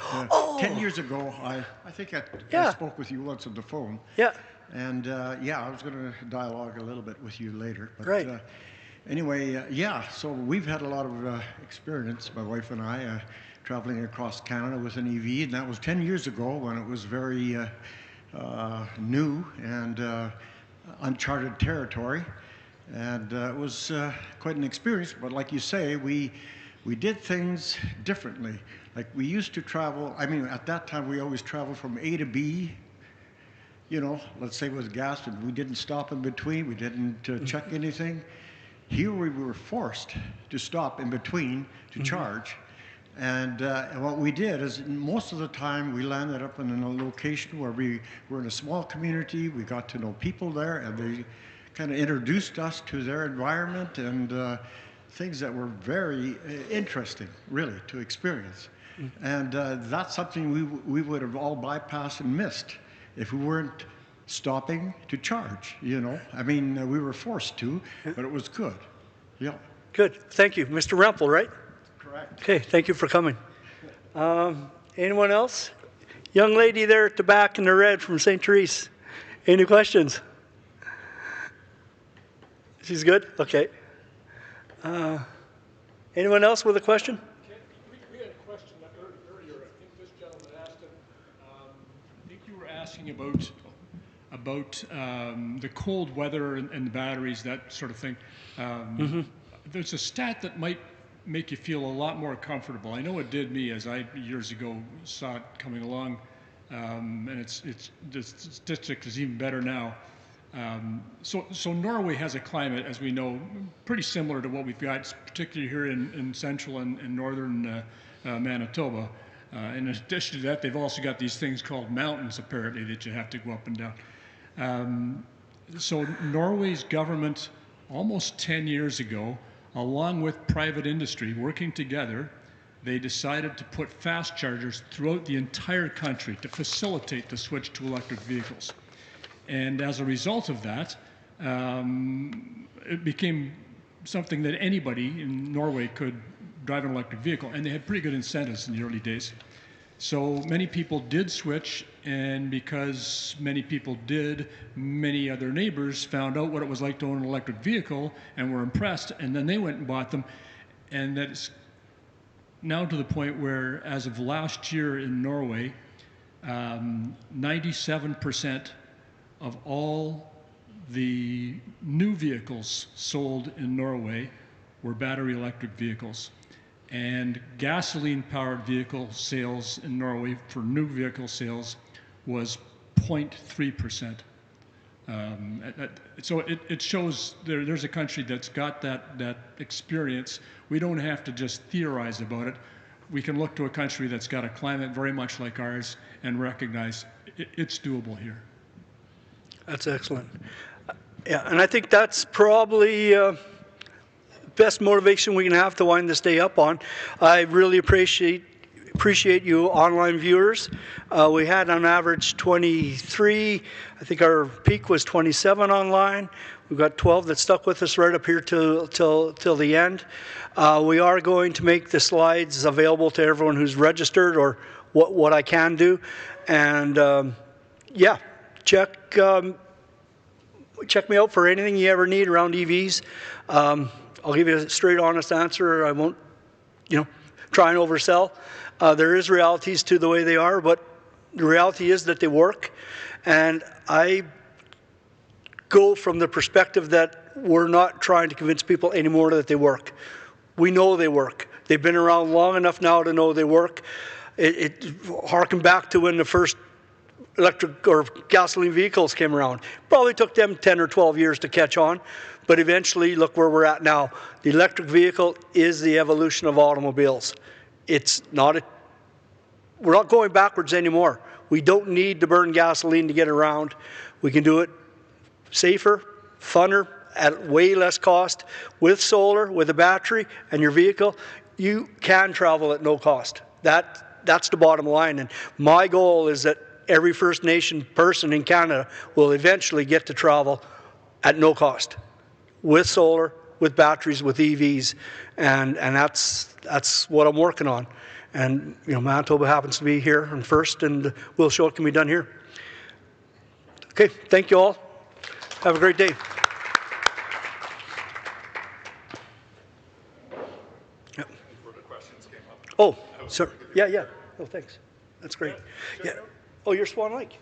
10 years ago, I think I spoke with you once on the phone. Yeah. And I was going to dialogue a little bit with you later. But, right. Anyway, so we've had a lot of experience, my wife and I, traveling across Canada with an EV, and that was 10 years ago when it was very new and uncharted territory. And it was quite an experience, but like you say, we did things differently. Like we used to travel, I mean, at that time we always traveled from A to B, you know, let's say with gas, and we didn't stop in between, we didn't check anything. Here we were forced to stop in between to charge. And what we did is most of the time we landed up in a location where we were in a small community, we got to know people there, and they kind of introduced us to their environment and things that were very interesting, really, to experience. And that's something we would have all bypassed and missed if we weren't stopping to charge, you know. I mean, we were forced to, but it was good. Yeah. Good. Thank you. Mr. Rempel, right? Correct. Okay, thank you for coming. Anyone else? Young lady there at the back in the red from St. Therese. Any questions? She's good? Okay. Anyone else with a question? We had a question earlier. I think this gentleman asked it. I think you were asking about the cold weather and the batteries, that sort of thing. There's a stat that might make you feel a lot more comfortable. I know it did me, as I years ago saw it coming along, and the statistic is even better now. So Norway has a climate, as we know, pretty similar to what we've got, particularly here in central and northern Manitoba. In addition to that, they've also got these things called mountains, apparently, that you have to go up and down. So Norway's government, almost 10 years ago, along with private industry working together, they decided to put fast chargers throughout the entire country to facilitate the switch to electric vehicles. And as a result of that, it became something that anybody in Norway could drive an electric vehicle, and they had pretty good incentives in the early days. So many people did switch, and because many people did, many other neighbors found out what it was like to own an electric vehicle and were impressed, and then they went and bought them. And that's now to the point where, as of last year in Norway, 97% of all the new vehicles sold in Norway were battery electric vehicles. and gasoline-powered vehicle sales in Norway for new vehicle sales was 0.3%. So it shows there's a country that's got that experience. We don't have to just theorize about it. We can look to a country that's got a climate very much like ours and recognize it's doable here. That's excellent. Yeah, and I think that's probably best motivation we can have to wind this day up on. I really appreciate you online viewers. We had on average 23. I think our peak was 27 online. We've got 12 that stuck with us right up here till the end. We are going to make the slides available to everyone who's registered, or what I can do. And yeah, check me out for anything you ever need around EVs. I'll give you a straight, honest answer. I won't, try and oversell. There is realities to the way they are, but the reality is that they work. And I go from the perspective that we're not trying to convince people anymore that they work. We know they work. They've been around long enough now to know they work. It harken back to when the first electric or gasoline vehicles came around. Probably took them 10 or 12 years to catch on, but eventually look where we're at now. The electric vehicle is the evolution of automobiles. It's not we're not going backwards anymore. We don't need to burn gasoline to get around. We can do it safer, funner, at way less cost. With solar, with a battery, and your vehicle, you can travel at no cost. That's the bottom line. And my goal is that every First Nation person in Canada will eventually get to travel at no cost, with solar, with batteries, with EVs, and that's what I'm working on. And Manitoba happens to be here and first, and we'll show it can be done here. Okay, thank you all. Have a great day. Yep. Further questions came up. Oh, sir. Yeah. Oh, thanks. That's great. Yeah. Oh, you're Swan Lake.